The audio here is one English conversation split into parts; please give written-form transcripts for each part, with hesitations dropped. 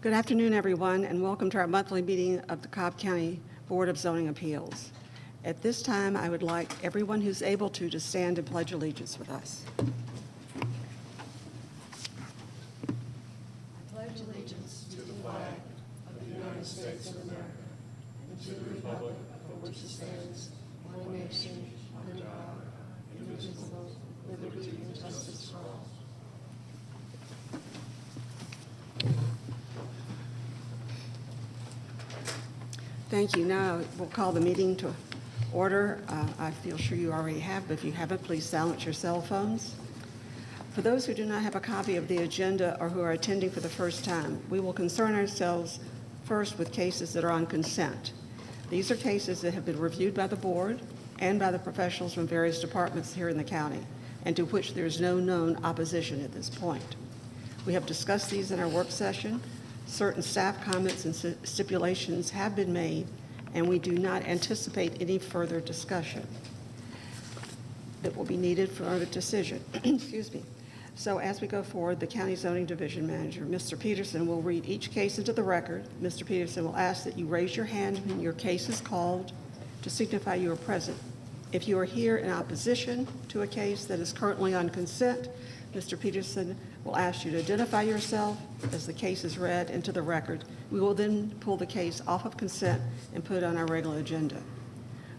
Good afternoon, everyone, and welcome to our monthly meeting of the Cobb County Board of Zoning Appeals. At this time, I would like everyone who's able to stand and pledge allegiance with us. I pledge allegiance to the flag of the United States of America and to the republic for which it stands, one nation, under God, indivisible, with liberty and justice for all. Thank you. Now we'll call the meeting to order. I feel sure you already have, but if you haven't, please silence your cell phones. For those who do not have a copy of the agenda or who are attending for the first time, we will concern ourselves first with cases that are on consent. These are cases that have been reviewed by the board and by the professionals from various departments here in the county, and to which there is no known opposition at this point. We have discussed these in our work session. Certain staff comments and stipulations have been made, and we do not anticipate any further discussion that will be needed for our decision. Excuse me. So as we go forward, the County Zoning Division Manager, Mr. Peterson, will read each case into the record. Mr. Peterson will ask that you raise your hand when your case is called to signify you are present. If you are here in opposition to a case that is currently on consent, Mr. Peterson will ask you to identify yourself as the case is read into the record. We will then pull the case off of consent and put it on our regular agenda.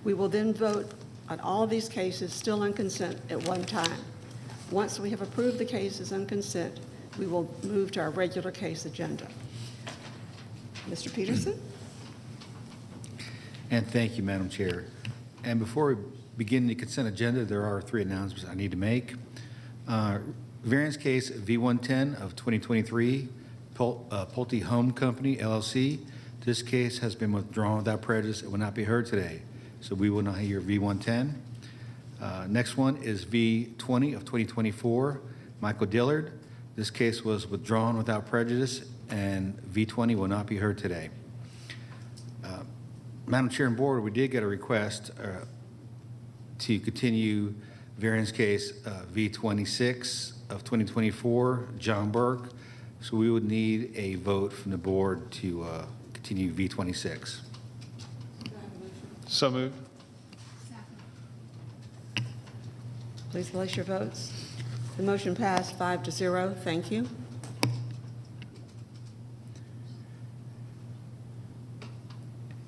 We will then vote on all of these cases still on consent at one time. Once we have approved the cases on consent, we will move to our regular case agenda. Mr. Peterson? And thank you, Madam Chair. And before we begin the consent agenda, there are 3 announcements I need to make. Variance case V110 of 2023, Pulte Home Company, LLC. This case has been withdrawn without prejudice. It will not be heard today, so we will not hear V110. Next one is V20 of 2024, Michael Dillard. This case was withdrawn without prejudice, and V20 will not be heard today. Madam Chair and Board, we did get a request to continue variance case V26 of 2024, John Burke. So we would need a vote from the board to continue V26. So moved. Please place your votes. The motion passed 5-0. Thank you.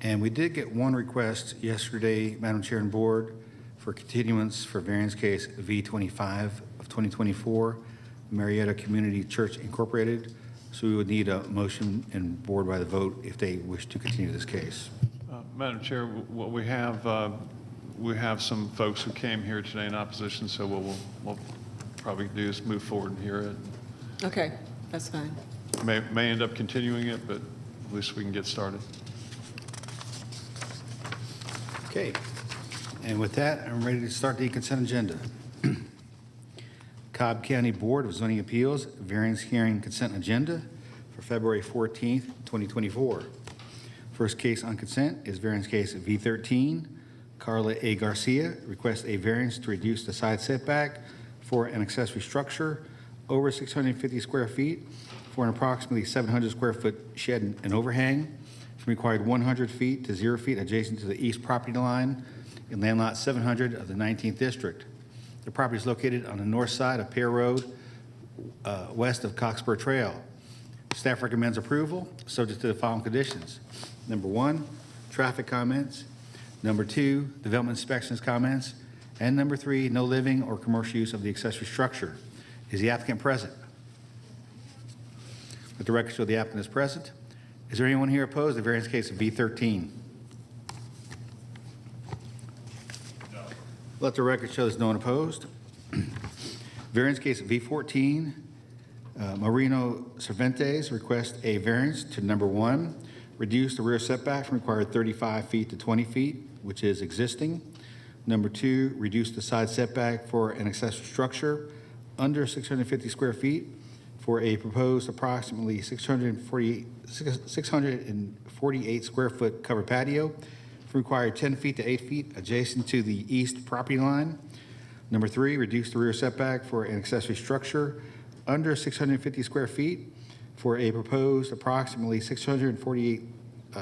And we did get one request yesterday, Madam Chair and Board, for continuance for variance case V25 of 2024, Marietta Community Church Incorporated. So we would need a motion and board by the vote if they wish to continue this case. Madam Chair, what we have some folks who came here today in opposition, so what we'll probably do is move forward and hear it. Okay, that's fine. May end up continuing it, but at least we can get started. Okay. And with that, I'm ready to start the consent agenda. Cobb County Board of Zoning Appeals variance hearing consent agenda for February 14th, 2024. First case on consent is variance case V13. Carla A. Garcia requests a variance to reduce the side setback for an accessory structure over 650 square feet for an approximately 700 square foot shed and overhang from required 100 feet to 0 feet adjacent to the east property line in land lot 700 of the 19th District. The property is located on the north side of Pear Road, west of Cockspur Trail. Staff recommends approval, subject to the following conditions. Number 1, traffic comments. Number 2, development inspections comments. And number 3, no living or commercial use of the accessory structure. Is the applicant present? Let the record show the applicant is present. Is there anyone here opposed to the variance case of V13? Let the record show there's no one opposed. Variance case V14, Marino Cervantes requests a variance to number 1, reduce the rear setback from required 35 feet to 20 feet, which is existing. Number 2, reduce the side setback for an accessory structure under 650 square feet for a proposed approximately 648 square foot covered patio from required 10 feet to 8 feet adjacent to the east property line. Number 3, reduce the rear setback for an accessory structure under 650 square feet for a proposed approximately 648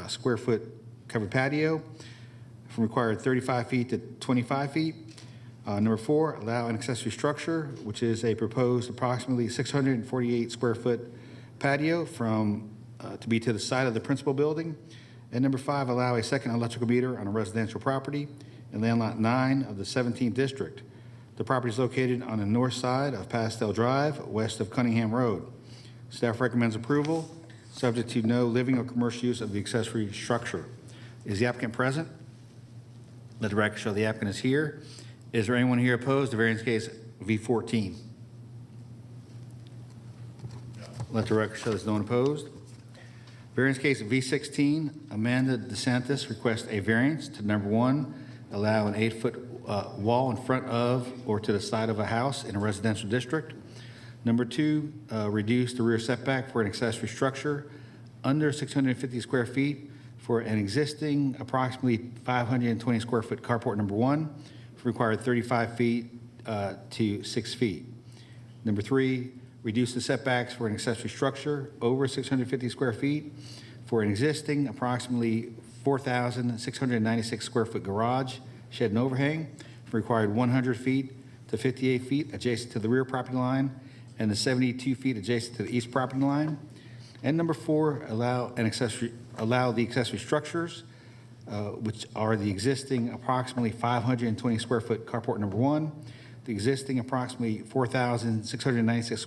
square foot covered patio from required 35 feet to 25 feet. Number 4, allow an accessory structure, which is a proposed approximately 648 square foot patio from to be to the side of the principal building. And number 5, allow a second electrical meter on a residential property in land lot 9 of the 17th district. The property is located on the north side of Pastel Drive, west of Cunningham Road. Staff recommends approval, subject to no living or commercial use of the accessory structure. Is the applicant present? Let the record show the applicant is here. Is there anyone here opposed to variance case V14? Let the record show there's no one opposed. Variance case V16, Amanda DeSantis requests a variance to number 1, allow an 8-foot wall in front of or to the side of a house in a residential district. Number 2, reduce the rear setback for an accessory structure under 650 square feet for an existing approximately 520 square foot carport number 1, required 35 feet to 6 feet. Number 3, reduce the setbacks for an accessory structure over 650 square feet for an existing approximately 4,696 square foot garage, shed and overhang, required 100 feet to 58 feet adjacent to the rear property line and the 72 feet adjacent to the east property line. And number 4, allow the accessory structures, which are the existing approximately 520 square foot carport number 1, the existing approximately 4,696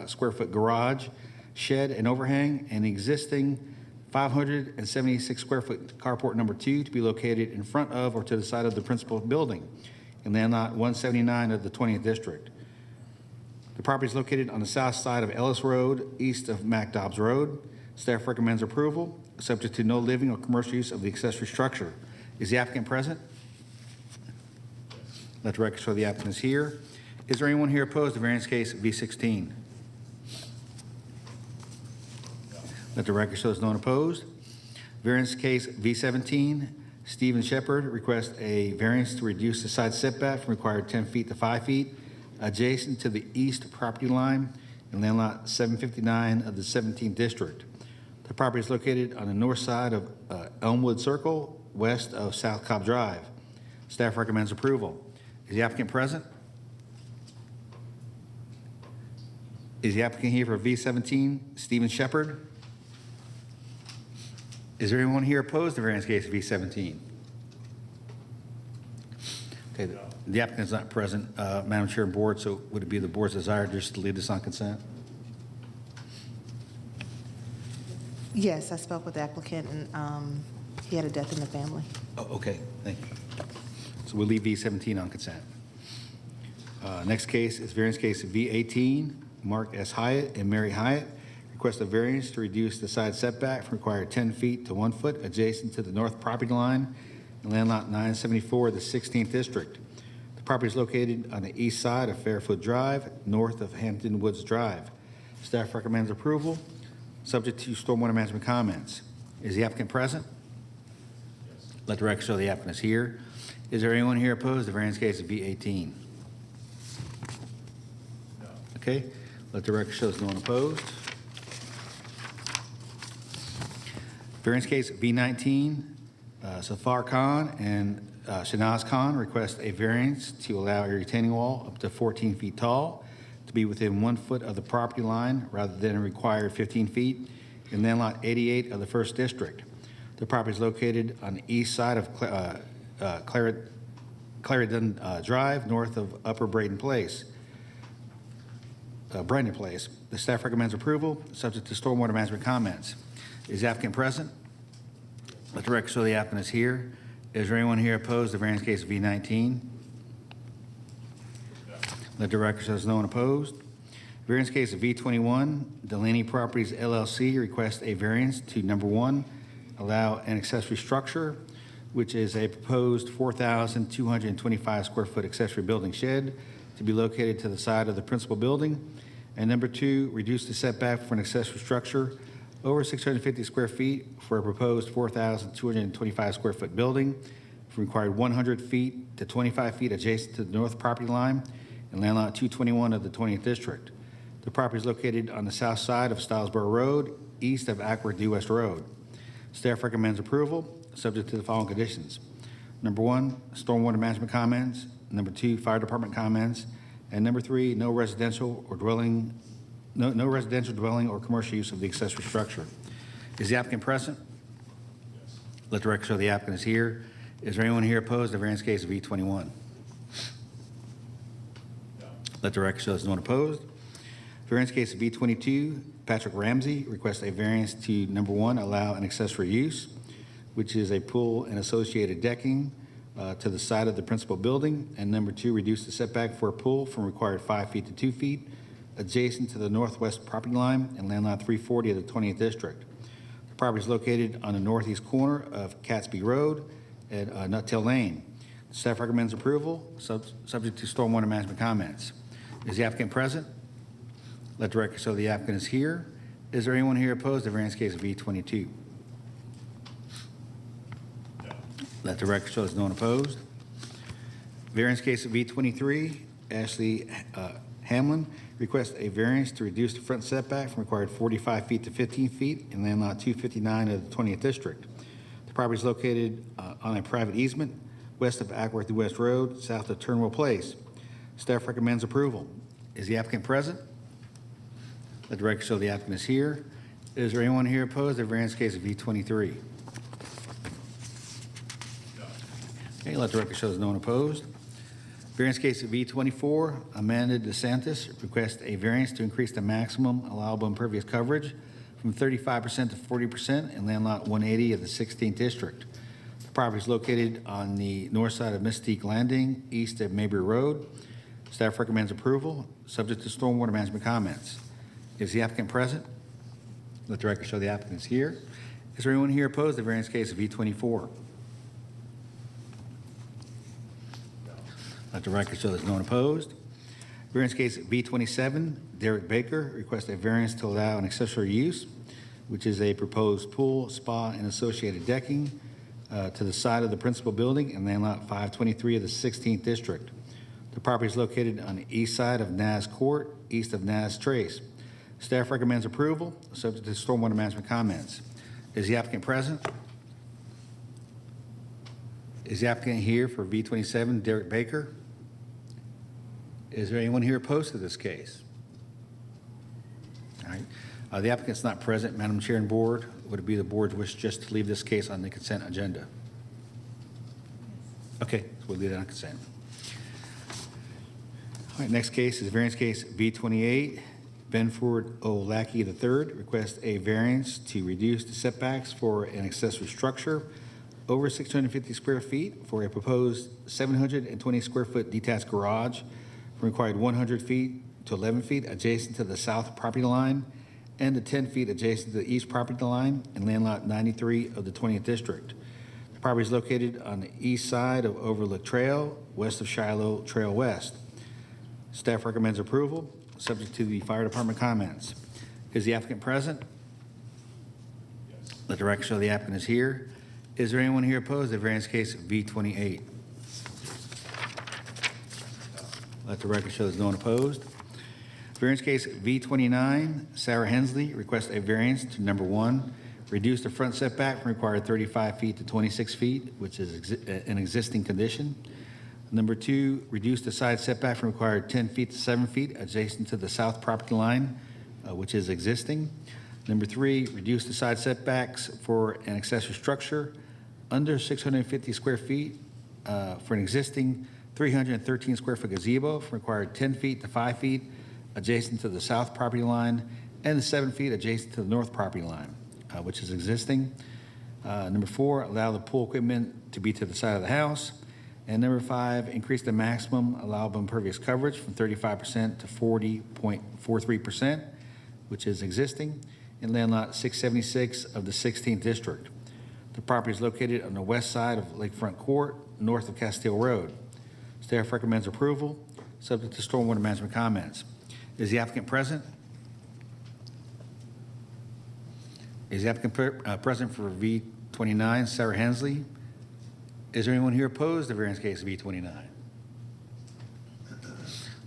square foot garage, shed and overhang, and the existing 576 square foot carport number 2 to be located in front of or to the side of the principal building in land lot 179 of the 20th district. The property is located on the south side of Ellis Road, east of MacDobbs Road. Staff recommends approval, subject to no living or commercial use of the accessory structure. Is the applicant present? Let the record show the applicant is here. Is there anyone here opposed to variance case V16? Let the record show there's no one opposed. Variance case V17, Stephen Shepard requests a variance to reduce the side setback from required 10 feet to 5 feet adjacent to the east property line in land lot 759 of the 17th district. The property is located on the north side of Elmwood Circle, west of South Cobb Drive. Staff recommends approval. Is the applicant present? Is the applicant here for V17, Stephen Shepard? Is there anyone here opposed to variance case V17? Okay, the applicant is not present, Madam Chair and Board, so would it be the Board's desire just to leave this on consent? Yes, I spoke with the applicant, and he had a death in the family. Oh, okay, thank you. So we'll leave V17 on consent. Next case is variance case V18, Mark S. Hyatt and Mary Hyatt. Request a variance to reduce the side setback from required 10 feet to 1 foot adjacent to the north property line in land lot 974 of the 16th district. The property is located on the east side of Fairfoot Drive, north of Hampton Woods Drive. Staff recommends approval, subject to stormwater management comments. Is the applicant present? Yes. Let the record show the applicant is here. Is there anyone here opposed to variance case of V18? No. Okay, let the record show there's no one opposed. Variance case V19, Safar Khan and Shanaz Khan request a variance to allow a retaining wall up to 14 feet tall to be within 1 foot of the property line rather than a required 15 feet in land lot 88 of the 1st district. The property is located on the east side of Clarendon Drive, north of Upper Brandon Place. The staff recommends approval, subject to stormwater management comments. Is the applicant present? Let the record show the applicant is here. Is there anyone here opposed to variance case V19? No. Let the record show there's no one opposed. Variance case of V21, Delaney Properties LLC requests a variance to number 1, allow an accessory structure, which is a proposed 4,225 square foot accessory building shed to be located to the side of the principal building. And number 2, reduce the setback for an accessory structure over 650 square feet for a proposed 4,225 square foot building from required 100 feet to 25 feet adjacent to the north property line and land lot 221 of the 20th District. The property is located on the south side of Stylesboro Road, east of Ackworth Due West Road. Staff recommends approval, subject to the following conditions. Number 1, stormwater management comments. Number 2, fire department comments. And number 3, no residential dwelling or commercial use of the accessory structure. Is the applicant present? Yes. Let the record show the applicant is here. Is there anyone here opposed to variance case of V21? No. Let the record show there's no one opposed. Variance case of V22, Patrick Ramsey requests a variance to, number 1, allow an accessory use, which is a pool and associated decking to the side of the principal building, and number 2, reduce the setback for a pool from required 5 feet to 2 feet adjacent to the northwest property line and land lot 340 of the 20th District. The property is located on the northeast corner of Catesby Road and Nuttail Lane. Staff recommends approval, subject to stormwater management comments. Is the applicant present? Let the record show the applicant is here. Is there anyone here opposed to variance case of V22? No. Let the record show there's no one opposed. Variance case of V23, Ashley Hamlin requests a variance to reduce the front setback from required 45 feet to 15 feet in land lot 259 of the 20th District. The property is located on a private easement west of Ackworth West Road, south of Turnwell Place. Staff recommends approval. Is the applicant present? Let the record show the applicant is here. Is there anyone here opposed to variance case of V23? No. Okay, let the record show there's no one opposed. Variance case of V24, Amanda DeSantis requests a variance to increase the maximum allowable impervious coverage from 35% to 40% in land lot 180 of the 16th District. The property is located on the north side of Mystique Landing, east of Mabry Road. Staff recommends approval, subject to stormwater management comments. Is the applicant present? Let the record show the applicant is here. Is there anyone here opposed to variance case of V24? Let the record show there's no one opposed. Variance case V27, Derek Baker requests a variance to allow an accessory use, which is a proposed pool, spa, and associated decking to the side of the principal building in land lot 523 of the 16th District. The property is located on the east side of Naz Court, east of Naz Trace. Staff recommends approval, subject to stormwater management comments. Is the applicant present? Is the applicant here for V27, Derek Baker? Is there anyone here opposed to this case? All right. The applicant's not present. Madam Chair and Board, would it be the board's wish just to leave this case on the consent agenda? Okay, so we'll leave it on consent. All right, next case is variance case V28. Benford O. Lackey III requests a variance to reduce the setbacks for an accessory structure over 650 square feet for a proposed 720 square foot detached garage from required 100 feet to 11 feet adjacent to the south property line and the 10 feet adjacent to the east property line in land lot 93 of the 20th District. The property is located on the east side of Overlook Trail, west of Shiloh Trail West. Staff recommends approval, subject to the fire department comments. Is the applicant present? Yes. Let the record show the applicant is here. Is there anyone here opposed to variance case V28? Let the record show there's no one opposed. Variance case V29, Sarah Hensley requests a variance to number 1, reduce the front setback from required 35 feet to 26 feet, which is an existing condition. Number 2, reduce the side setback from required 10 feet to 7 feet adjacent to the south property line, which is existing. Number 3, reduce the side setbacks for an accessory structure under 650 square feet for an existing 313 square foot gazebo from required 10 feet to 5 feet adjacent to the south property line and the 7 feet adjacent to the north property line, which is existing. Number 4, allow the pool equipment to be to the side of the house. And number 5, increase the maximum allowable impervious coverage from 35% to 40.43%, which is existing, in land lot 676 of the 16th District. The property is located on the west side of Lakefront Court, north of Castile Road. Staff recommends approval, subject to stormwater management comments. Is the applicant present? Is the applicant present for V29, Sarah Hensley? Is there anyone here opposed to variance case V29?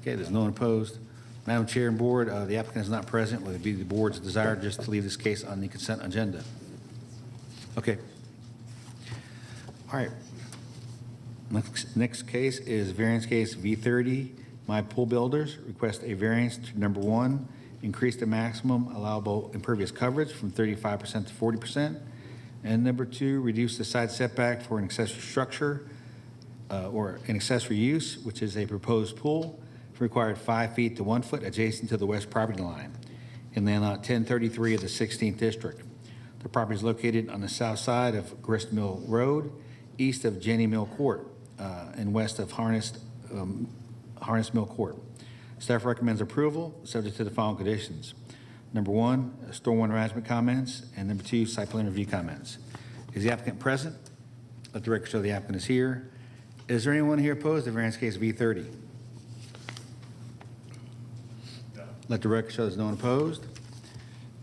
Okay, there's no one opposed. Madam Chair and Board, the applicant is not present. Would it be the board's desire just to leave this case on the consent agenda? Okay. All right. Next case is variance case V30. My Pool Builders request a variance to number 1, increase the maximum allowable impervious coverage from 35% to 40%. And number 2, reduce the side setback for an accessory structure or an accessory use, which is a proposed pool, required 5 feet to 1 foot adjacent to the west property line in land lot 1033 of the 16th district. The property is located on the south side of Grist Mill Road, east of Jenny Mill Court, and west of Harness Mill Court. Staff recommends approval, subject to the following conditions. Number 1, stormwater management comments, and number 2, site plan review comments. Is the applicant present? Let the record show the applicant is here. Is there anyone here opposed to variance case V30? Let the record show there's no one opposed.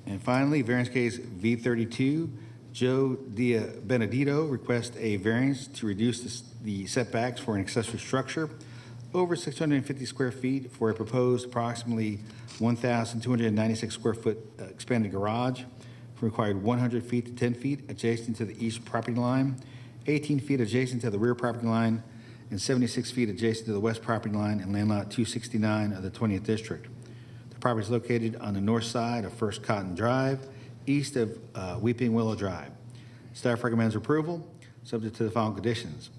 And finally, variance case V32, Joe Dia Benedito requests a variance to reduce the setbacks for an accessory structure over 650 square feet for a proposed approximately 1,296 square foot expanded garage required 100 feet to 10 feet adjacent to the east property line, 18 feet adjacent to the rear property line, and 76 feet adjacent to the west property line in land lot 269 of the 20th district. The property is located on the north side of First Cotton Drive, east of Weeping Willow Drive. Staff recommends approval, subject to the following conditions.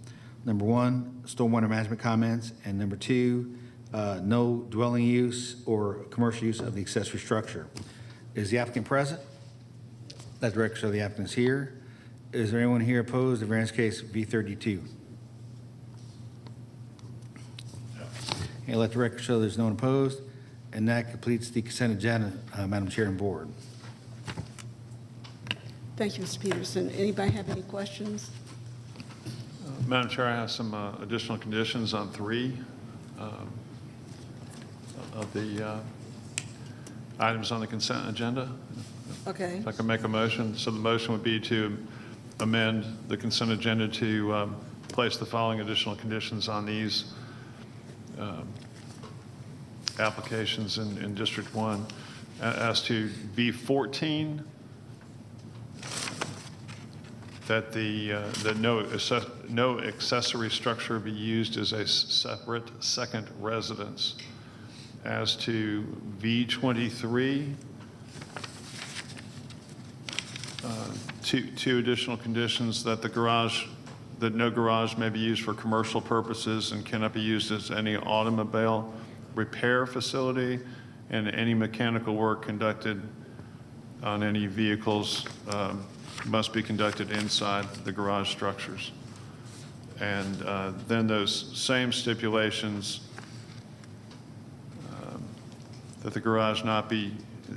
Number 1, stormwater management comments, and number 2, no dwelling use or commercial use of the accessory structure. Is the applicant present? Let the record show the applicant is here. Is there anyone here opposed to variance case V32? Okay, let the record show there's no one opposed. And that completes the consent agenda, Madam Chair and Board. Thank you, Mr. Peterson. Anybody have any questions? Madam Chair, I have some additional conditions on 3 of the items on the consent agenda. Okay. If I can make a motion. So the motion would be to amend the consent agenda to place the following additional conditions on these applications in District 1. As to V14, that no accessory structure be used as a separate second residence. As to V23, two additional conditions: that no garage may be used for commercial purposes and cannot be used as any automobile repair facility, and any mechanical work conducted on any vehicles must be conducted inside the garage structures. And then those same stipulations, that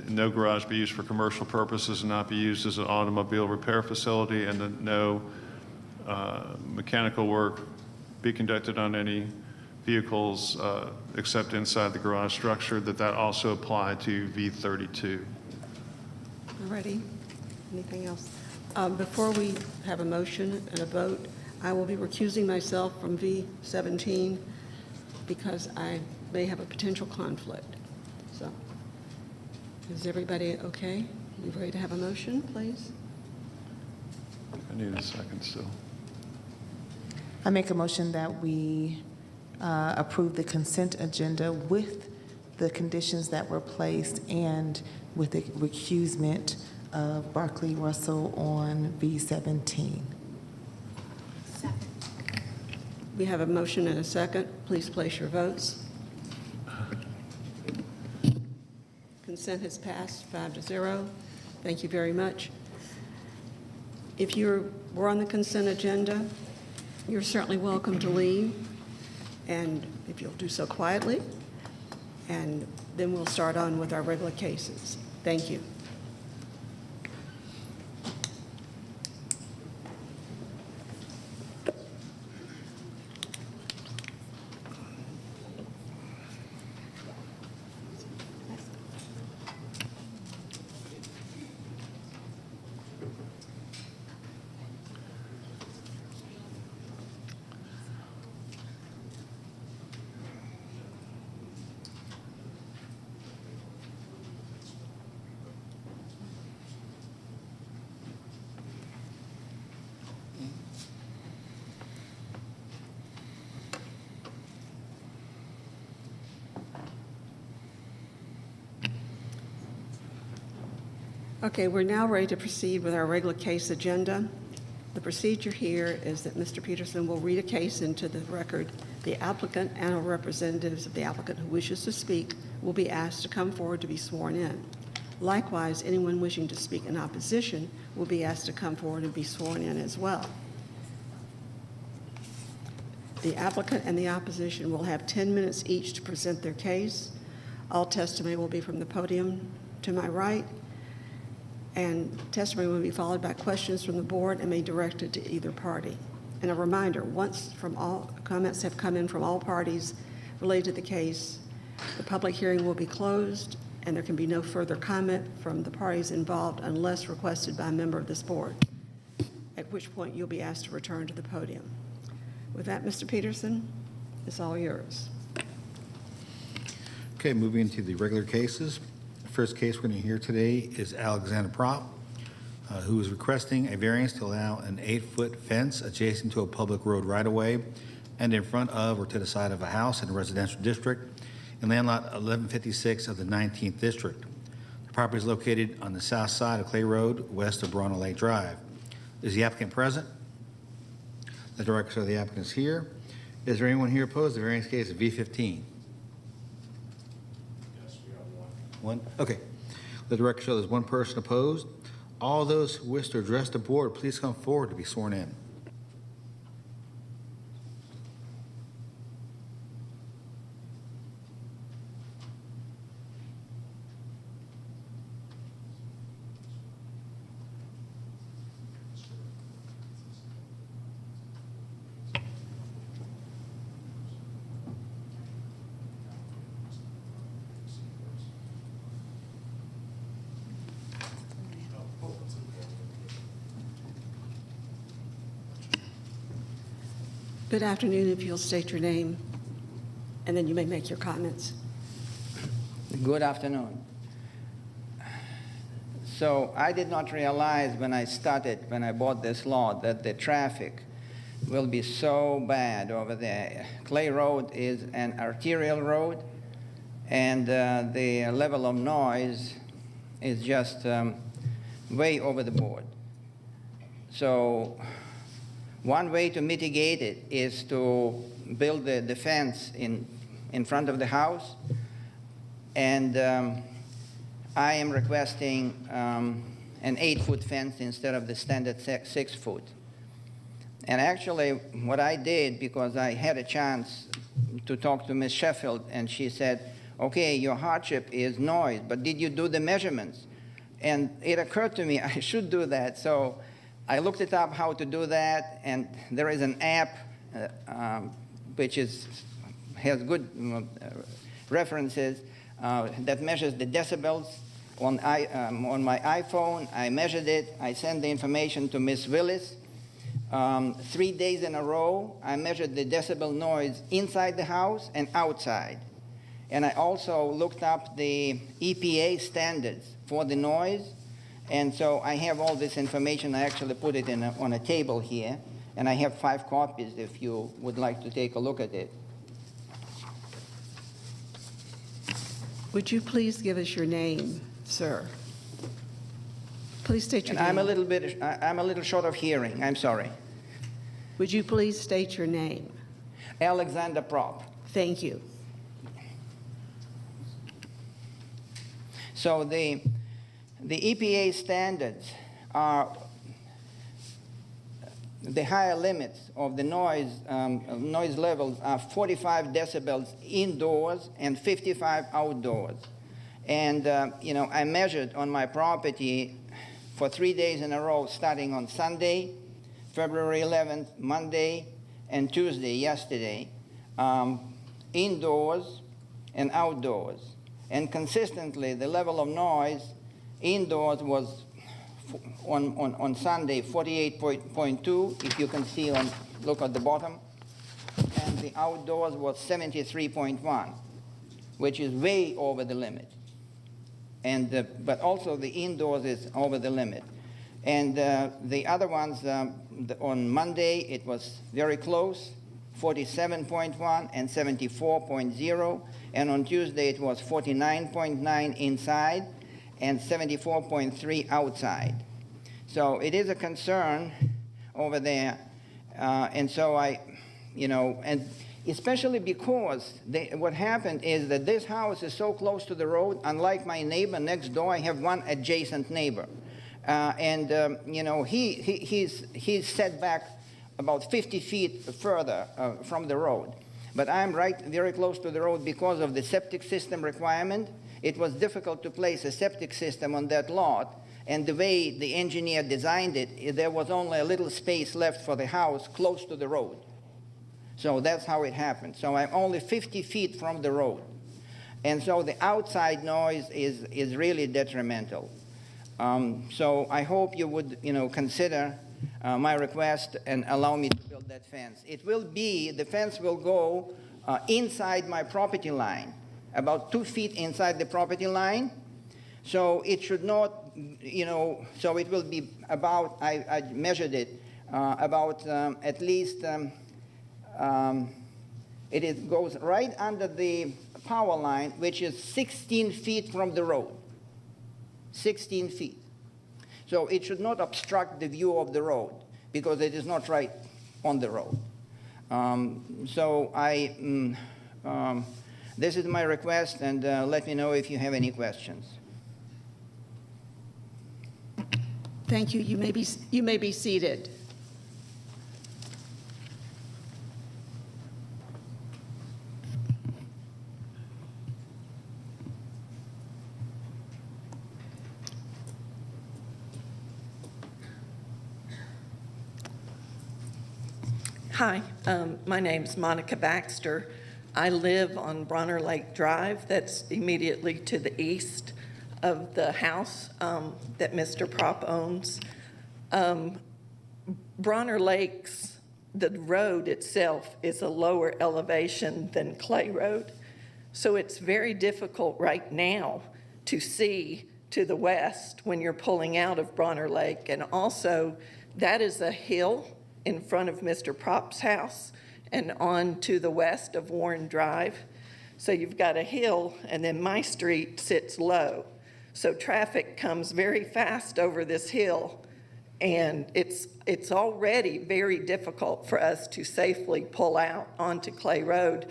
no garage be used for commercial purposes and not be used as an automobile repair facility, and that no mechanical work be conducted on any vehicles except inside the garage structure, that also apply to V32. All righty. Anything else? Before we have a motion and a vote, I will be recusing myself from V17 because I may have a potential conflict. So, is everybody okay? You ready to have a motion, please? I need a second still. I make a motion that we approve the consent agenda with the conditions that were placed and with the recusement of Barclay Russell on V17. We have a motion and a second. Please place your votes. Consent has passed 5-0. Thank you very much. If you were on the consent agenda, you're certainly welcome to leave, and if you'll do so quietly, and then we'll start on with our regular cases. Thank you. Okay, we're now ready to proceed with our regular case agenda. The procedure here is that Mr. Peterson will read a case into the record. The applicant and or representatives of the applicant who wishes to speak will be asked to come forward to be sworn in. Likewise, anyone wishing to speak in opposition will be asked to come forward and be sworn in as well. The applicant and the opposition will have 10 minutes each to present their case. All testimony will be from the podium to my right, and testimony will be followed by questions from the board and may be directed to either party. And a reminder, once comments have come in from all parties related to the case, the public hearing will be closed and there can be no further comment from the parties involved unless requested by a member of this board, at which point you'll be asked to return to the podium. With that, Mr. Peterson, it's all yours. Okay, moving into the regular cases. The first case we're going to hear today is Alexander Prop, who is requesting a variance to allow an 8-foot fence adjacent to a public road right-of-way and in front of or to the side of a house in a residential district in land lot 1156 of the 19th District. The property is located on the south side of Clay Road, west of Bronner Lake Drive. Is the applicant present? The director of the applicant is here. Is there anyone here opposed to the variance case of V15? Yes, we have one. One? Okay. Let the record show there's one person opposed. All those who wish to address the board, please come forward to be sworn in. Good afternoon. If you'll state your name, and then you may make your comments. Good afternoon. So I did not realize when I bought this lot, that the traffic will be so bad over there. Clay Road is an arterial road, and the level of noise is just way over the board. So one way to mitigate it is to build the fence in front of the house, and I am requesting an 8-foot fence instead of the standard 6-foot. And actually, what I did, because I had a chance to talk to Ms. Sheffield, and she said, okay, your hardship is noise, but did you do the measurements? And it occurred to me I should do that, so I looked it up how to do that, and there is an app which has good references that measures the decibels. On my iPhone, I measured it. I sent the information to Ms. Willis. 3 days in a row, I measured the decibel noise inside the house and outside. And I also looked up the EPA standards for the noise. And so I have all this information. I actually put it on a table here, and I have 5 copies if you would like to take a look at it. Would you please give us your name, sir? Please state your And name. I'm a little short of hearing. I'm sorry. Would you please state your name? Alexander Prop. Thank you. So the EPA standards are the higher limits of the noise levels are 45 decibels indoors and 55 outdoors. And I measured on my property for 3 days in a row, starting on Sunday, February 11th, Monday, and Tuesday, yesterday, indoors and outdoors. And consistently, the level of noise indoors was on Sunday 48.2, if you can see look at the bottom, and the outdoors was 73.1, which is way over the limit. And but also the indoors is over the limit. And the other ones, on Monday it was very close, 47.1 and 74.0, and on Tuesday it was 49.9 inside and 74.3 outside. So it is a concern over there. And so and especially because what happened is that this house is so close to the road. Unlike my neighbor next door, I have one adjacent neighbor. He's set back about 50 feet further from the road. But I'm very close to the road because of the septic system requirement. It was difficult to place a septic system on that lot. And the way the engineer designed it, there was only a little space left for the house close to the road. So that's how it happened. So I'm only 50 feet from the road. And so the outside noise is really detrimental. So I hope you would, consider my request and allow me to build that fence. The fence will go inside my property line, about 2 feet inside the property line. So it should not, so it will be about, I measured it, about at least, it goes right under the power line, which is 16 feet from the road. 16 feet. So it should not obstruct the view of the road because it is not right on the road. This is my request, and let me know if you have any questions. Thank you. You may be seated. Hi, my name's Monica Baxter. I live on Bronner Lake Drive. That's immediately to the east of the house that Mr. Prop owns. Bronner Lakes, the road itself is a lower elevation than Clay Road. So it's very difficult right now to see to the west when you're pulling out of Bronner Lake. And also, that is a hill in front of Mr. Prop's house and on to the west of Warren Drive. So you've got a hill, and then my street sits low. So traffic comes very fast over this hill, and it's already very difficult for us to safely pull out onto Clay Road.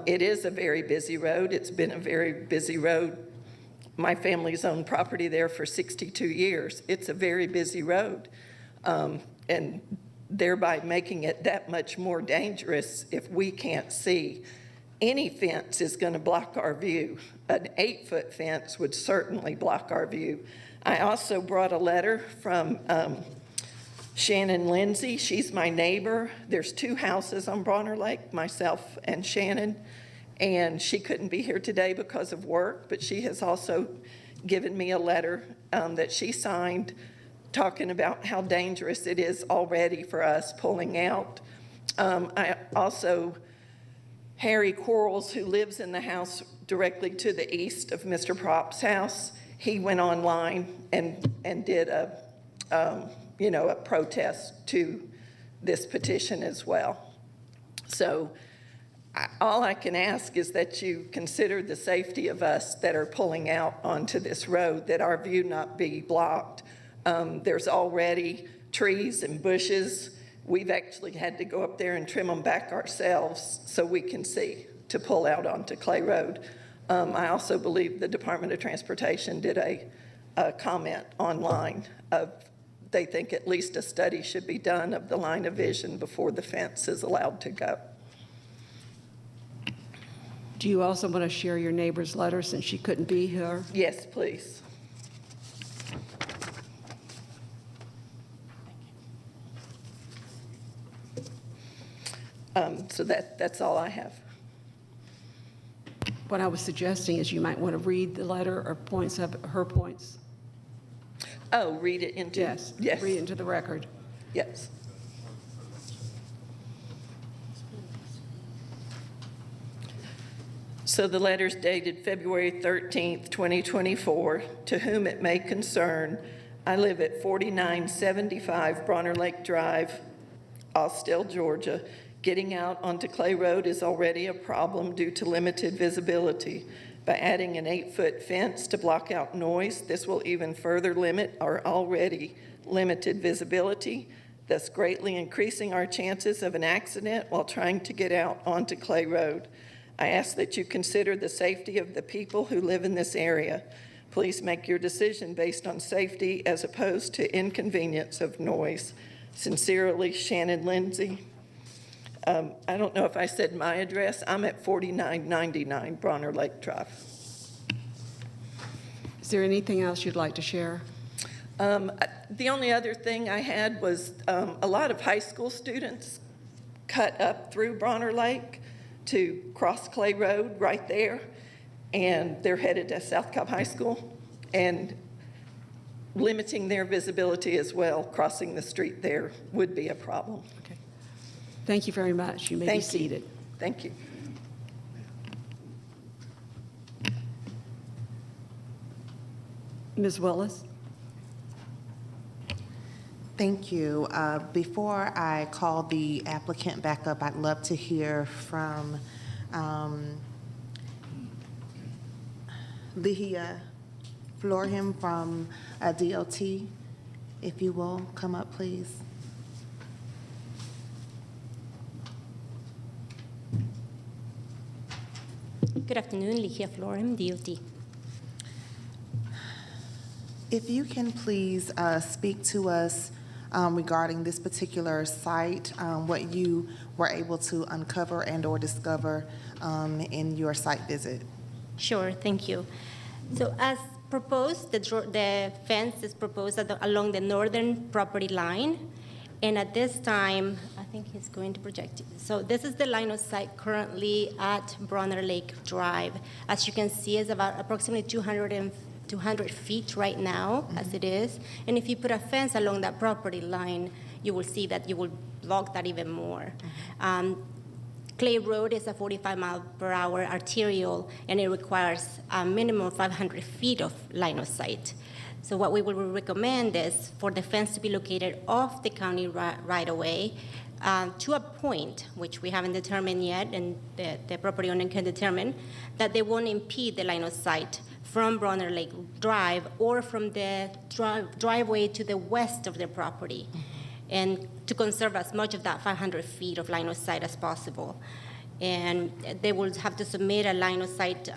It is a very busy road. It's been a very busy road. My family's owned property there for 62 years. It's a very busy road. And thereby making it that much more dangerous if we can't see. Any fence is going to block our view. An 8-foot fence would certainly block our view. I also brought a letter from Shannon Lindsay. She's my neighbor. There's 2 houses on Bronner Lake, myself and Shannon, and she couldn't be here today because of work, but she has also given me a letter that she signed talking about how dangerous it is already for us pulling out. I also, Harry Quarles, who lives in the house directly to the east of Mr. Prop's house, he went online and did a protest to this petition as well. So all I can ask is that you consider the safety of us that are pulling out onto this road, that our view not be blocked. There's already trees and bushes. We've actually had to go up there and trim them back ourselves so we can see to pull out onto Clay Road. I also believe the Department of Transportation did a comment online of they think at least a study should be done of the line of vision before the fence is allowed to go. Do you also want to share your neighbor's letter since she couldn't be here? Yes, please. So that's all I have. What I was suggesting is you might want to read the letter or points of her points. Oh, read it into? Yes. Yes. Read it into the record. Yes. So the letter's dated February 13th, 2024. To whom it may concern, I live at 4975 Bronner Lake Drive, Austell, Georgia. Getting out onto Clay Road is already a problem due to limited visibility. By adding an 8-foot fence to block out noise, this will even further limit our already limited visibility, thus greatly increasing our chances of an accident while trying to get out onto Clay Road. I ask that you consider the safety of the people who live in this area. Please make your decision based on safety as opposed to inconvenience of noise. Sincerely, Shannon Lindsay. I don't know if I said my address. I'm at 4999 Bronner Lake Drive. Is there anything else you'd like to share? The only other thing I had was a lot of high school students cut up through Bronner Lake to cross Clay Road right there, and they're headed to South Cobb High School, and limiting their visibility as well, crossing the street there would be a problem. Okay. Thank you very much. You may be seated. Thank you. Ms. Willis? Thank you. Before I call the applicant back up, I'd love to hear from Lihia Florham from DOT. If you will, come up, please. Good afternoon, Lihia Florham, DOT. If you can please speak to us regarding this particular site, what you were able to uncover and or discover in your site visit. Sure, thank you. So as proposed, the fence is proposed along the northern property line. And at this time, I think he's going to project it. So this is the line of sight currently at Bronner Lake Drive. As you can see, it's about approximately 200 feet right now, as it is. And if you put a fence along that property line, you will see that you will block that even more. Clay Road is a 45-mile-per-hour arterial, and it requires a minimum of 500 feet of line of sight. So what we will recommend is for the fence to be located off the county right-of-way to a point, which we haven't determined yet, and the property owner can determine, that they won't impede the line of sight from Bronner Lake Drive or from the driveway to the west of their property, and to conserve as much of that 500 feet of line of sight as possible. And they will have to submit a line of sight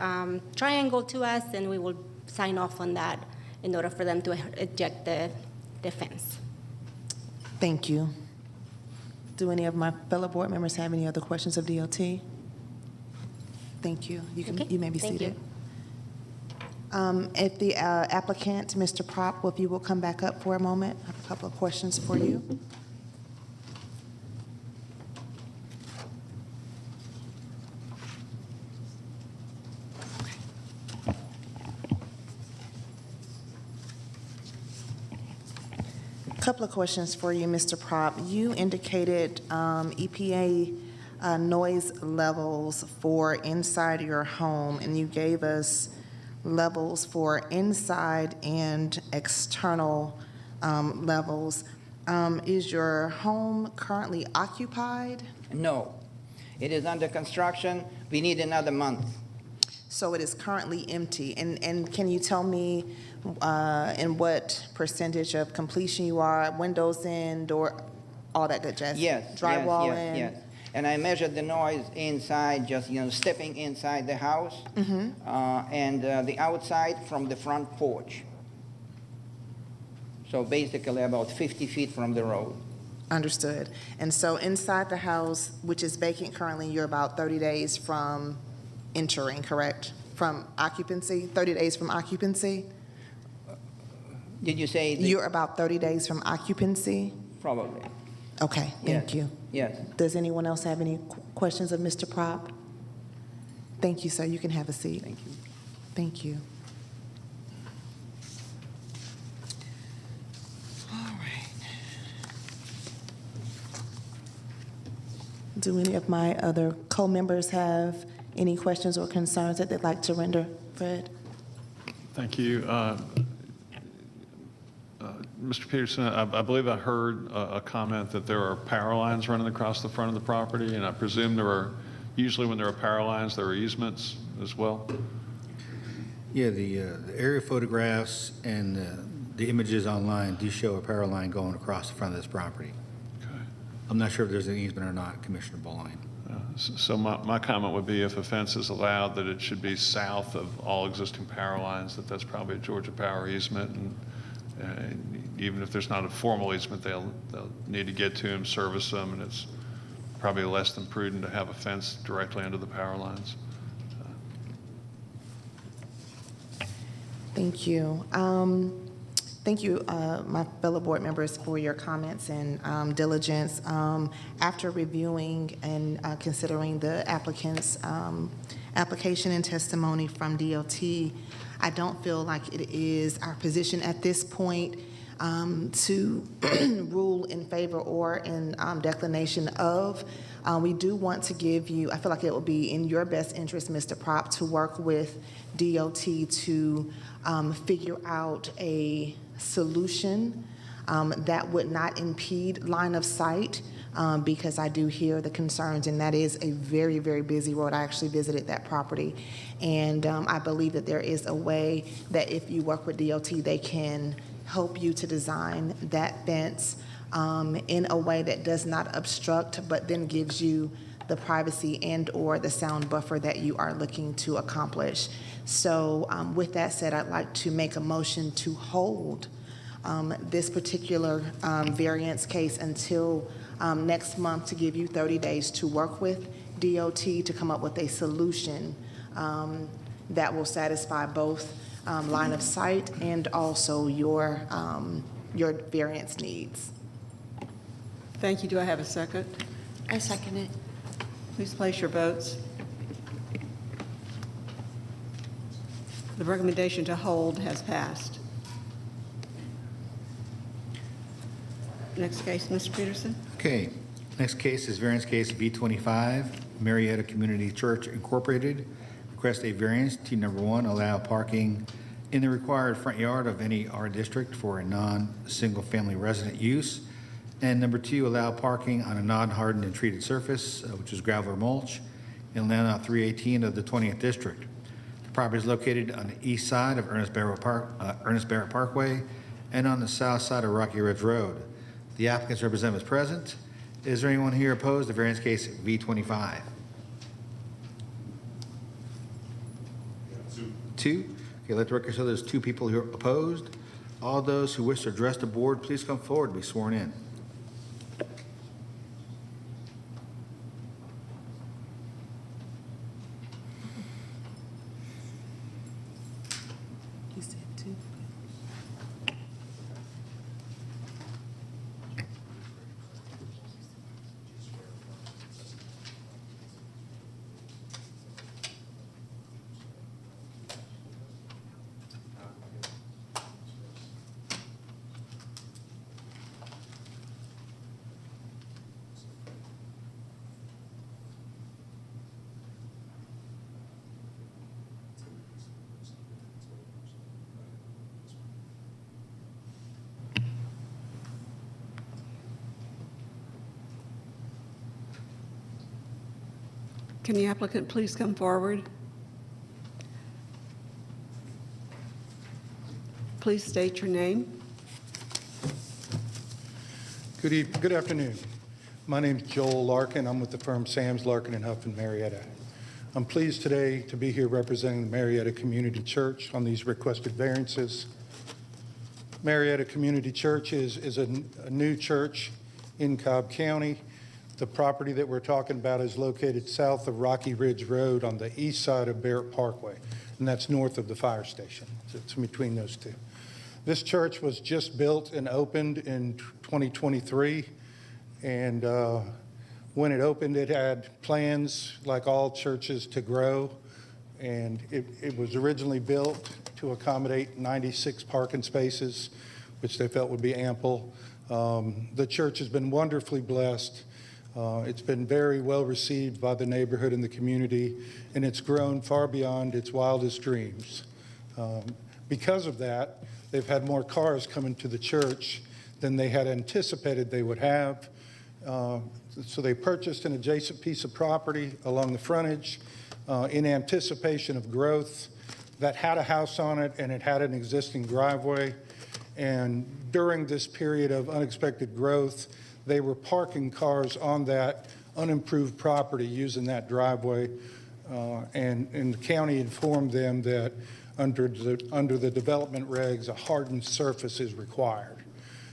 triangle to us, and we will sign off on that in order for them to eject the fence. Thank you. Do any of my fellow board members have any other questions of DOT? Thank you. You may be Thank seated. you. If the applicant, Mr. Prop, if you will come back up for a moment, I have a couple of questions for you. Couple of questions for you, Mr. Prop. You indicated EPA noise levels for inside your home, and you gave us levels for inside and external levels. Is your home currently occupied? No. It is under construction. We need another month. So it is currently empty. And can you tell me in what percentage of completion you are, windows in, door, all that good jazz? Yes. Drywall yes, in? Yes. And I measured the noise inside, just, stepping inside the house, and the outside from the front porch. So basically about 50 feet from the road. Understood. And so inside the house, which is vacant currently, you're about 30 days from entering, correct? From occupancy, 30 days from occupancy? Did you say? You're about 30 days from occupancy? Probably. Okay, thank you. Yes. Does anyone else have any questions of Mr. Prop? Thank you, sir. You can have a seat. Thank you. Thank you. All right. Do any of my other co-members have any questions or concerns that they'd like to render? Fred? Thank you. Mr. Peterson, I believe I heard a comment that there are power lines running across the front of the property, and I presume usually when there are power lines, there are easements as well? Yeah, the aerial photographs and the images online do show a power line going across the front of this property. Okay. I'm not sure if there's an easement or not, Commissioner Bowling. So my comment would be if a fence is allowed, that it should be south of all existing power lines, that's probably a Georgia Power easement. And even if there's not a formal easement, they'll need to get to them, service them, and it's probably less than prudent to have a fence directly under the power lines. Thank you. Thank you, my fellow board members, for your comments and diligence. After reviewing and considering the applicant's application and testimony from DOT, I don't feel like it is our position at this point to rule in favor or in declination of. We do want to give you, I feel like it will be in your best interest, Mr. Prop, to work with DOT to figure out a solution that would not impede line of sight, because I do hear the concerns, and that is a very, very busy road. I actually visited that property, and I believe that there is a way that if you work with DOT, they can help you to design that fence in a way that does not obstruct, but then gives you the privacy and or the sound buffer that you are looking to accomplish. So with that said, I'd like to make a motion to hold this particular variance case until next month, to give you 30 days to work with DOT to come up with a solution that will satisfy both line of sight and also your variance needs. Thank you. Do I have a second? I second it. Please place your votes. The recommendation to hold has passed. Next case, Mr. Peterson. Okay, next case is variance case V25, Marietta Community Church Incorporated. Request a variance to number 1, allow parking in the required front yard of any R district for a non-single family resident use. And number 2, allow parking on a non-hardened and treated surface, which is gravel or mulch, in land lot 318 of the 20th district. The property is located on the east side of Ernest Barrett Parkway and on the south side of Rocky Ridge Road. The applicant's representative is present. Is there anyone here opposed to variance case V25? Two. Okay, let the record show there's 2 people who are opposed. All those who wish to address the board, please come forward and be sworn in. You said 2. Can the applicant please come forward? Please state your name. Good afternoon. My name is Joel Larkin. I'm with the firm Sams, Larkin & Huff in Marietta. I'm pleased today to be here representing the Marietta Community Church on these requested variances. Marietta Community Church is a new church in Cobb County. The property that we're talking about is located south of Rocky Ridge Road on the east side of Barrett Parkway, and that's north of the fire station. So it's in between those two. This church was just built and opened in 2023, and when it opened, it had plans, like all churches, to grow, and it was originally built to accommodate 96 parking spaces, which they felt would be ample. The church has been wonderfully blessed. It's been very well received by the neighborhood and the community, and it's grown far beyond its wildest dreams. Because of that, they've had more cars coming to the church than they had anticipated they would have. So they purchased an adjacent piece of property along the frontage in anticipation of growth. that had a house on it and it had an existing driveway. And during this period of unexpected growth, they were parking cars on that unimproved property using that driveway. And the county informed them that under the development regs, a hardened surface is required.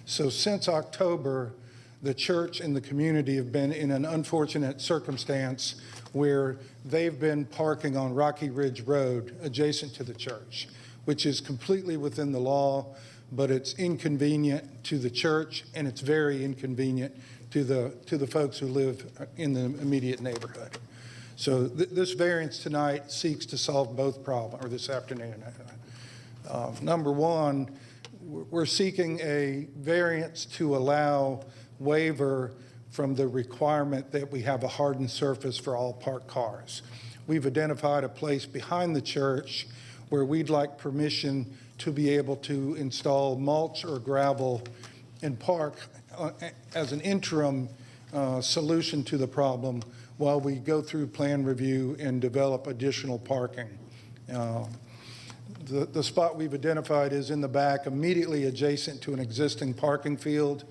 So since October, the church and the community have been in an unfortunate circumstance where they've been parking on Rocky Ridge Road adjacent to the church, which is completely within the law, but it's inconvenient to the church and it's very inconvenient to the folks who live in the immediate neighborhood. So this variance tonight seeks to solve both problems, or this afternoon. Number one, we're seeking a variance to allow waiver from the requirement that we have a hardened surface for all parked cars. We've identified a place behind the church where we'd like permission to be able to install mulch or gravel and park as an interim solution to the problem while we go through plan review and develop additional parking. The spot we've identified is in the back, immediately adjacent to an existing parking field.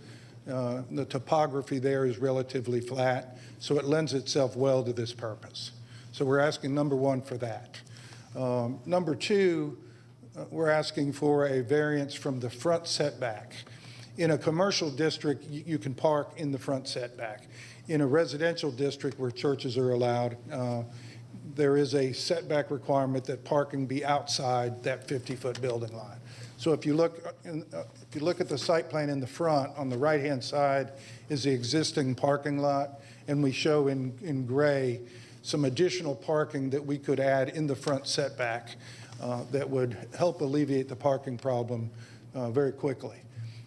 The topography there is relatively flat, so it lends itself well to this purpose. So we're asking, number one, for that. Number two, we're asking for a variance from the front setback. In a commercial district, you can park in the front setback. In a residential district where churches are allowed, there is a setback requirement that parking be outside that 50-foot building line. So if you look at the site plan in the front, on the right-hand side is the existing parking lot, and we show in gray some additional parking that we could add in the front setback that would help alleviate the parking problem very quickly.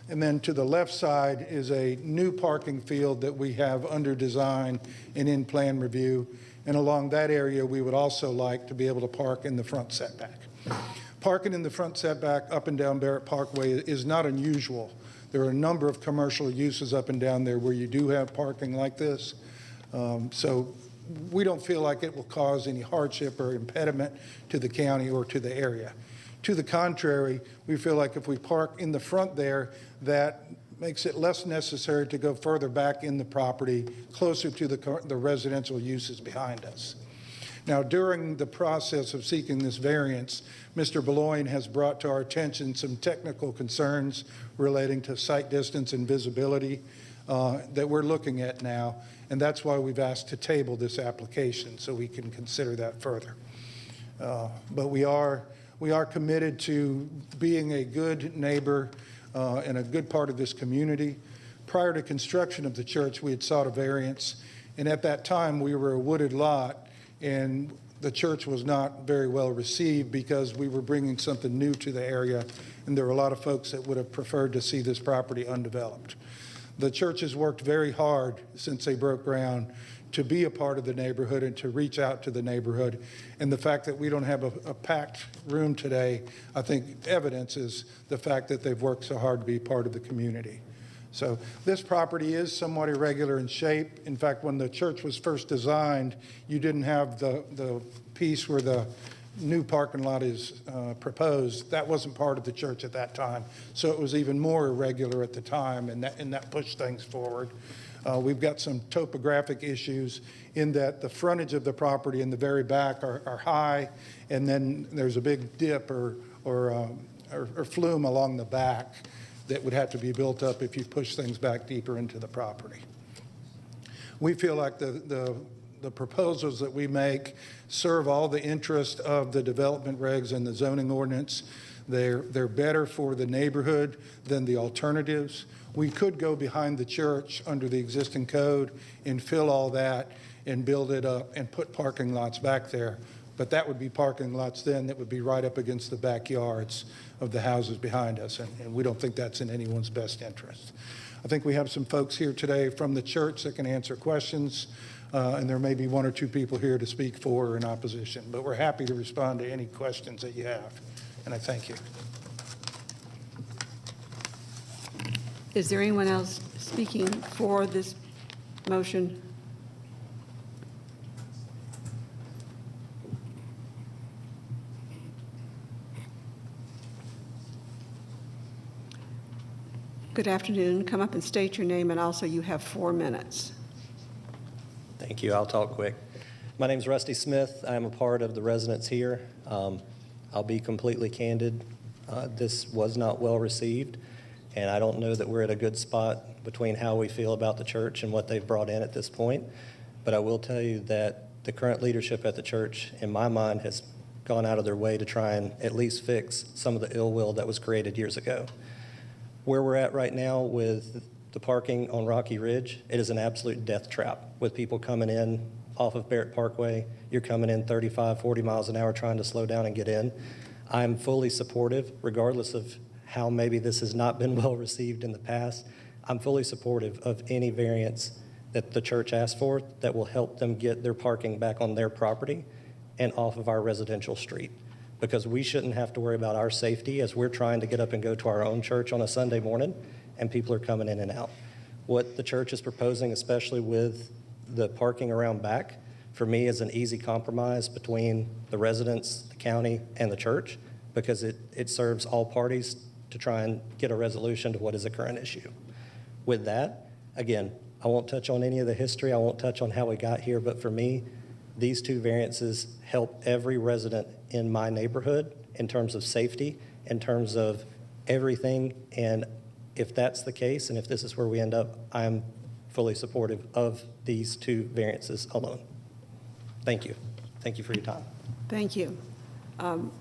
And then to the left side is a new parking field that we have under design and in plan review. And along that area, we would also like to be able to park in the front setback. Parking in the front setback up and down Barrett Parkway is not unusual. There are a number of commercial uses up and down there where you do have parking like this. So we don't feel like it will cause any hardship or impediment to the county or to the area. To the contrary, we feel like if we park in the front there, that makes it less necessary to go further back in the property, closer to the residential uses behind us. Now, during the process of seeking this variance, Mr. Beloin has brought to our attention some technical concerns relating to site distance and visibility that we're looking at now, and that's why we've asked to table this application so we can consider that further. But we are committed to being a good neighbor and a good part of this community. Prior to construction of the church, we had sought a variance, and at that time, we were a wooded lot, and the church was not very well received because we were bringing something new to the area, and there were a lot of folks that would have preferred to see this property undeveloped. The church has worked very hard since they broke ground to be a part of the neighborhood and to reach out to the neighborhood. And the fact that we don't have a packed room today, I think evidences the fact that they've worked so hard to be part of the community. So this property is somewhat irregular in shape. In fact, when the church was first designed, you didn't have the piece where the new parking lot is proposed. That wasn't part of the church at that time. So it was even more irregular at the time, and that pushed things forward. We've got some topographic issues in that the frontage of the property in the very back are high, and then there's a big dip or flume along the back that would have to be built up if you push things back deeper into the property. We feel like the proposals that we make serve all the interest of the development regs and the zoning ordinance. They're better for the neighborhood than the alternatives. We could go behind the church under the existing code and fill all that and build it up and put parking lots back there. But that would be parking lots then that would be right up against the backyards of the houses behind us, and we don't think that's in anyone's best interest. I think we have some folks here today from the church that can answer questions, and there may be one or two people here to speak for or in opposition, but we're happy to respond to any questions that you have, and I thank you. Is there anyone else speaking for this motion? Good afternoon. Come up and state your name, and also you have 4 minutes. Thank you. I'll talk quick. My name's Rusty Smith. I'm a part of the residents here. I'll be completely candid. This was not well received, and I don't know that we're at a good spot between how we feel about the church and what they've brought in at this point. But I will tell you that the current leadership at the church, in my mind, has gone out of their way to try and at least fix some of the ill will that was created years ago. Where we're at right now with the parking on Rocky Ridge, it is an absolute death trap with people coming in off of Barrett Parkway. You're coming in 35, 40 miles an hour trying to slow down and get in. I'm fully supportive, regardless of how maybe this has not been well received in the past. I'm fully supportive of any variance that the church asks for that will help them get their parking back on their property and off of our residential street. Because we shouldn't have to worry about our safety as we're trying to get up and go to our own church on a Sunday morning and people are coming in and out. What the church is proposing, especially with the parking around back, for me is an easy compromise between the residents, the county, and the church, because it serves all parties to try and get a resolution to what is a current issue. With that, again, I won't touch on any of the history, I won't touch on how we got here, but for me, these 2 variances help every resident in my neighborhood in terms of safety, in terms of everything, and if that's the case, and if this is where we end up, I'm fully supportive of these 2 variances alone. Thank you. Thank you for your time. Thank you.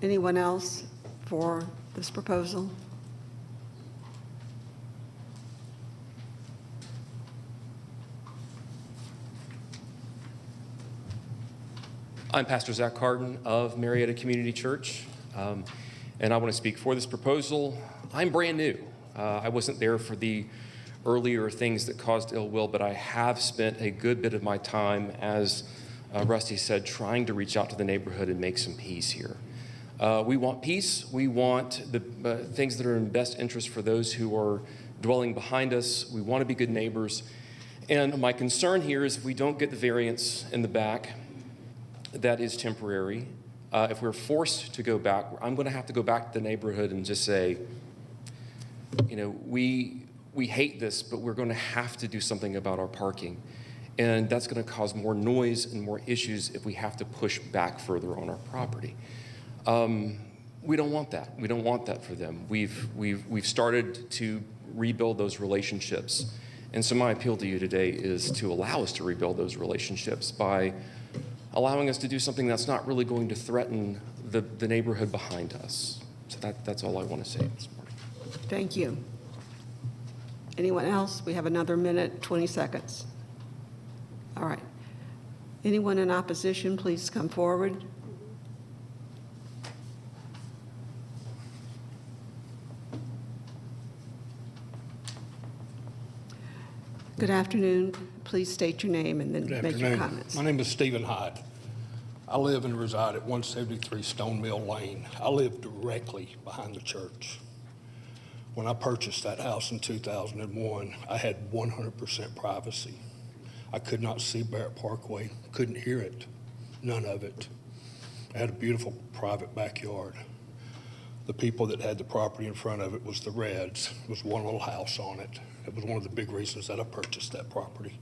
Anyone else for this proposal? I'm Pastor Zach Carden of Marietta Community Church, and I want to speak for this proposal. I'm brand new. I wasn't there for the earlier things that caused ill will, but I have spent a good bit of my time, as Rusty said, trying to reach out to the neighborhood and make some peace here. We want peace. We want the things that are in best interest for those who are dwelling behind us. We want to be good neighbors. And my concern here is if we don't get the variance in the back, that is temporary. If we're forced to go back, I'm going to have to go back to the neighborhood and just say, you know, we hate this, but we're going to have to do something about our parking. And that's going to cause more noise and more issues if we have to push back further on our property. We don't want that. We don't want that for them. We've started to rebuild those relationships. And so my appeal to you today is to allow us to rebuild those relationships by allowing us to do something that's not really going to threaten the neighborhood behind us. So that's all I want to say this morning. Thank you. Anyone else? We have another minute, 20 seconds. All right. Anyone in opposition, please come forward. Good afternoon. Please state your name and then Good make your afternoon. comments. My name is Stephen Hyde. I live and reside at 173 Stone Mill Lane. I live directly behind the church. When I purchased that house in 2001, I had 100% privacy. I could not see Barrett Parkway, couldn't hear it, none of it. I had a beautiful private backyard. The people that had the property in front of it was the Reds. It was one little house on it. It was one of the big reasons that I purchased that property.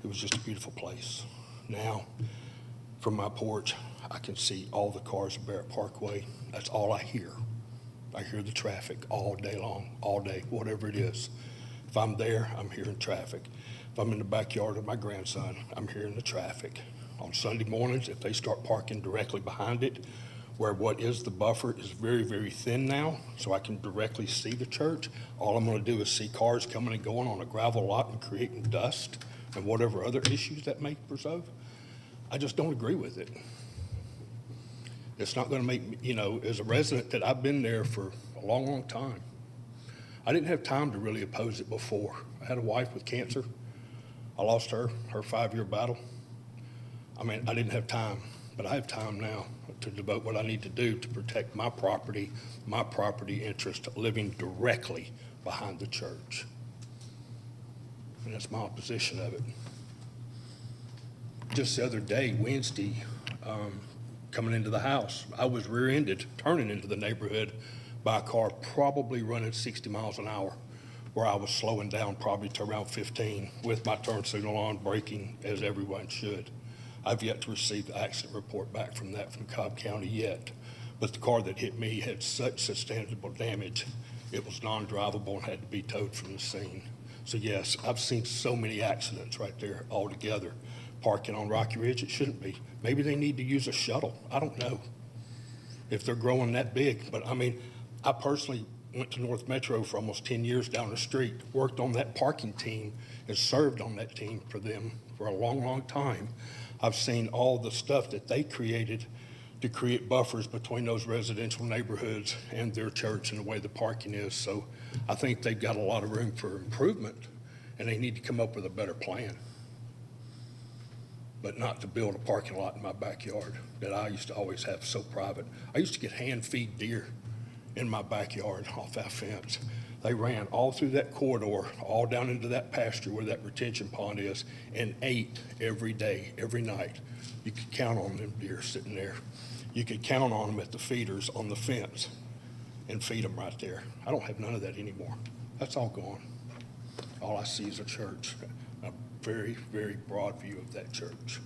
It was just a beautiful place. Now, from my porch, I can see all the cars at Barrett Parkway. That's all I hear. I hear the traffic all day long, all day, whatever it is. If I'm there, I'm hearing traffic. If I'm in the backyard of my grandson, I'm hearing the traffic. On Sunday mornings, if they start parking directly behind it, where what is the buffer is very, very thin now, so I can directly see the church. All I'm gonna do is see cars coming and going on a gravel lot and creating dust and whatever other issues that may preserve. I just don't agree with it. It's not gonna make me, you know, as a resident that I've been there for a long, long time, I didn't have time to really oppose it before. I had a wife with cancer. I lost her 5-year battle. I mean, I didn't have time, but I have time now to devote what I need to do to protect my property interest, living directly behind the church. And that's my opposition of it. Just the other day, Wednesday, coming into the house, I was rear-ended, turning into the neighborhood by a car probably running 60 miles an hour. where I was slowing down probably to around 15 with my turn signal on, braking as everyone should. I've yet to receive the accident report back from Cobb County yet. But the car that hit me had such substantial damage, it was non-drivable and had to be towed from the scene. So yes, I've seen so many accidents right there all together. Parking on Rocky Ridge, it shouldn't be. Maybe they need to use a shuttle. I don't know if they're growing that big. But I mean, I personally went to North Metro for almost 10 years down the street, worked on that parking team and served on that team for them for a long, long time. I've seen all the stuff that they created to create buffers between those residential neighborhoods and their church and the way the parking is. So I think they've got a lot of room for improvement, and they need to come up with a better plan. But not to build a parking lot in my backyard that I used to always have so private. I used to get hand-feed deer in my backyard off that fence. They ran all through that corridor, all down into that pasture where that retention pond is, and ate every day, every night. You could count on them deer sitting there. You could count on them at the feeders on the fence and feed them right there. I don't have none of that anymore. That's all gone. All I see is a church, a very, very broad view of that church.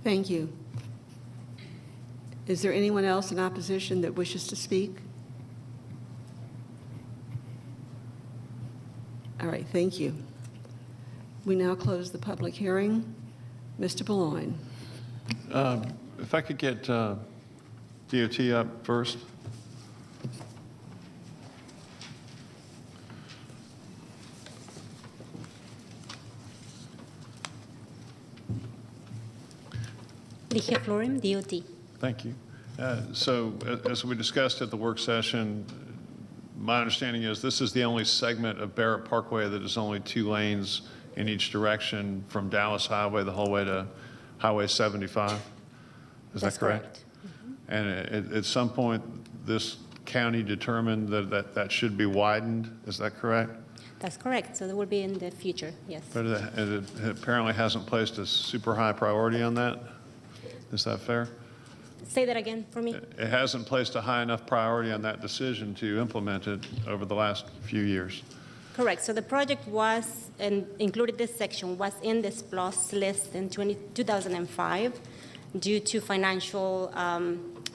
Thank you. Is there anyone else in opposition that wishes to speak? All right, thank you. We now close the public hearing. Mr. Boulogne. If I could get DOT up first. Ligia Florim, DOT. Thank you. So as we discussed at the work session, my understanding is this is the only segment of Barrett Parkway that is only 2 lanes in each direction from Dallas Highway the whole way to Highway 75. Is That's that correct? correct. And at some point, this county determined that should be widened. Is that correct? That's correct. So that will be in the future, yes. But it apparently hasn't placed a super high priority on that. Is that fair? Say that again for me. It hasn't placed a high enough priority on that decision to implement it over the last few years. Correct. So the project was, and included this section, was in this plus list in 2005. Due to financial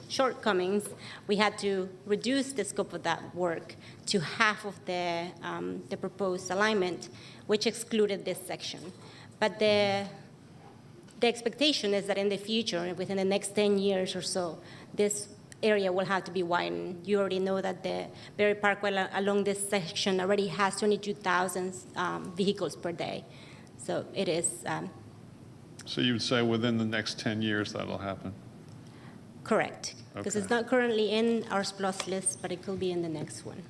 shortcomings, we had to reduce the scope of that work to half of the proposed alignment, which excluded this section. But the expectation is that in the future, within the next 10 years or so, this area will have to be widened. You already know that the Barrett Parkway along this section already has 22,000 vehicles per day. So it is So you would say within the next 10 years that'll happen? correct, because Okay. it's not currently in our SPLOST list, but it could be in the next one.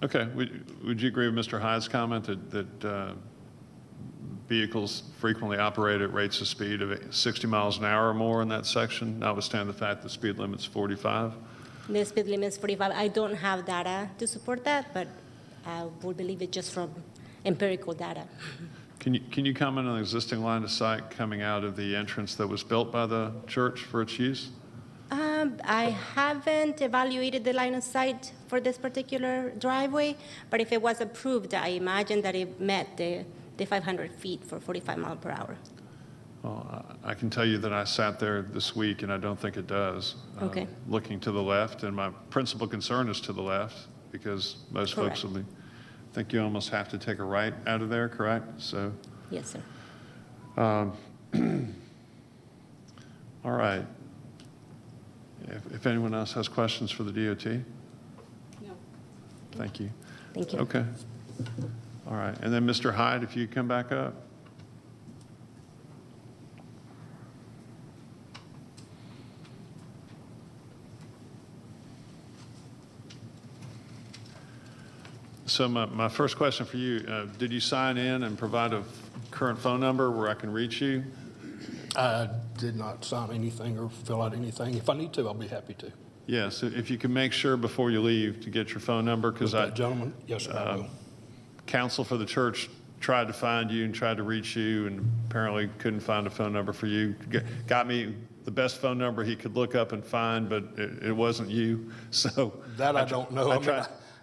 Okay. Would you agree with Mr. Hyde's comment that vehicles frequently operate at rates of speed of 60 miles an hour or more in that section, notwithstanding the fact the speed limit's 45? The speed limit is 45. I don't have data to support that, but I would believe it just from empirical data. Can you comment on the existing line of sight coming out of the entrance that was built by the church for its use? I haven't evaluated the line of sight for this particular driveway, but if it was approved, I imagine that it met the 500 feet for 45 miles per hour. Well, I can tell you that I sat there this week, and I don't think it does. Okay. Looking to the left, and my principal concern is to the left, because most folks Correct. will be, I think you almost have to take a right out of there, correct? So, Yes, sir. all right. If anyone else has questions for the DOT? No. Thank you. Thank you. Okay. All right. And then Mr. Hyde, if you come back up. So my first question for you, did you sign in and provide a current phone number where I can reach you? I did not sign anything or fill out anything. If I need to, I'll be happy to. Yes, if you can make sure before you leave to get your phone number, because That gentleman, yes, sir, I will. counsel for the church tried to find you and tried to reach you and apparently couldn't find a phone number for you. Got me the best phone number he could look up and find, but it wasn't you. So That I don't know.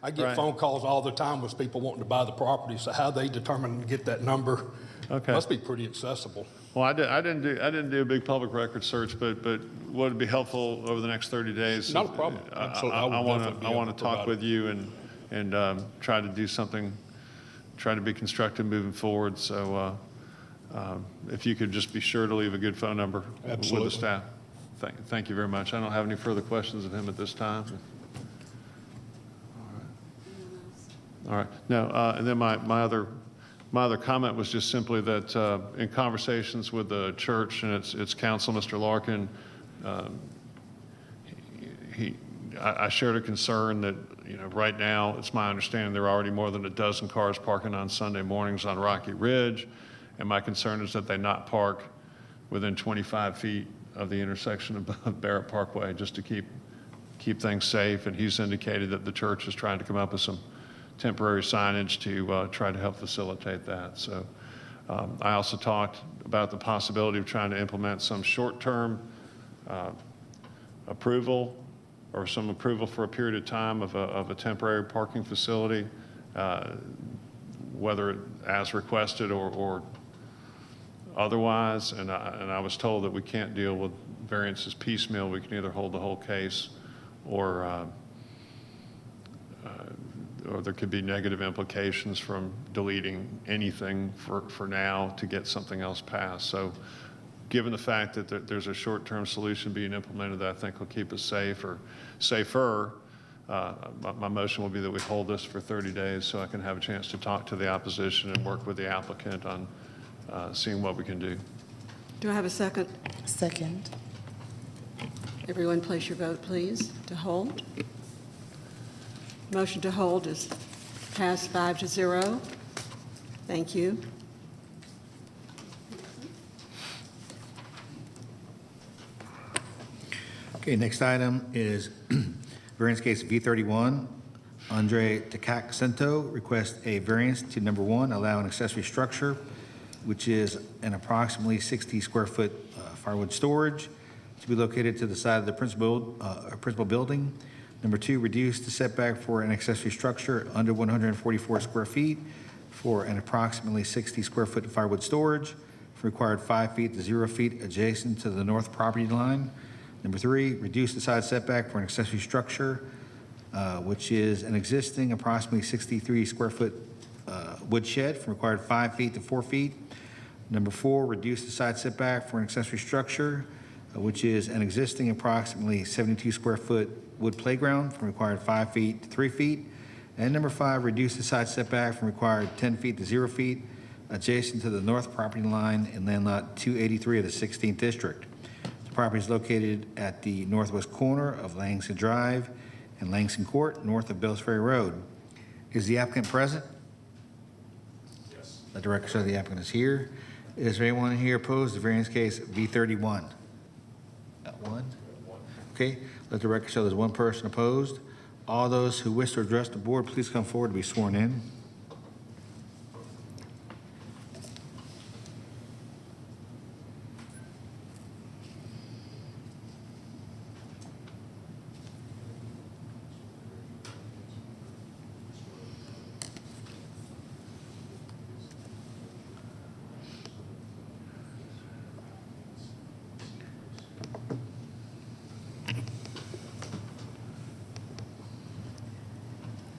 I get Right. phone calls all the time with people wanting to buy the property, so how they determine to get that number Okay. must be pretty accessible. Well, I didn't do a big public record search, but would it be helpful over the next 30 days? Not a problem. Absolutely. I would definitely be I able want to to talk provide with you and try to do something, try to be constructive moving forward. So if you could just be sure to leave a good phone number with Absolutely. the staff. Thank you very much. I don't have any further questions of him at this time. All right. No, and then my other comment was just simply that in conversations with the church and its council, Mr. Larkin, I shared a concern that, right now, it's my understanding there are already more than a dozen cars parking on Sunday mornings on Rocky Ridge, and my concern is that they not park within 25 feet of the intersection of Barrett Parkway, just to keep things safe. And he's indicated that the church is trying to come up with some temporary signage to try to help facilitate that. So I also talked about the possibility of trying to implement some short-term approval or some approval for a period of time of a temporary parking facility, whether as requested or otherwise. And I was told that we can't deal with variances piecemeal. We can either hold the whole case or there could be negative implications from deleting anything for now to get something else passed. So given the fact that there's a short-term solution being implemented that I think will keep us safe or safer, my motion will be that we hold this for 30 days so I can have a chance to talk to the opposition and work with the applicant on seeing what we can do. Do I have a second? Second. Everyone place your vote, please, to hold. Motion to hold is passed 5-0. Thank you. Okay, next item is variance case V31. Andre Takacsento requests a variance to number 1, allow an accessory structure, which is an approximately 60 square foot firewood storage to be located to the side of the principal building. Number 2, reduce the setback for an accessory structure under 144 square feet for an approximately 60 square foot firewood storage for required 5 feet to 0 feet adjacent to the north property line. Number 3, reduce the side setback for an accessory structure, which is an existing approximately 63 square foot wood shed from required 5 feet to 4 feet. Number 4, reduce the side setback for an accessory structure, which is an existing approximately 72 square foot wood playground from required 5 feet to 3 feet. And number 5, reduce the side setback from required 10 feet to 0 feet adjacent to the north property line in land lot 283 of the 16th district. The property is located at the northwest corner of Langston Drive and Langston Court, north of Bells Ferry Road. Is the applicant present? Yes. Let the record show the applicant is here. Is there anyone here opposed to variance case V31? Got one? Okay, let the record show there's one person opposed. All those who wish to address the board, please come forward to be sworn in.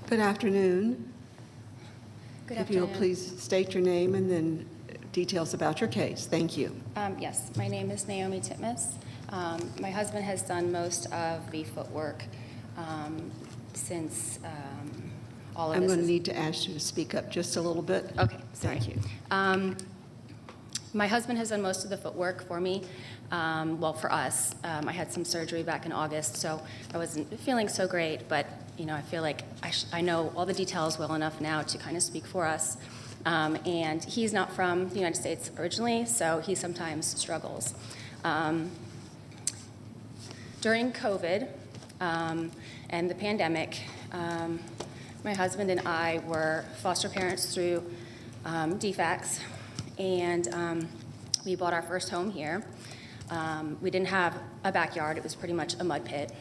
Good afternoon. Good If you'll afternoon. please state your name and then details about your case. Thank you. Yes, my name is Naomi Titmus. My husband has done most of the footwork since all of I'm this going to is- need to ask you to speak up just a little bit. Okay, sorry. Thank you. My husband has done most of the footwork for me, well, for us. I had some surgery back in August, so I wasn't feeling so great, but, I feel like I know all the details well enough now to kind of speak for us. And he's not from the United States originally, so he sometimes struggles. During COVID and the pandemic, my husband and I were foster parents through DFACS, and we bought our first home here. We didn't have a backyard. It was pretty much a mud pit.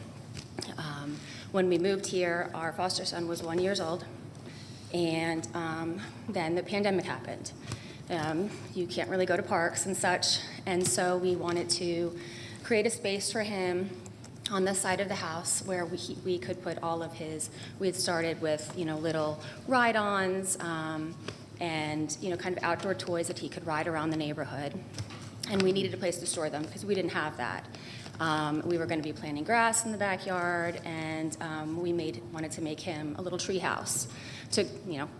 When we moved here, our foster son was 1 year old, and then the pandemic happened. You can't really go to parks and such, and so we wanted to create a space for him on the side of the house where we could put all of his, we had started with, little ride-ons and, kind of outdoor toys that he could ride around the neighborhood. And we needed a place to store them because we didn't have that. We were going to be planting grass in the backyard, and we wanted to make him a little tree house to,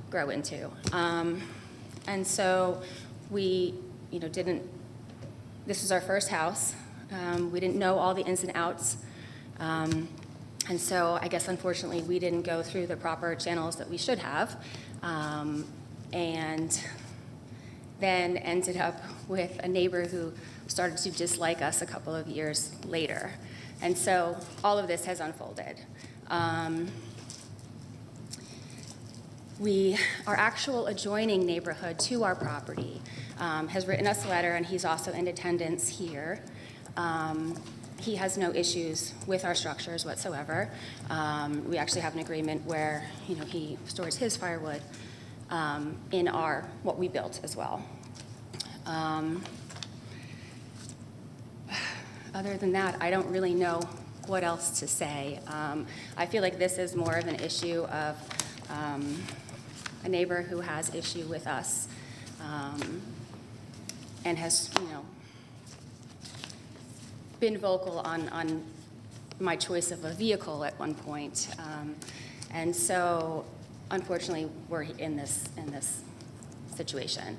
grow into. And so we, this was our first house. We didn't know all the ins and outs. And so I guess unfortunately we didn't go through the proper channels that we should have. And then ended up with a neighbor who started to dislike us a couple of years later. And so all of this has unfolded. Our actual adjoining neighborhood to our property has written us a letter, and he's also in attendance here. He has no issues with our structures whatsoever. We actually have an agreement where, he stores his firewood in what we built as well. Other than that, I don't really know what else to say. I feel like this is more of an issue of a neighbor who has issue with us and has, been vocal on my choice of a vehicle at one point. And so, unfortunately, we're in this situation.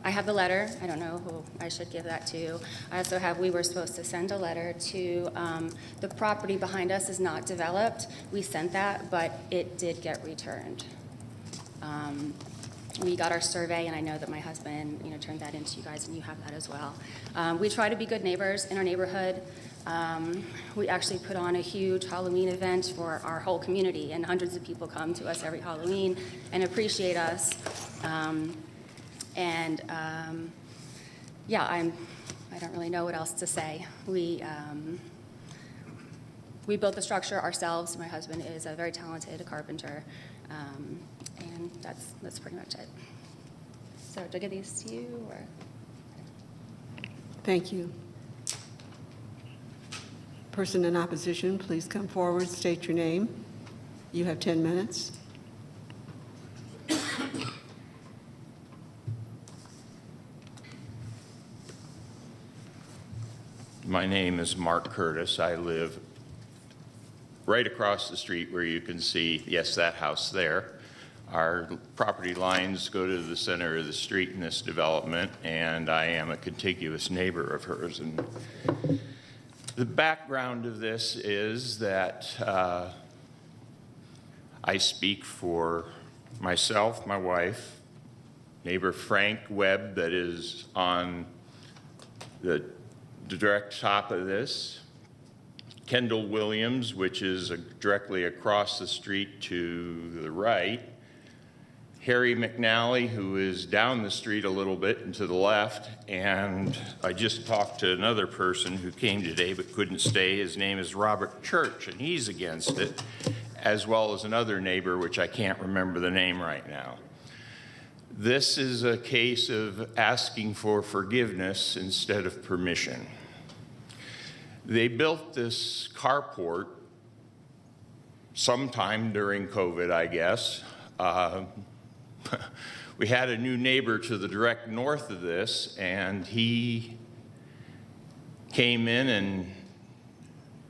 I have the letter. I don't know who I should give that to. I also have, we were supposed to send a letter to, the property behind us is not developed. We sent that, but it did get returned. We got our survey, and I know that my husband, turned that into you guys, and you have that as well. We try to be good neighbors in our neighborhood. We actually put on a huge Halloween event for our whole community, and hundreds of people come to us every Halloween and appreciate us. Yeah, I don't really know what else to say. We built the structure ourselves. My husband is a very talented carpenter, and that's pretty much it. So do I give these to you, or? Thank you. Person in opposition, please come forward, state your name. You have 10 minutes. My name is Mark Curtis. I live right across the street where you can see, yes, that house there. Our property lines go to the center of the street in this development, and I am a contiguous neighbor of hers. And the background of this is that I speak for myself, my wife, neighbor Frank Webb, that is on the direct top of this, Kendall Williams, which is directly across the street to the right, Harry McNally, who is down the street a little bit and to the left, and I just talked to another person who came today but couldn't stay. His name is Robert Church, and he's against it, as well as another neighbor, which I can't remember the name right now. This is a case of asking for forgiveness instead of permission. They built this carport sometime during COVID, I guess. We had a new neighbor to the direct north of this, and he came in and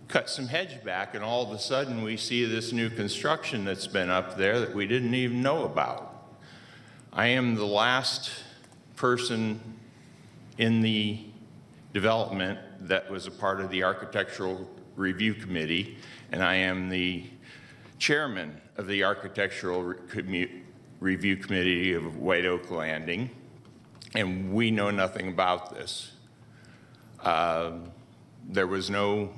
cut some hedge back, and all of a sudden we see this new construction that's been up there that we didn't even know about. I am the last person in the development that was a part of the Architectural Review Committee, and I am the chairman of the Architectural Review Committee of White Oak Landing, and we know nothing about this. There was no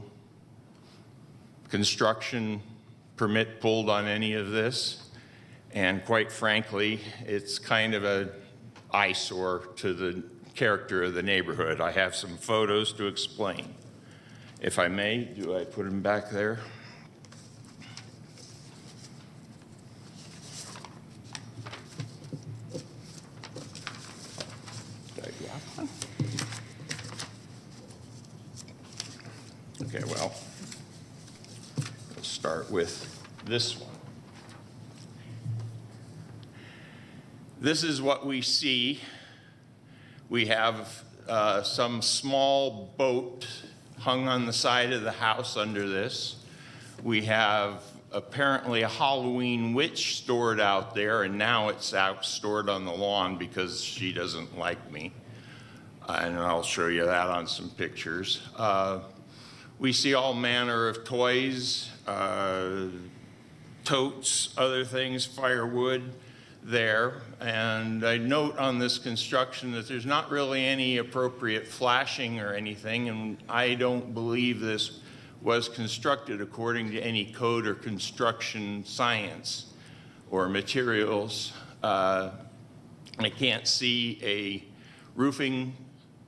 construction permit pulled on any of this, and quite frankly, it's kind of an eyesore to the character of the neighborhood. I have some photos to explain. If I may, do I put them back there? with this one. This is what we see. We have some small boat hung on the side of the house under this. We have apparently a Halloween witch stored out there, and now it's out stored on the lawn because she doesn't like me. And I'll show you that on some pictures. We see all manner of toys, totes, other things, firewood there. And I note on this construction that there's not really any appropriate flashing or anything, and I don't believe this was constructed according to any code or construction science or materials. I can't see a roofing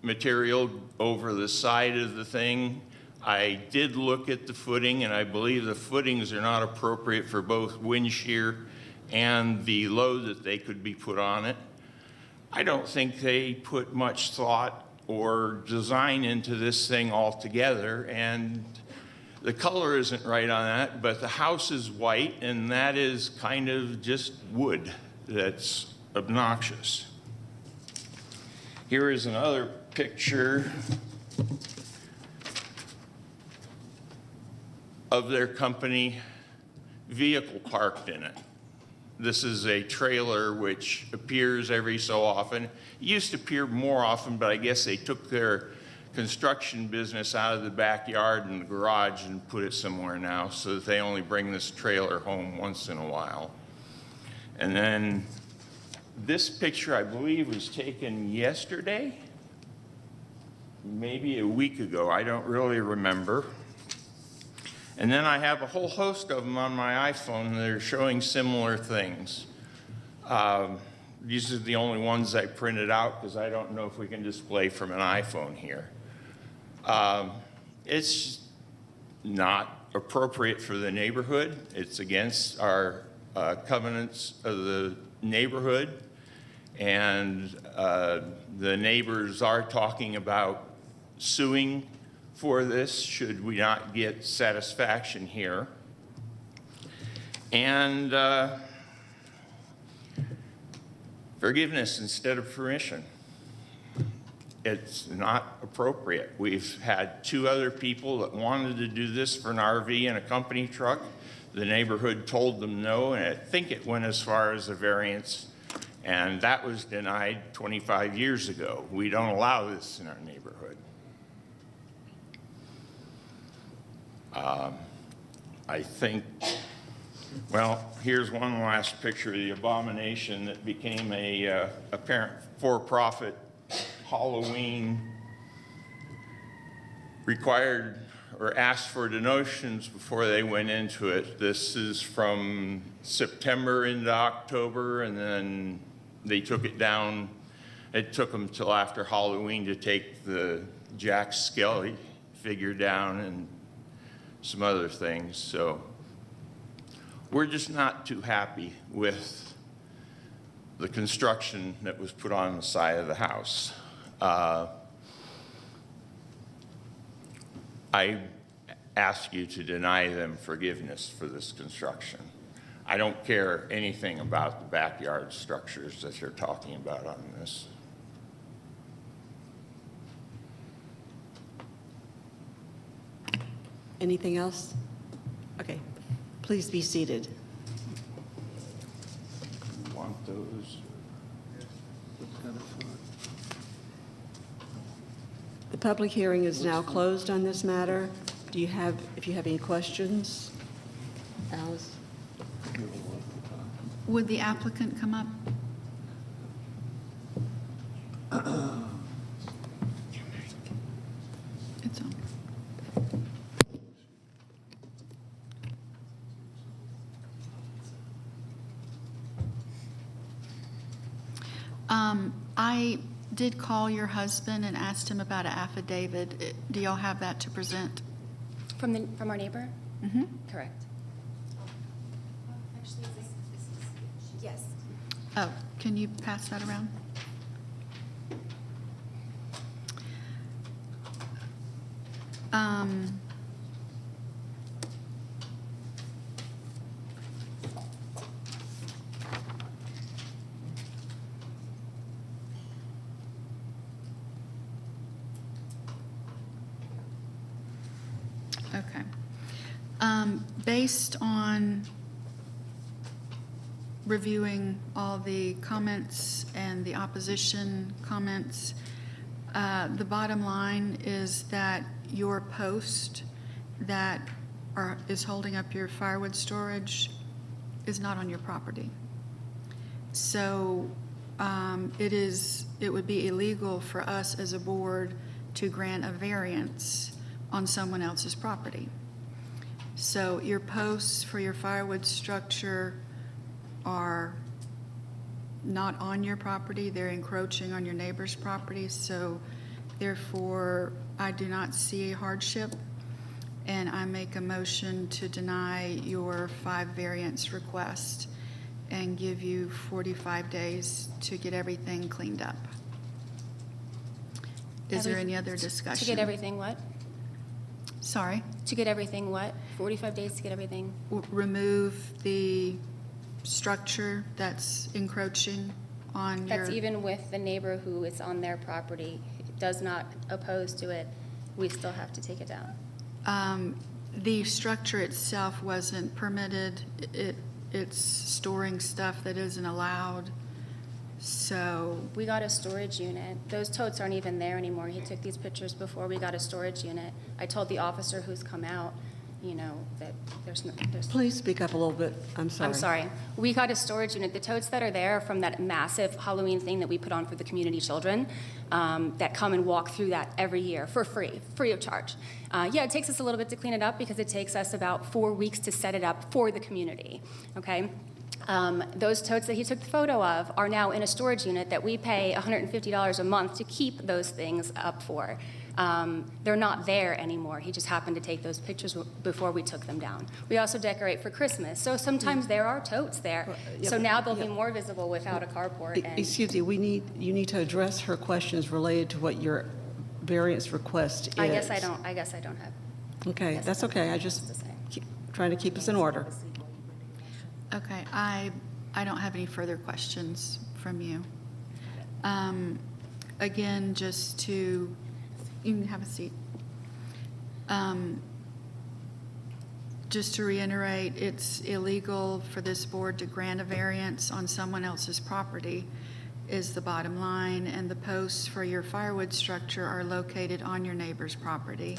material over the side of the thing. I did look at the footing, and I believe the footings are not appropriate for both wind shear and the load that they could be put on it. I don't think they put much thought or design into this thing altogether, and the color isn't right on that, but the house is white, and that is kind of just wood that's obnoxious. Here is another picture of their company vehicle parked in it. This is a trailer which appears every so often. It used to appear more often, but I guess they took their construction business out of the backyard and the garage and put it somewhere now, so that they only bring this trailer home once in a while. And then this picture, I believe, was taken yesterday, maybe a week ago. I don't really remember. And then I have a whole host of them on my iPhone that are showing similar things. These are the only ones I printed out because I don't know if we can display from an iPhone here. It's not appropriate for the neighborhood. It's against our covenants of the neighborhood. And the neighbors are talking about suing for this should we not get satisfaction here. And forgiveness instead of permission. It's not appropriate. We've had two other people that wanted to do this for an RV and a company truck. The neighborhood told them no, and I think it went as far as a variance, and that was denied 25 years ago. We don't allow this in our neighborhood. I think, well, here's one last picture of the abomination that became a apparent for-profit Halloween required or asked for donations before they went into it. This is from September into October, and then they took it down. It took them till after Halloween to take the Jack Skelly figure down and some other things. So we're just not too happy with the construction that was put on the side of the house. I ask you to deny them forgiveness for this construction. I don't care anything about the backyard structures that you're talking about on this. Anything else? Okay, please be seated. Want those? The public hearing is now closed on this matter. Do you have, if you have any questions? Alice? Would the applicant come up? It's on. I did call your husband and asked him about an affidavit. Do y'all have that to present? From our neighbor? Mm-hmm. Correct. Yes. Oh, can you pass that around? Based on reviewing all the comments and the opposition comments, the bottom line is that your post that is holding up your firewood storage is not on your property. So it would be illegal for us as a board to grant a variance on someone else's property. So your posts for your firewood structure are not on your property, they're encroaching on your neighbor's property, so therefore I do not see a hardship, and I make a motion to deny your 5 variance request and give you 45 days to get everything cleaned up. Is there any other discussion? To get everything what? Sorry? To get everything what? 45 days to get everything? Remove the structure that's encroaching on your... That's even with the neighbor who is on their property, does not oppose to it, we still have to take it down. The structure itself wasn't permitted. It's storing stuff that isn't allowed, so... We got a storage unit. Those totes aren't even there anymore. He took these pictures before we got a storage unit. I told the officer who's come out, you know, that there's no... Please speak up a little bit. I'm sorry. I'm sorry. We got a storage unit. The totes that are there are from that massive Halloween thing that we put on for the community children that come and walk through that every year for free of charge. Yeah, it takes us a little bit to clean it up because it takes us about 4 weeks to set it up for the community, okay? Those totes that he took the photo of are now in a storage unit that we pay $150 a month to keep those things up for. They're not there anymore. He just happened to take those pictures before we took them down. We also decorate for Christmas, so sometimes there are totes there. So now they'll be more visible without a carport. And Excuse me, you need to address her questions related to what your variance request is. I guess I don't have. Okay, that's okay. I just trying to keep us in order. Okay, I don't have any further questions from you. Again, just to... You can have a seat. Just to reiterate, it's illegal for this board to grant a variance on someone else's property is the bottom line, and the posts for your firewood structure are located on your neighbor's property.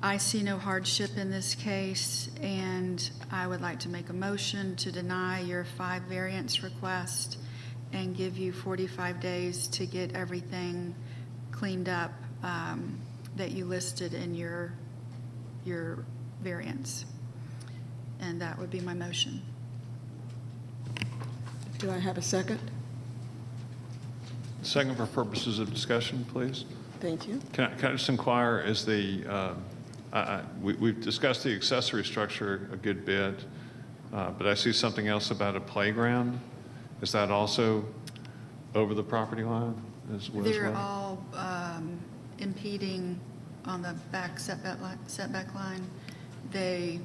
I see no hardship in this case, and I would like to make a motion to deny your 5 variance request and give you 45 days to get everything cleaned up that you listed in your variance. And that would be my motion. Do I have a second? Second for purposes of discussion, please. Thank you. Can I just inquire, is we've discussed the accessory structure a good bit, but I see something else about a playground. Is that also over the property line as well? They're all impeding on the back setback line. They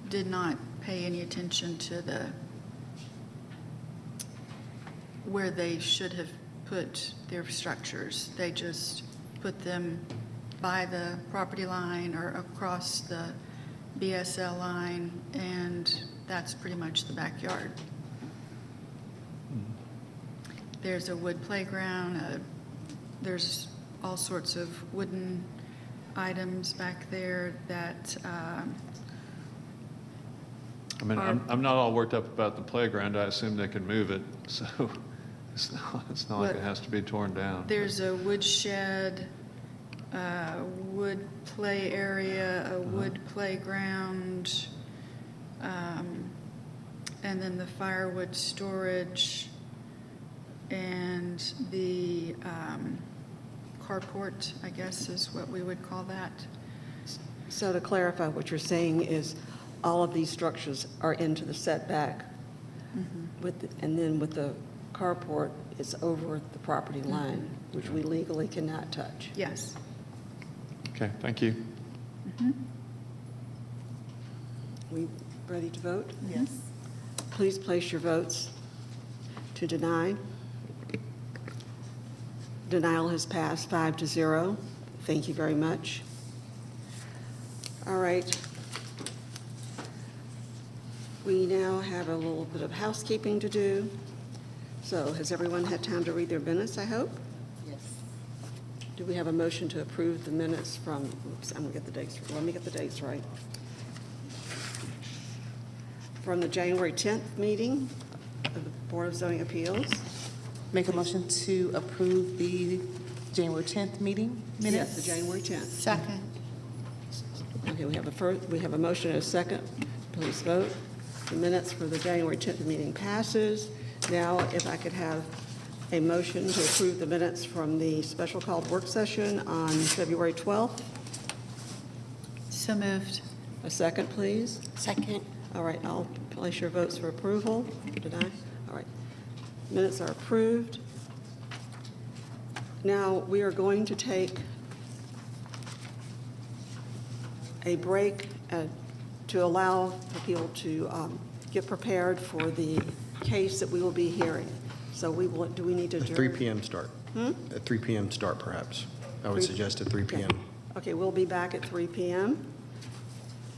did not pay any attention to where they should have put their structures. They just put them by the property line or across the BSL line, and that's pretty much the backyard. There's a wood playground, there's all sorts of wooden items back there that I mean, I'm not all worked up about the playground. I assume they can move it, so it's not like it has to be torn down. There's a wood shed, wood play area, a wood playground, and then the firewood storage, and the carport, I guess is what we would call that. So to clarify, what you're saying is all of these structures are into the setback, and then with the carport, it's over the property line, which we legally cannot touch. Yes. Okay, thank you. We ready to vote? Yes. Please place your votes to deny. Denial has passed 5-0. Thank you very much. All right. We now have a little bit of housekeeping to do. So has everyone had time to read their minutes, I hope? Yes. Do we have a motion to approve the minutes from, oops, I'm gonna get the dates, let me get the dates right. From the January 10th meeting of the Board of Zoning Appeals. Make a motion to approve the January 10th meeting minutes? Yes, the January 10th. Second. Okay, we have a motion and a second. Please vote. The minutes for the January 10th meeting passes. Now, if I could have a motion to approve the minutes from the special called work session on February 12th. So moved. A second, please. Second. All right, I'll place your votes for approval. Did I? All right. Minutes are approved. Now, we are going to take a break to allow for people to get prepared for the case that we will be hearing. So we will, do we need to adjourn? 3 p.m. start. At 3 p.m. start, perhaps. I would suggest at 3 p.m. Okay, we'll be back at 3 p.m.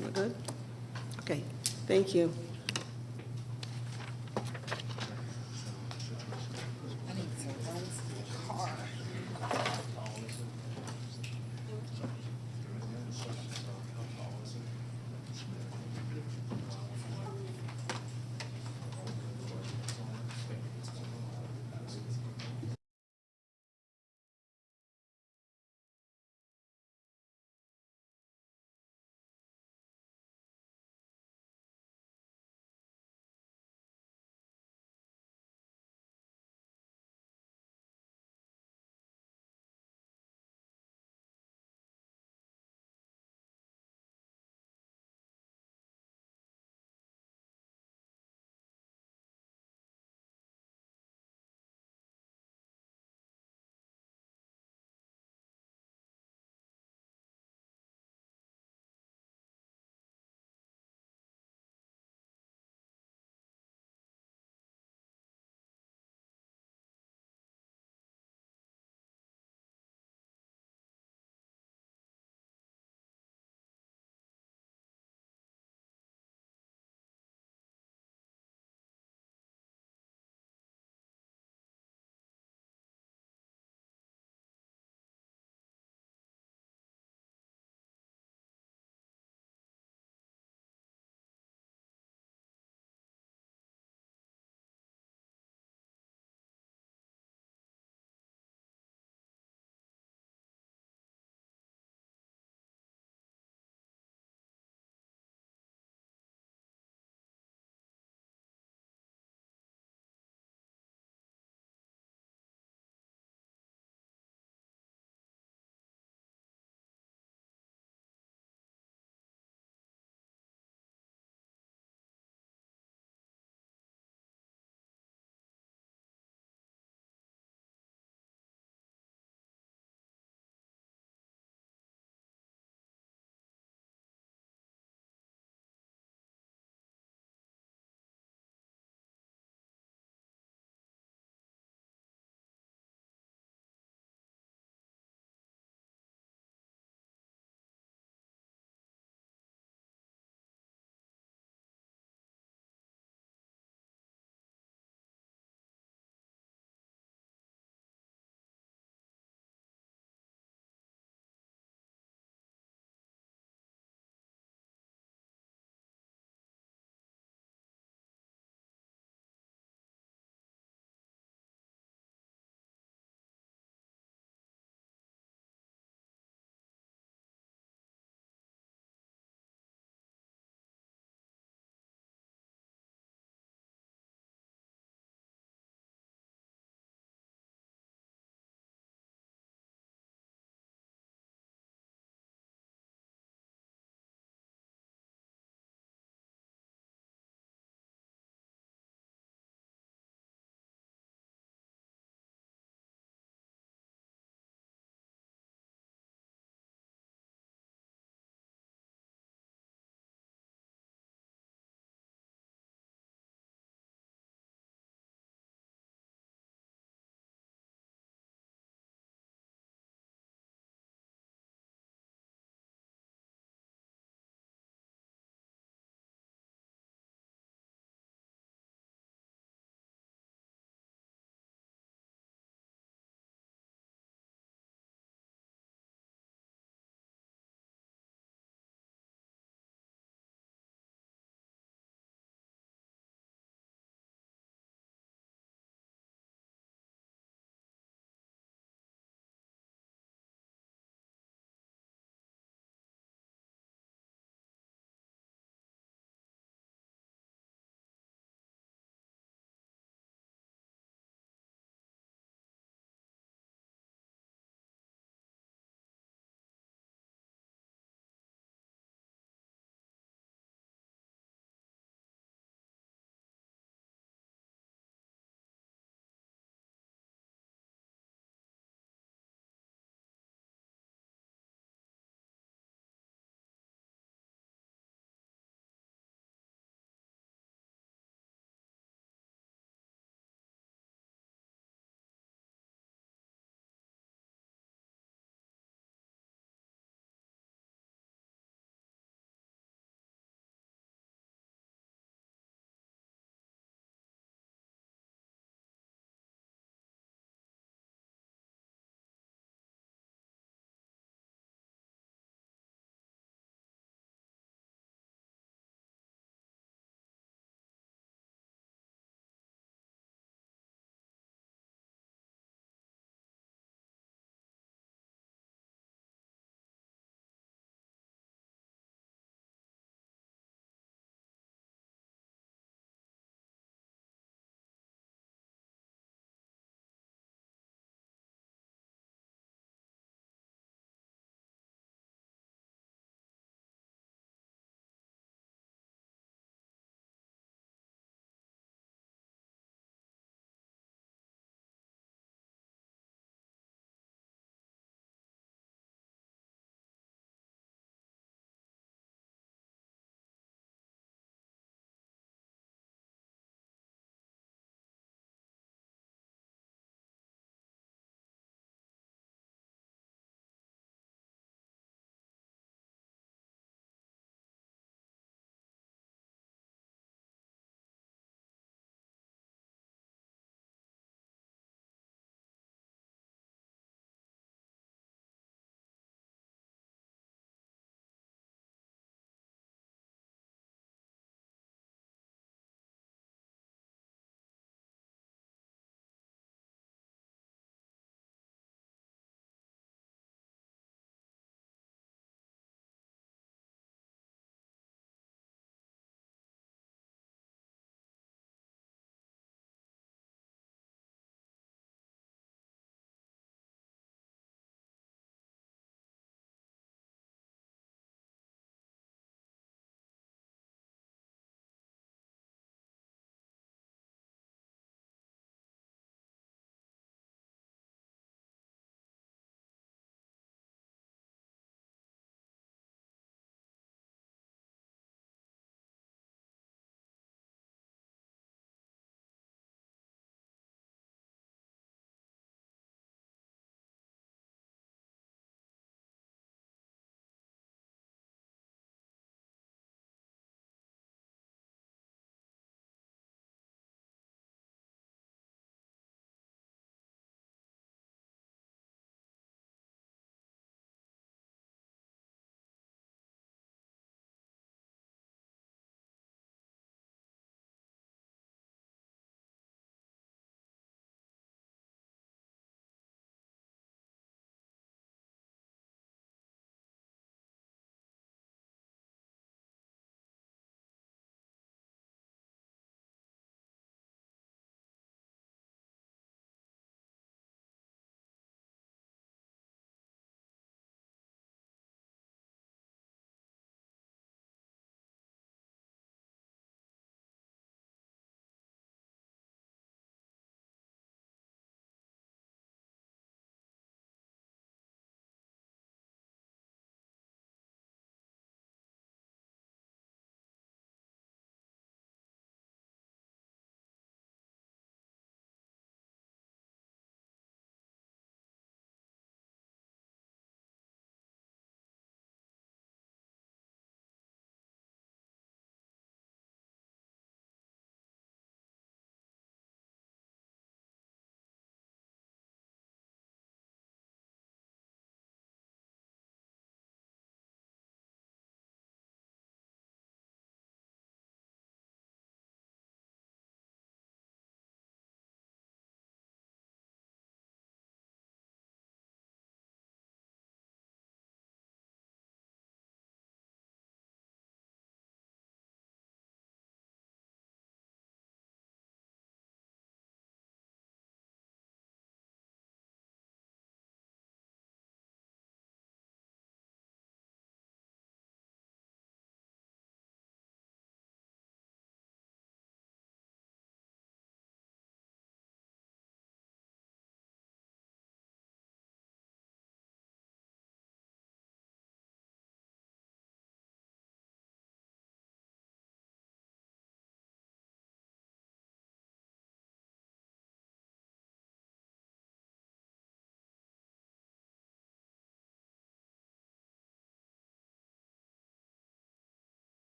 We're good? Okay, thank you.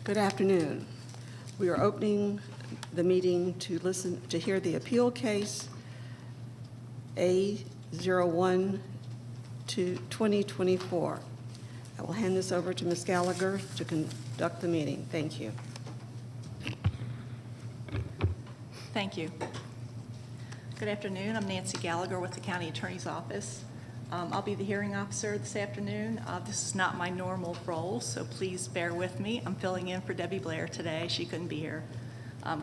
Good afternoon. We are opening the meeting to hear the appeal case A01 to 2024. I will hand this over to Ms. Gallagher to conduct the meeting. Thank you. Thank you. Good afternoon. I'm Nancy Gallagher with the County Attorney's Office. I'll be the hearing officer this afternoon. This is not my normal role, so please bear with me. I'm filling in for Debbie Blair today. She couldn't be here.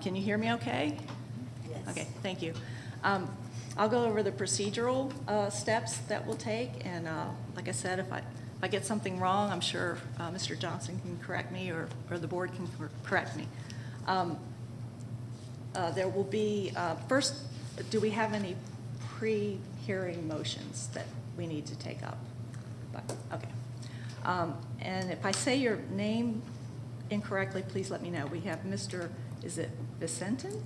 Can you hear me okay? Yes. Okay, thank you. I'll go over the procedural steps that we'll take, and like I said, if I get something wrong, I'm sure Mr. Johnson can correct me or the board can correct me. There will be, first, do we have any pre-hearing motions that we need to take up? Okay. And if I say your name incorrectly, please let me know. We have Mr., is it Vicentin?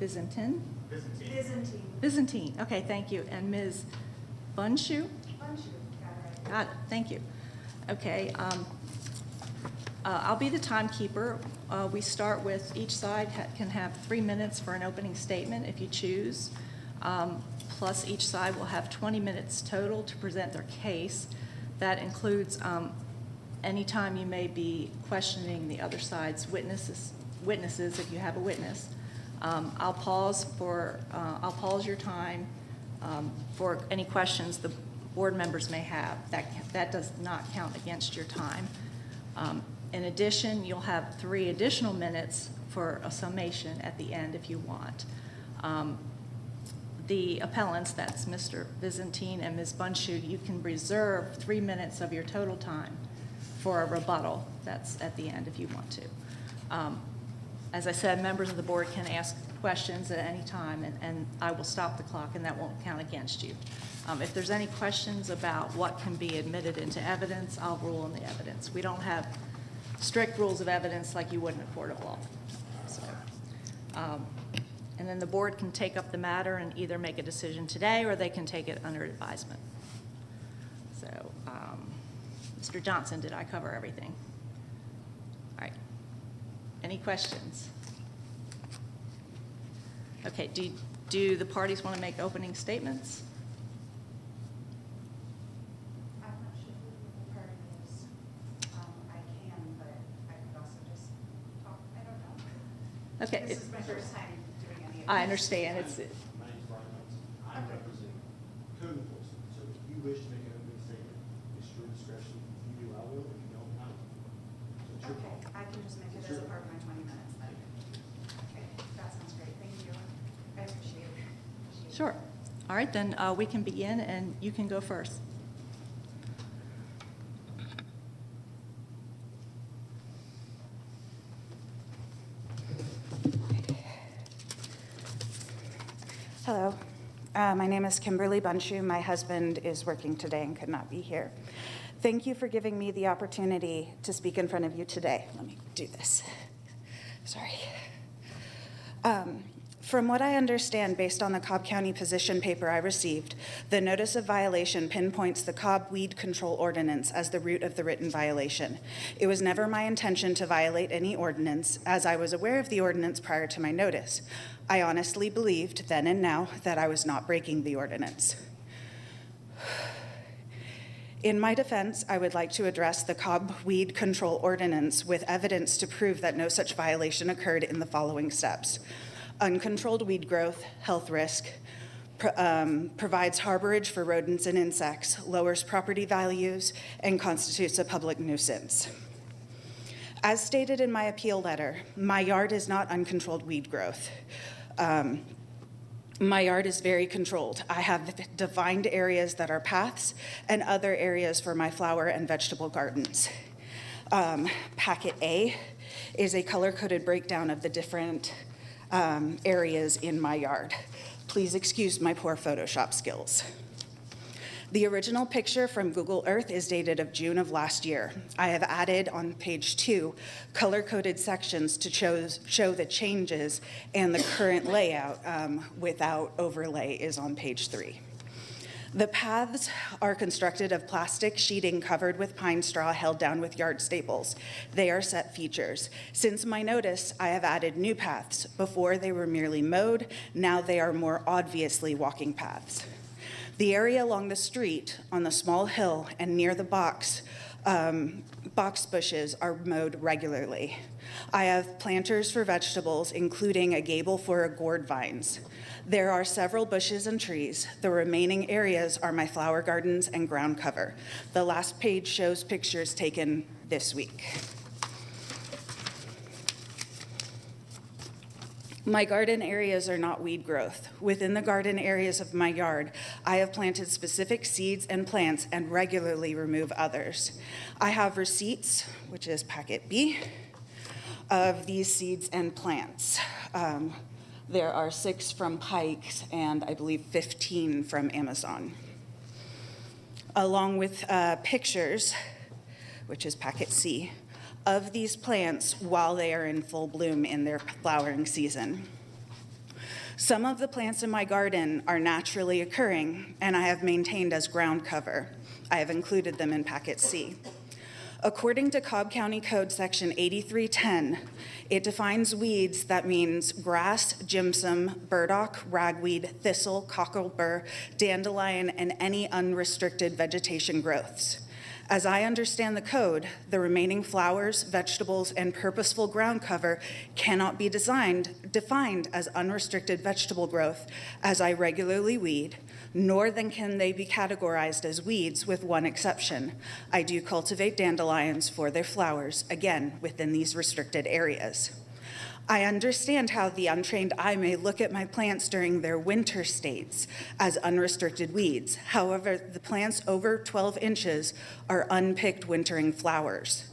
Vicentin? Byzantine. Byzantine. Okay, thank you. And Ms. Bunshu? Got it. Thank you. Okay. I'll be the timekeeper. We start with each side can have 3 minutes for an opening statement if you choose. Plus each side will have 20 minutes total to present their case. That includes any time you may be questioning the other side's witnesses if you have a witness. I'll pause your time for any questions the board members may have. That does not count against your time. In addition, you'll have 3 additional minutes for a summation at the end if you want. The appellants, that's Mr. Byzantine and Ms. Bunshu, you can reserve 3 minutes of your total time for a rebuttal. That's at the end if you want to. As I said, members of the board can ask questions at any time, and I will stop the clock, and that won't count against you. If there's any questions about what can be admitted into evidence, I'll rule on the evidence. We don't have strict rules of evidence like you would in a court of law. So, and then the board can take up the matter and either make a decision today or they can take it under advisement. So, Mr. Johnson, did I cover everything? All right. Any questions? Okay, do the parties want to make opening statements? I'm not sure who the party is. I can, but I could also just talk. I don't know. Okay. This is my first time doing any of this. I understand. It's. My name's Brian Johnson. I'm representing code enforcement. So if you wish to make an opening statement, it's your discretion. If you do, I will. If you don't, I will. So it's your call. Okay, I can just make it as a part of my 20 minutes then. Okay, that sounds great. Thank you. I appreciate it. Sure. All right, then we can begin, and you can go first. Hello. My name is Kimberly Bunshu. My husband is working today and could not be here. Thank you for giving me the opportunity to speak in front of you today. Let me do this. Sorry. From what I understand, based on the Cobb County position paper I received, the notice of violation pinpoints the Cobb Weed Control Ordinance as the root of the written violation. It was never my intention to violate any ordinance, as I was aware of the ordinance prior to my notice. I honestly believed, then and now, that I was not breaking the ordinance. In my defense, I would like to address the Cobb Weed Control Ordinance with evidence to prove that no such violation occurred in the following steps. Uncontrolled weed growth, health risk, provides harborage for rodents and insects, lowers property values, and constitutes a public nuisance. As stated in my appeal letter, my yard is not uncontrolled weed growth. My yard is very controlled. I have defined areas that are paths and other areas for my flower and vegetable gardens. Packet A is a color-coded breakdown of the different areas in my yard. Please excuse my poor Photoshop skills. The original picture from Google Earth is dated of June of last year. I have added on page 2 color-coded sections to show the changes, and the current layout without overlay is on page 3. The paths are constructed of plastic sheeting covered with pine straw held down with yard staples. They are set features. Since my notice, I have added new paths. Before they were merely mowed, now they are more obviously walking paths. The area along the street, on the small hill, and near the box bushes are mowed regularly. I have planters for vegetables, including a gable for gourd vines. There are several bushes and trees. The remaining areas are my flower gardens and ground cover. The last page shows pictures taken this week. My garden areas are not weed growth. Within the garden areas of my yard, I have planted specific seeds and plants and regularly remove others. I have receipts, which is packet B, of these seeds and plants. There are 6 from Pikes and I believe 15 from Amazon. Along with pictures, which is packet C, of these plants while they are in full bloom in their flowering season. Some of the plants in my garden are naturally occurring and I have maintained as ground cover. I have included them in packet C. According to Cobb County Code Section 8310, it defines weeds that means grass, gypsum, burdock, ragweed, thistle, cocklebur, dandelion, and any unrestricted vegetation growths. As I understand the code, the remaining flowers, vegetables, and purposeful ground cover cannot be defined as unrestricted vegetable growth, as I regularly weed, nor then can they be categorized as weeds, with one exception. I do cultivate dandelions for their flowers, again, within these restricted areas. I understand how the untrained eye may look at my plants during their winter states as unrestricted weeds. However, the plants over 12 inches are unpicked wintering flowers.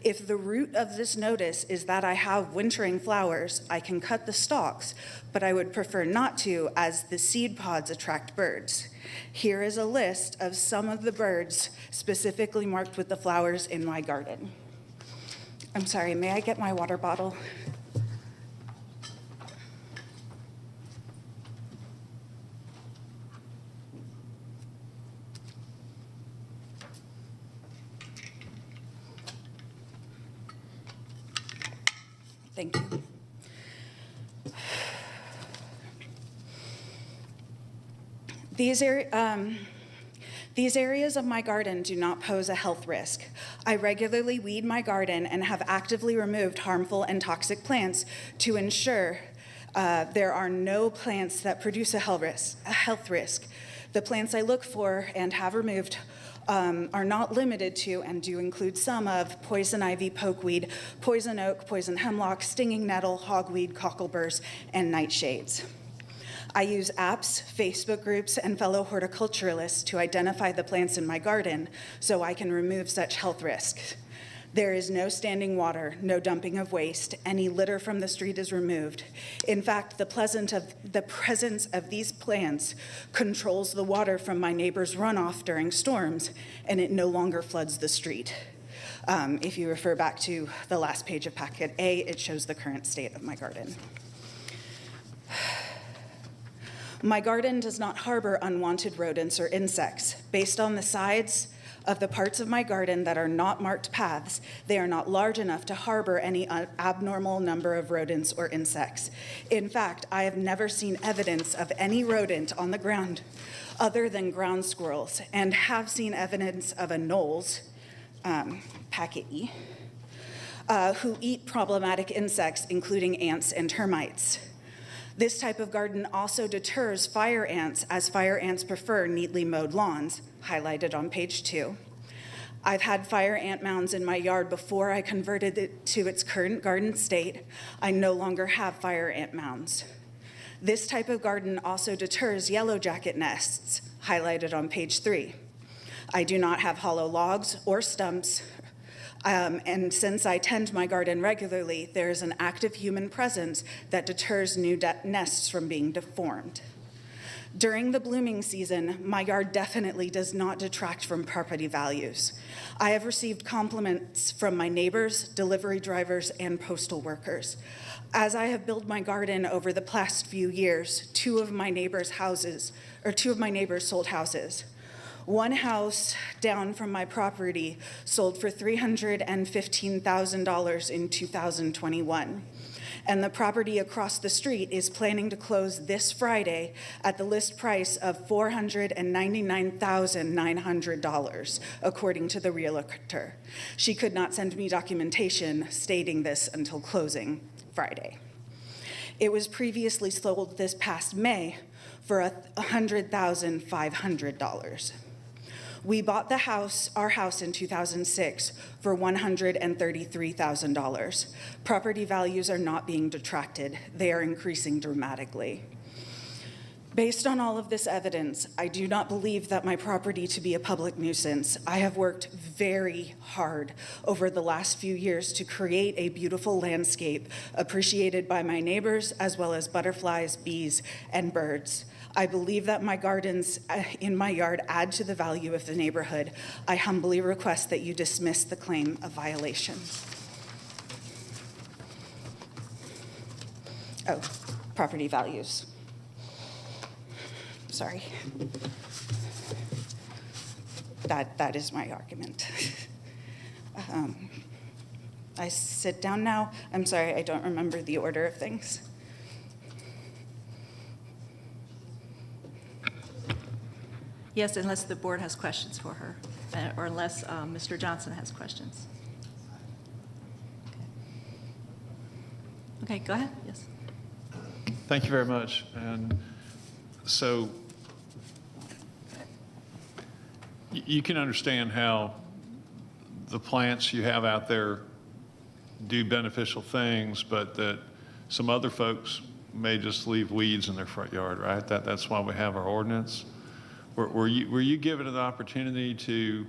If the root of this notice is that I have wintering flowers, I can cut the stalks, but I would prefer not to, as the seed pods attract birds. Here is a list of some of the birds specifically marked with the flowers in my garden. I'm sorry, may I get my water bottle? Thank you. These areas of my garden do not pose a health risk. I regularly weed my garden and have actively removed harmful and toxic plants to ensure there are no plants that produce a health risk. The plants I look for and have removed are not limited to and do include some of poison ivy, pokeweed, poison oak, poison hemlock, stinging nettle, hogweed, cockleburs, and nightshades. I use apps, Facebook groups, and fellow horticulturalists to identify the plants in my garden so I can remove such health risks. There is no standing water, no dumping of waste. Any litter from the street is removed. In fact, the presence of these plants controls the water from my neighbor's runoff during storms, and it no longer floods the street. If you refer back to the last page of packet A, it shows the current state of my garden. My garden does not harbor unwanted rodents or insects. Based on the sides of the parts of my garden that are not marked paths, they are not large enough to harbor any abnormal number of rodents or insects. In fact, I have never seen evidence of any rodent on the ground other than ground squirrels, and have seen evidence of anoles, packet E, who eat problematic insects, including ants and termites. This type of garden also deters fire ants, as fire ants prefer neatly mowed lawns, highlighted on page 2. I've had fire ant mounds in my yard before I converted it to its current garden state. I no longer have fire ant mounds. This type of garden also deters yellow jacket nests, highlighted on page 3. I do not have hollow logs or stumps, and since I tend my garden regularly, there is an active human presence that deters new nests from being deformed. During the blooming season, my yard definitely does not detract from property values. I have received compliments from my neighbors, delivery drivers, and postal workers. As I have built my garden over the past few years, two of my neighbors sold houses. One house down from my property sold for $315,000 in 2021. And the property across the street is planning to close this Friday at the list price of $499,900, according to the realtor. She could not send me documentation stating this until closing Friday. It was previously sold this past May for $100,500. We bought our house in 2006 for $133,000. Property values are not being detracted. They are increasing dramatically. Based on all of this evidence, I do not believe that my property to be a public nuisance. I have worked very hard over the last few years to create a beautiful landscape appreciated by my neighbors, as well as butterflies, bees, and birds. I believe that my gardens in my yard add to the value of the neighborhood. I humbly request that you dismiss the claim of violation. Oh, property values. Sorry. That is my argument. I sit down now. I'm sorry, I don't remember the order of things. Yes, unless the board has questions for her, or unless Mr. Johnson has questions. Okay, go ahead, yes. Thank you very much. And so you can understand how the plants you have out there do beneficial things, but that some other folks may just leave weeds in their front yard, right? That's why we have our ordinance. Were you given an opportunity to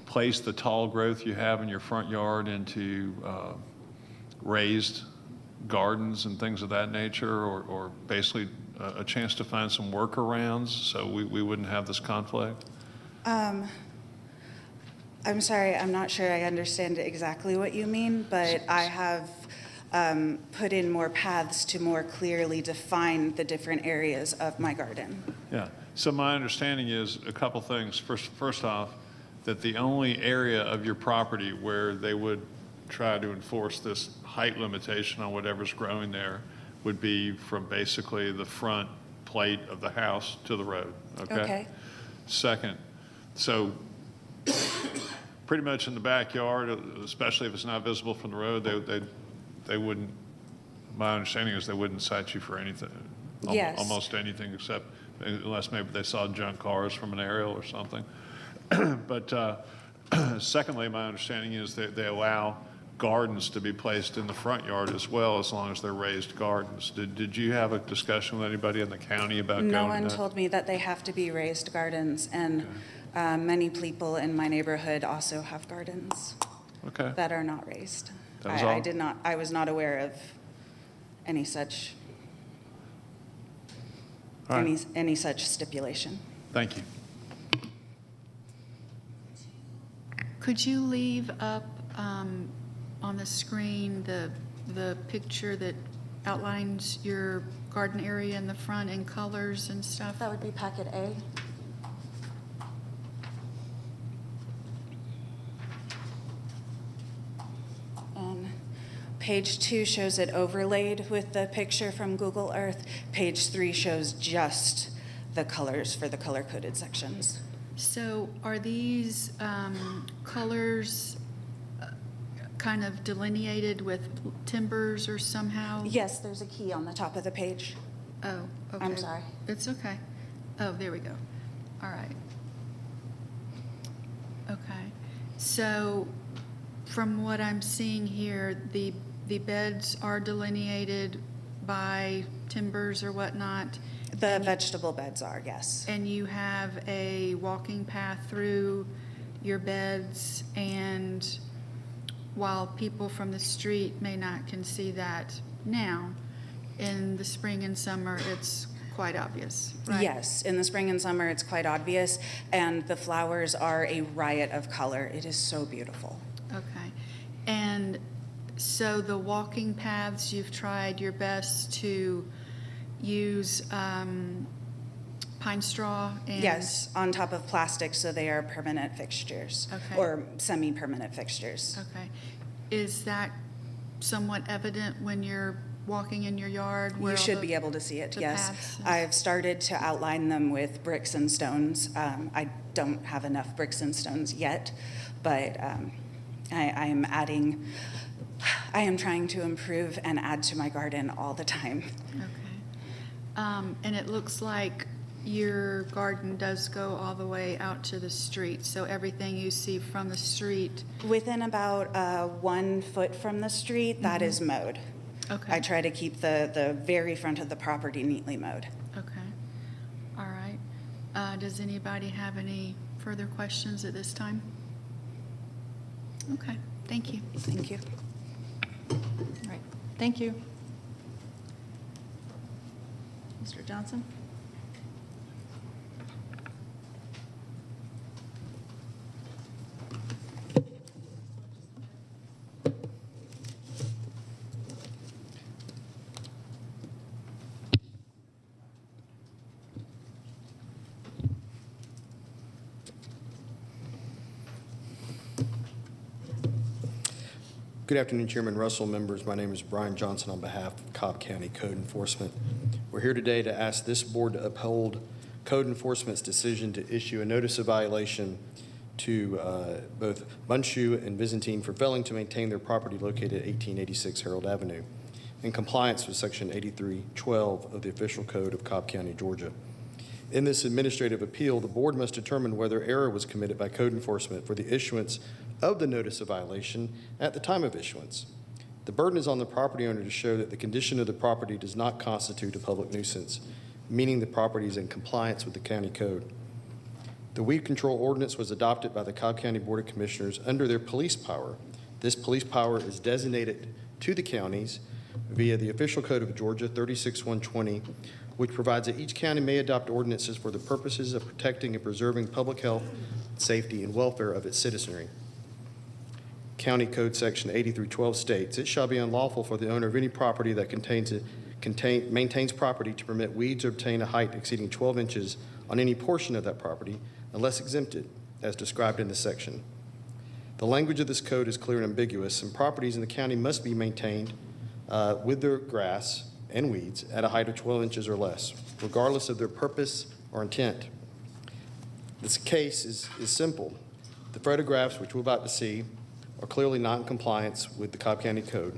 place the tall growth you have in your front yard into raised gardens and things of that nature, or basically a chance to find some workarounds so we wouldn't have this conflict? I'm sorry, I'm not sure I understand exactly what you mean, but I have put in more paths to more clearly define the different areas of my garden. Yeah. So my understanding is a couple things. First off, that the only area of your property where they would try to enforce this height limitation on whatever's growing there would be from basically the front plate of the house to the road. Okay. Second, so pretty much in the backyard, especially if it's not visible from the road, they wouldn't, my understanding is they wouldn't cite you for anything. Yes. Almost anything, except unless maybe they saw junk cars from an aerial or something. But secondly, my understanding is that they allow gardens to be placed in the front yard as well, as long as they're raised gardens. Did you have a discussion with anybody in the county about going to that? No one told me that they have to be raised gardens, and many people in my neighborhood also have gardens that are not raised. That was all? I was not aware of any such any such stipulation. Thank you. Could you leave up on the screen the picture that outlines your garden area in the front and colors and stuff? That would be packet A. And page 2 shows it overlaid with the picture from Google Earth. Page 3 shows just the colors for the color-coded sections. So are these colors kind of delineated with timbers or somehow? Yes, there's a key on the top of the page. Oh, okay. I'm sorry. It's okay. Oh, there we go. All right. Okay. So from what I'm seeing here, the beds are delineated by timbers or whatnot? The vegetable beds are, yes. And you have a walking path through your beds, and while people from the street may not can see that now, in the spring and summer, it's quite obvious, right? Yes, in the spring and summer, it's quite obvious, and the flowers are a riot of color. It is so beautiful. Okay. And so the walking paths, you've tried your best to use pine straw and? Yes, on top of plastic, so they are permanent fixtures. Okay. Or semi-permanent fixtures. Okay. Is that somewhat evident when you're walking in your yard? where You all should the- be able to see it, the yes. paths and- I've started to outline them with bricks and stones. I don't have enough bricks and stones yet, but I am adding, I am trying to improve and add to my garden all the time. Okay. And it looks like your garden does go all the way out to the street, so everything you see from the street. Within about 1 foot from the street, that is mowed. Okay. I try to keep the very front of the property neatly mowed. Okay. All right. Does anybody have any further questions at this time? Okay, thank you. Thank you. All right, thank you. Mr. Johnson? Good afternoon, Chairman Russell, members. My name is Brian Johnson on behalf of Cobb County Code Enforcement. We're here today to ask this board to uphold Code Enforcement's decision to issue a notice of violation to both Bunshoe and Byzantine for failing to maintain their property located at 1886 Harold Avenue in compliance with Section 8312 of the Official Code of Cobb County, Georgia. In this administrative appeal, the board must determine whether error was committed by Code Enforcement for the issuance of the notice of violation at the time of issuance. The burden is on the property owner to show that the condition of the property does not constitute a public nuisance, meaning the property is in compliance with the county code. The weed control ordinance was adopted by the Cobb County Board of Commissioners under their police power. This police power is designated to the counties via the Official Code of Georgia 36120, which provides that each county may adopt ordinances for the purposes of protecting and preserving public health, safety, and welfare of its citizenry. County Code Section 8312 states, "It shall be unlawful for the owner of any property that maintains property to permit weeds or obtain a height exceeding 12 inches on any portion of that property unless exempted, as described in this section." The language of this code is clear and ambiguous, and properties in the county must be maintained with their grass and weeds at a height of 12 inches or less, regardless of their purpose or intent. This case is simple. The photographs, which we're about to see, are clearly not in compliance with the Cobb County Code.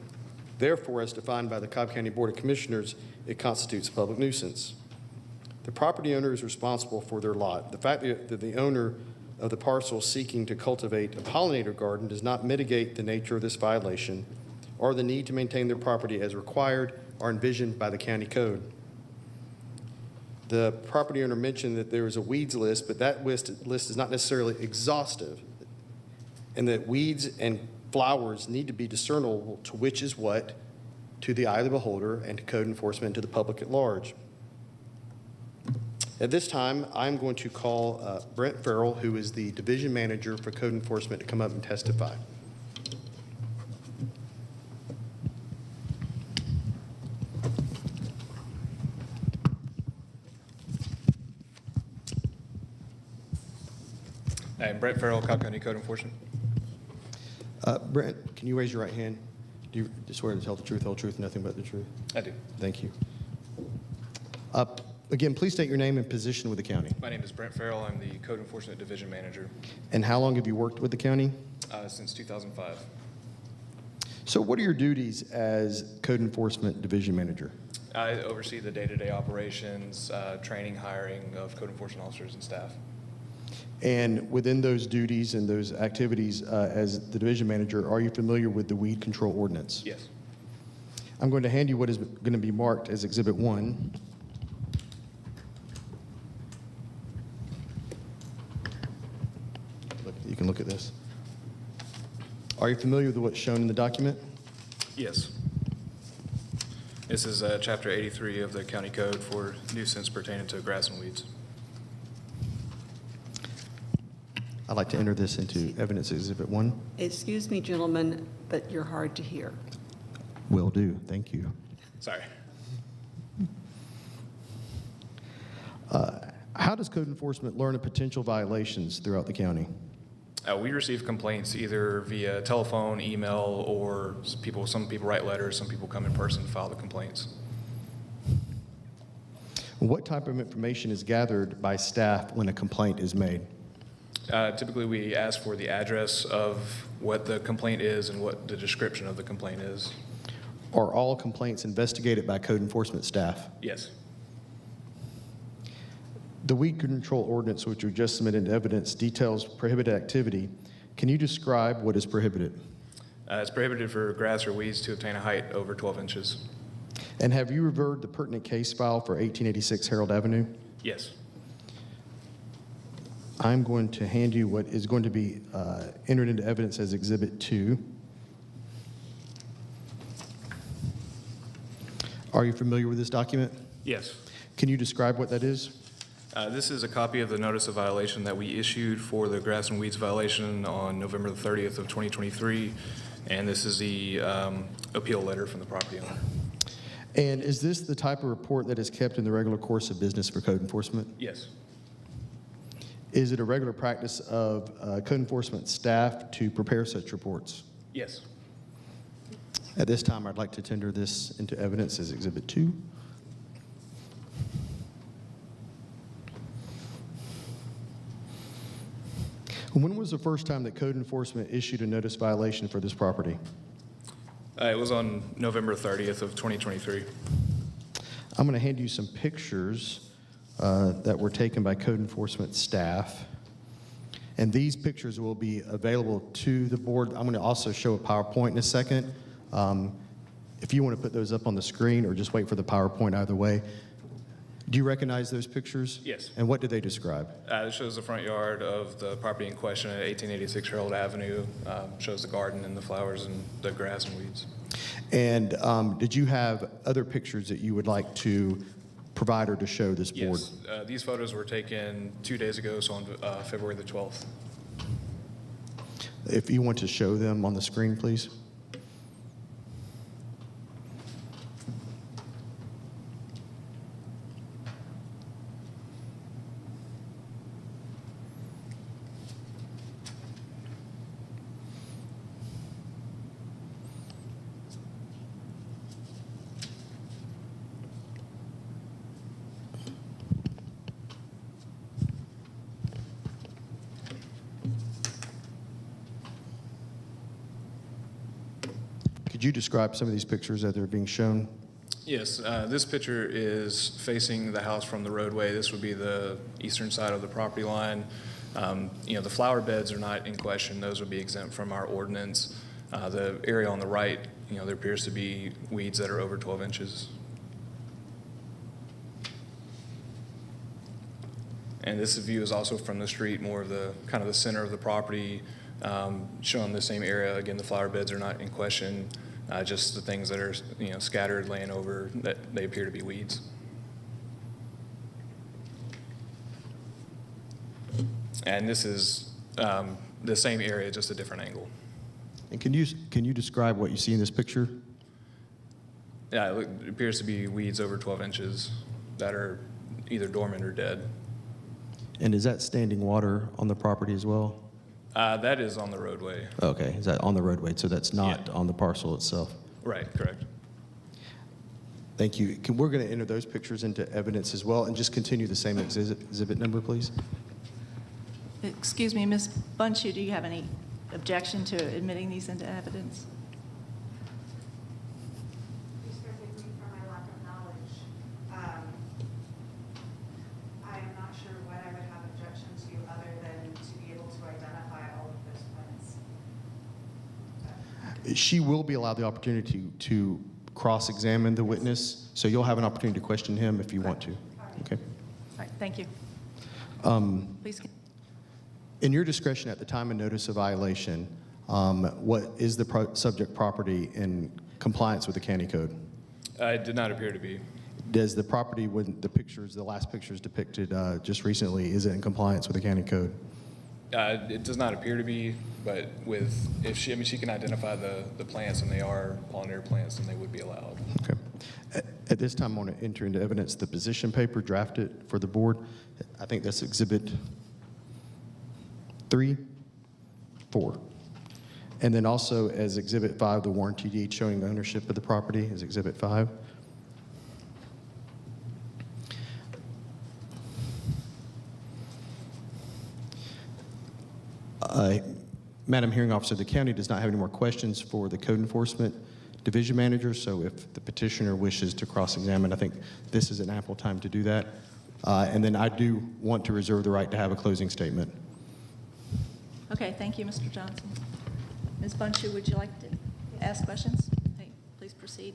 Therefore, as defined by the Cobb County Board of Commissioners, it constitutes a public nuisance. The property owner is responsible for their lot. The fact that the owner of the parcel seeking to cultivate a pollinator garden does not mitigate the nature of this violation or the need to maintain their property as required or envisioned by the county code. The property owner mentioned that there is a weeds list, but that list is not necessarily exhaustive, and that weeds and flowers need to be discernible to which is what to the eye of the beholder and to code enforcement and to the public at large. At this time, I'm going to call Brent Farrell, who is the division manager for code enforcement, to come up and testify. I'm Brett Farrell, Cobb County Code Enforcement. Brent, can you raise your right hand? Do you swear to tell the truth, whole truth, and nothing but the truth? I do. Thank you. Again, please state your name and position with the county. My name is Brent Farrell. I'm the Code Enforcement Division Manager And how long have you worked with the county? Since 2005. So what are your duties as code enforcement division manager? I oversee the day-to-day operations, training, hiring of code enforcement officers and staff. And within those duties and those activities as the division manager, are you familiar with the weed control ordinance? Yes. I'm going to hand you what is going to be marked as Exhibit 1. You can look at this. Are you familiar with what's shown in the document? Yes. This is Chapter 83 of the County Code for nuisance pertaining to grass and weeds. I'd like to enter this into Evidence Exhibit 1. Excuse me, gentlemen, but you're hard to hear. Will do. Thank you. Sorry. How does code enforcement learn of potential violations throughout the county? We receive complaints either via telephone, email, or some people write letters, some people come in person to file the complaints. What type of information is gathered by staff when a complaint is made? Typically, we ask for the address of what the complaint is and what the description of the complaint is. Are all complaints investigated by code enforcement staff? Yes. The weed control ordinance, which we just submitted into evidence, details prohibited activity. Can you describe what is prohibited? It's prohibited for grass or weeds to obtain a height over 12 inches. And have you reviewed the pertinent case file for 1886 Harold Avenue? Yes. I'm going to hand you what is going to be entered into evidence as Exhibit 2. Are you familiar with this document? Yes. Can you describe what that is? This is a copy of the notice of violation that we issued for the grass and weeds violation on November the 30th of 2023, and this is the appeal letter from the property owner. And is this the type of report that is kept in the regular course of business for code enforcement? Yes. Is it a regular practice of code enforcement staff to prepare such reports? Yes. At this time, I'd like to tender this into evidence as Exhibit 2. When was the first time that code enforcement issued a notice violation for this property? It was on November 30th of 2023. I'm going to hand you some pictures that were taken by code enforcement staff. And these pictures will be available to the board. I'm going to also show a PowerPoint in a second. If you want to put those up on the screen or just wait for the PowerPoint, either way. Do you recognize those pictures? Yes. And what do they describe? It shows the front yard of the property in question at 1886 Harold Avenue, shows the garden and the flowers and the grass and weeds. And did you have other pictures that you would like to provide or to show this board? Yes. These photos were taken 2 days ago, so on February the 12th. If you want to show them on the screen, please. Could you describe some of these pictures that are being shown? Yes, this picture is facing the house from the roadway. This would be the eastern side of the property line. The flower beds are not in question. Those would be exempt from our ordinance. The area on the right, there appears to be weeds that are over 12 inches. And this view is also from the street, more of the kind of the center of the property, showing the same area. Again, the flower beds are not in question, just the things that are scattered, laying over, that they appear to be weeds. And this is the same area, just a different angle. And can you describe what you see in this picture? Yeah, it appears to be weeds over 12 inches that are either dormant or dead. And is that standing water on the property as well? That is on the roadway. Okay, is that on the roadway? So that's not on the parcel itself? Right, correct. Thank you. We're going to enter those pictures into evidence as well, and just continue the same exhibit number, please. Excuse me, Ms. Bunchu, do you have any objection to admitting these into evidence? Please forgive me for my lack of knowledge. I am not sure what I would have objection to other than to be able to identify all of those plans. She will be allowed the opportunity to cross-examine the witness, so you'll have an opportunity to question him if you want to. Okay. All right, thank you. Please. In your discretion at the time of notice of violation, what is the subject property in compliance with the county code? It did not appear to be. Does the property, when the last pictures depicted just recently, is it in compliance with the county code? It does not appear to be, but if she can identify the plants and they are pollinator plants, then they would be allowed. Okay. At this time, I want to enter into evidence the position paper drafted for the board. I think that's Exhibit 3, 4. And then also as Exhibit 5, the warranty deed showing ownership of the property is Exhibit 5. Madam Hearing Officer, the county does not have any more questions for the Code Enforcement Division Manager, so if the petitioner wishes to cross-examine, I think this is an ample time to do that. And then I do want to reserve the right to have a closing statement. Okay, thank you, Mr. Johnson. Ms. Bunshu, would you like to ask questions? Hey, please proceed.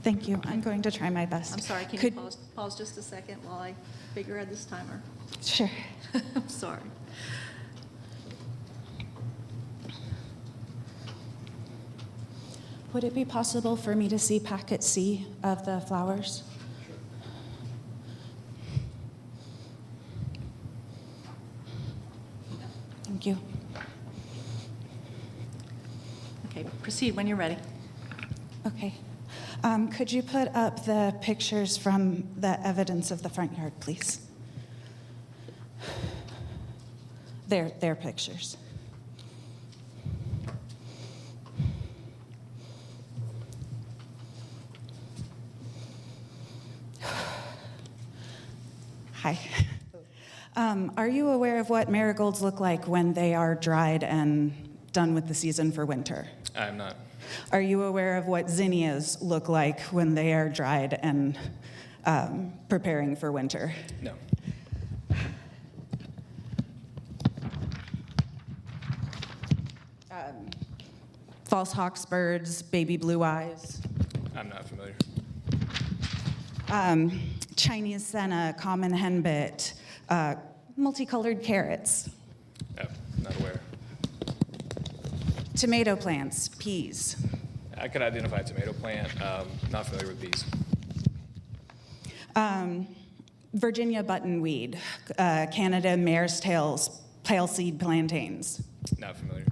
Thank you. I'm going to try my best. I'm sorry, can you pause just a second while I figure out this timer? Sure. I'm sorry. Would it be possible for me to see packet C of the flowers? Thank you. Okay, proceed when you're ready. Okay. Could you put up the pictures from the evidence of the front yard, please? Their pictures. Hi. Are you aware of what marigolds look like when they are dried and done with the season for winter? I'm not. Are you aware of what zinnias look like when they are dried and preparing for winter? No. False hawksbirds, baby blue eyes. I'm not familiar. Chinese senna, common henbit, multicolored carrots. No, not aware. Tomato plants, peas. I could identify a tomato plant. Not familiar with these. Virginia buttonweed, Canada mare's tails, pale seed plantains. Not familiar.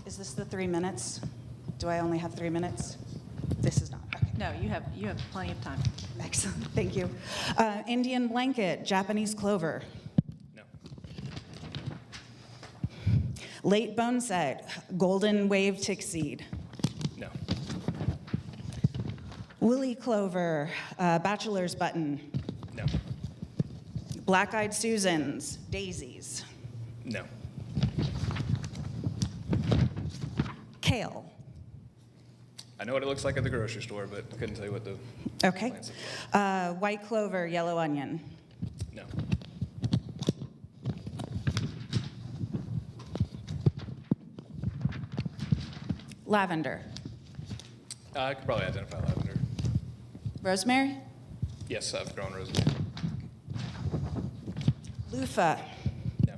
Is this the 3 minutes? Do I only have 3 minutes? This is not. Okay. No, you have plenty of time. Excellent, thank you. Indian blanket, Japanese clover. No. Late boneset, golden wave tick seed. No. Woolly clover, bachelor's button. No. Black-eyed Susans, daisies. No. Kale. I know what it looks like at the grocery store, but couldn't tell you what the Okay. plants look like. White clover, yellow onion. No. Lavender. I could probably identify lavender. Rosemary. Yes, I've grown rosemary. Loofah. No.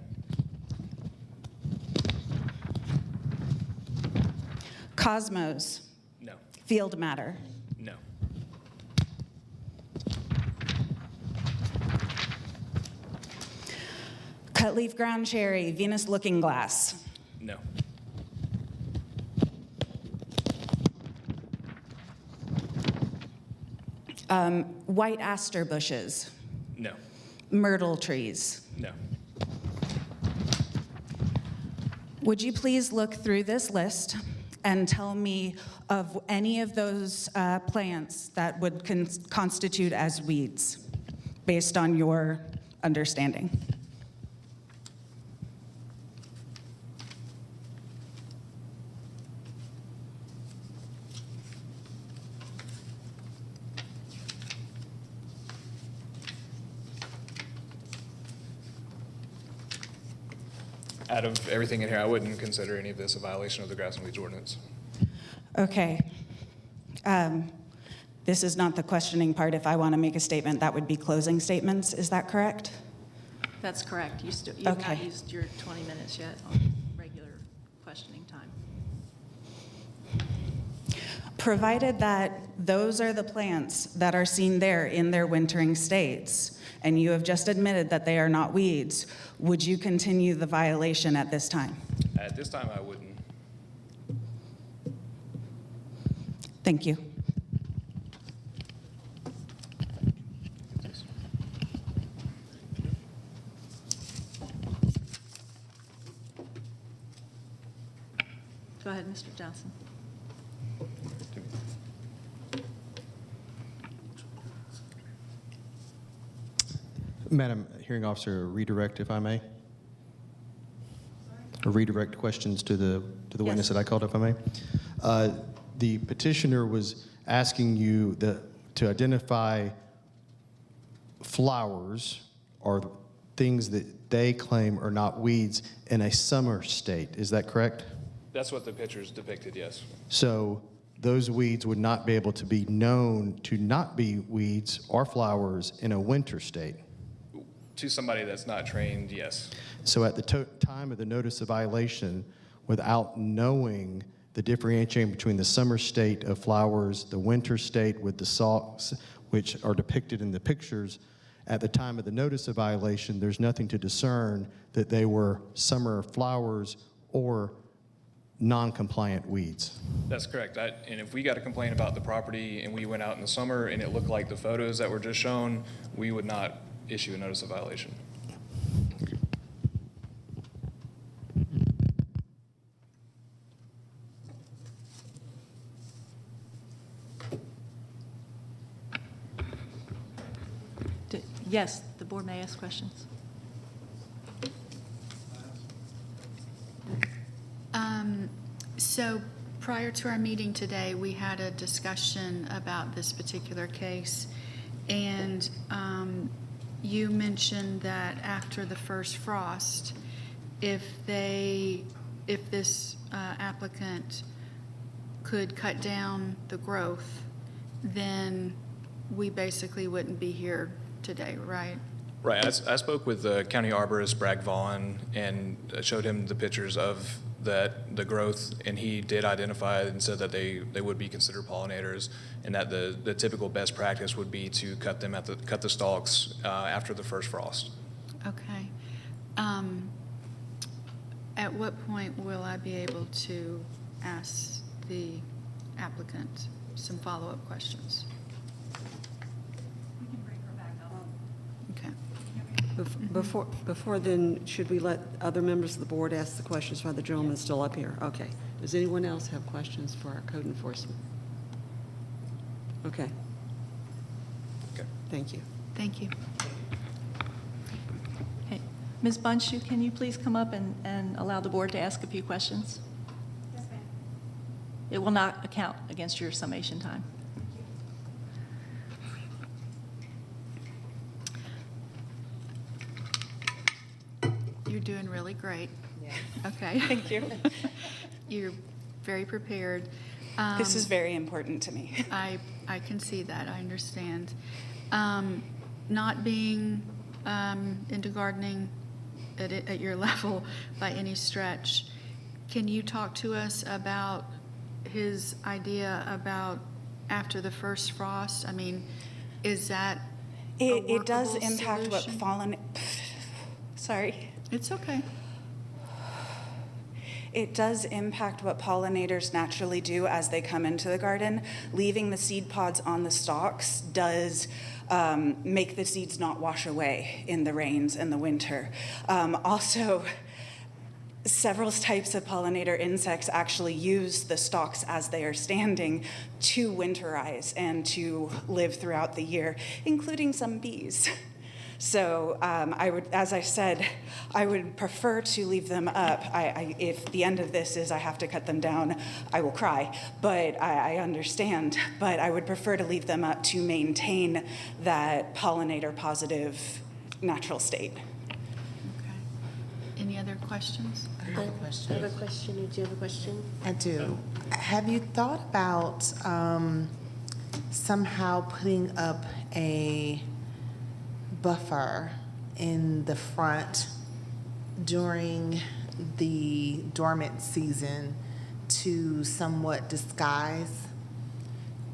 Cosmos. No. Field madder. No. Cutleaf ground cherry, Venus looking glass. No. White aster bushes. No. Myrtle trees. No. Would you please look through this list and tell me of any of those plants that would constitute as weeds, based on your understanding? Out of everything in here, I wouldn't consider any of this a violation of the grass and weeds ordinance. Okay. This is not the questioning part. If I want to make a statement, that would be closing statements. Is that correct? That's correct. You have Okay. not used your 20 minutes yet on regular questioning time. Provided that those are the plants that are seen there in their wintering states, and you have just admitted that they are not weeds, would you continue the violation at this time? At this time, I wouldn't. Thank you. Go ahead, Mr. Johnson. Madam Hearing Officer, redirect if I may. Or redirect questions to the witness that I called, if I may. The petitioner was asking you to identify flowers or things that they claim are not weeds in a summer state. Is that correct? That's what the picture's depicted, yes. So those weeds would not be able to be known to not be weeds or flowers in a winter state. To somebody that's not trained, yes. So at the time of the notice of violation, without knowing the differentiating between the summer state of flowers, the winter state with the stalks, which are depicted in the pictures, at the time of the notice of violation, there's nothing to discern that they were summer flowers or non-compliant weeds. That's correct. And if we got a complaint about the property and we went out in the summer and it looked like the photos that were just shown, we would not issue a notice of violation. Yes, the board may ask questions. So prior to our meeting today, we had a discussion about this particular case, and you mentioned that after the first frost, if this applicant could cut down the growth, then we basically wouldn't be here today, right? Right. I spoke with the county arborist, Bragg Vaughn, and showed him the pictures of the growth, and he did identify and said that they would be considered pollinators, and that the typical best practice would be to cut the stalks after the first frost. Okay. At what point will I be able to ask the applicant some follow-up questions? Okay. Before then, should we let other members of the board ask the questions while the gentleman is still up here? Okay. Does anyone else have questions for our code enforcement? Okay. Okay. Thank you. Thank you. Okay. Ms. Bunshu, can you please come up and allow the board to ask a few questions? Yes, ma'am. It will not account against your summation time. You're doing really great. Yeah. Okay. Thank you. You're very prepared. This is very important to me. I can see that. I understand. Not being into gardening at your level by any stretch, can you talk to us about his idea about after the first frost? I mean, is that It does workable impact what solution? Sorry. It's okay. It does impact what pollinators naturally do as they come into the garden. Leaving the seed pods on the stalks does make the seeds not wash away in the rains in the winter. Also, several types of pollinator insects actually use the stalks as they are standing to winterize and to live throughout the year, including some bees. So I would, as I said, I would prefer to leave them up. If the end of this is I have to cut them down, I will cry, but I understand. But I would prefer to leave them up to maintain that pollinator positive natural state. Okay. Any other questions? I have a question. Do you have a question? I do. Have you thought about somehow putting up a buffer in the front during the dormant season to somewhat disguise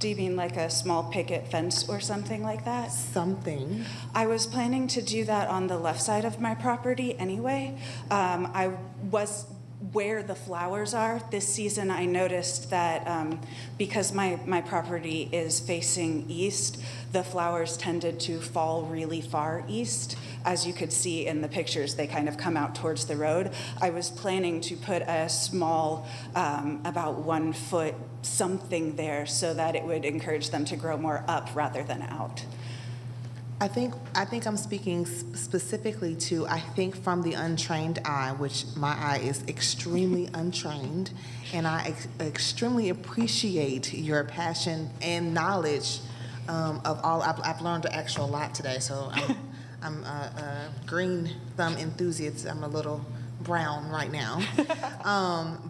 Do you mean like a small picket fence or something like that? Something. I was planning to do that on the left side of my property anyway. I was where the flowers are. This season I noticed that because my property is facing east, the flowers tended to fall really far east. As you could see in the pictures, they kind of come out towards the road. I was planning to put a small, about 1 foot something there so that it would encourage them to grow more up rather than out. I think I'm speaking specifically to, I think from the untrained eye, which my eye is extremely untrained, and I extremely appreciate your passion and knowledge of all. I've learned actually a lot today, so I'm a green thumb enthusiast. I'm a little brown right now.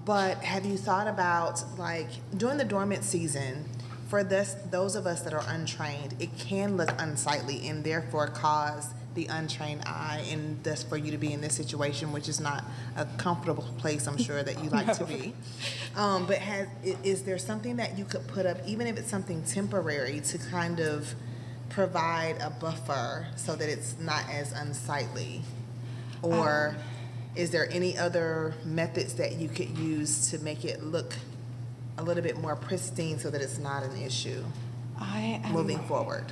But have you thought about, like, during the dormant season, for those of us that are untrained, it can look unsightly and therefore cause the untrained eye, and thus for you to be in this situation, which is not a comfortable place, I'm sure, that you like to be. But is there something that you could put up, even if it's something temporary, to kind of provide a buffer so that it's not as unsightly? Or is there any other methods that you could use to make it look a little bit more pristine so that it's not an issue moving forward?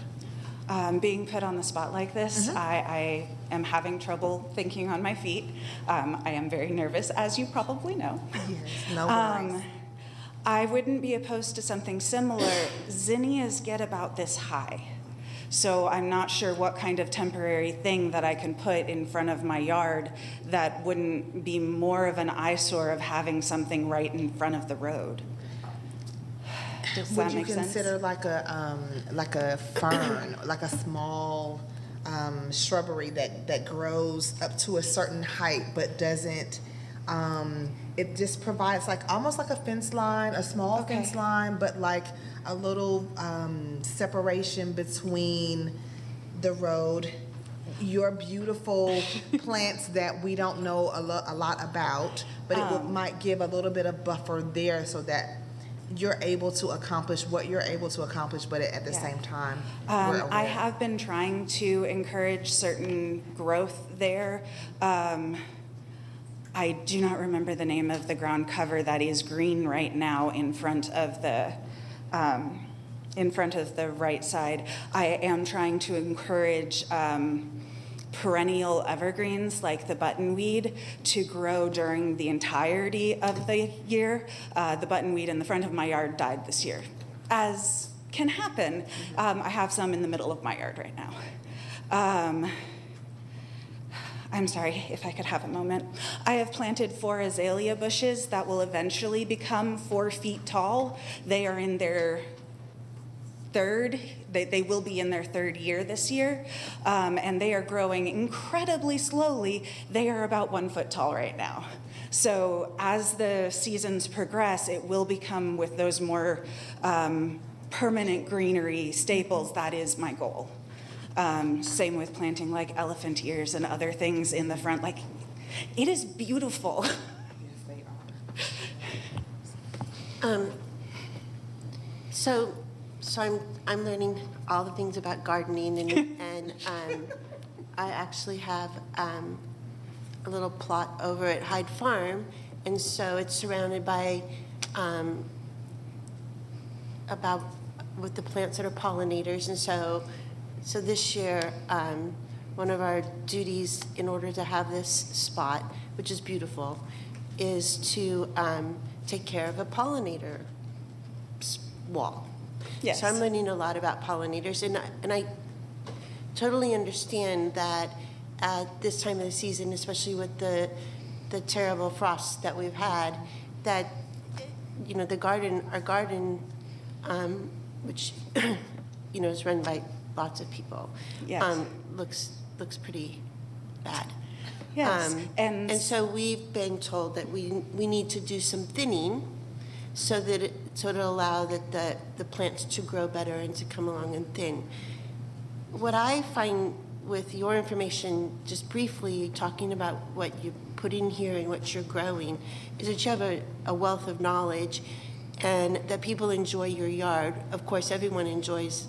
Being put on the spot like this, I am having trouble thinking on my feet. I am very nervous, as you probably know. Yes, no worries. I wouldn't be opposed to something similar. Zinnias get about this high. So I'm not sure what kind of temporary thing that I can put in front of my yard that wouldn't be more of an eyesore of having something right in front of the road. Does that make sense? Would you consider like a fern, like a small shrubbery that grows up to a certain height but doesn't, it just provides like almost like a fence line, a small fence line, but like a little separation between the road, your beautiful plants that we don't know a lot about, but it might give a little bit of buffer there so that you're able to accomplish what you're able to accomplish, but at the same time, we're aware. I have been trying to encourage certain growth there. I do not remember the name of the ground cover that is green right now in front of the right side. I am trying to encourage perennial evergreens like the buttonweed to grow during the entirety of the year. The buttonweed in the front of my yard died this year, as can happen. I have some in the middle of my yard right now. I'm sorry, if I could have a moment. I have planted 4 azalea bushes that will eventually become 4 feet tall. They are in their they will be in their 3rd year this year, and they are growing incredibly slowly. They are about 1 foot tall right now. So as the seasons progress, it will become with those more permanent greenery staples. That is my goal. Same with planting like elephant ears and other things in the front. Like, it is beautiful. So I'm learning all the things about gardening, and I actually have a little plot over at Hyde Farm, and so it's surrounded by with the plants that are pollinators, and so this year one of our duties in order to have this spot, which is beautiful, is to take care of a pollinator wall. Yes. So I'm learning a lot about pollinators, and I totally understand that at this time of the season, especially with the terrible frosts that we've had, that our garden, which is run by lots of people, looks pretty bad. Yes, and so we've been told that we need to do some thinning so that it'll allow the plants to grow better and to come along and thin. What I find with your information, just briefly talking about what you put in here and what you're growing, is that you have a wealth of knowledge, and that people enjoy your yard. Of course, everyone enjoys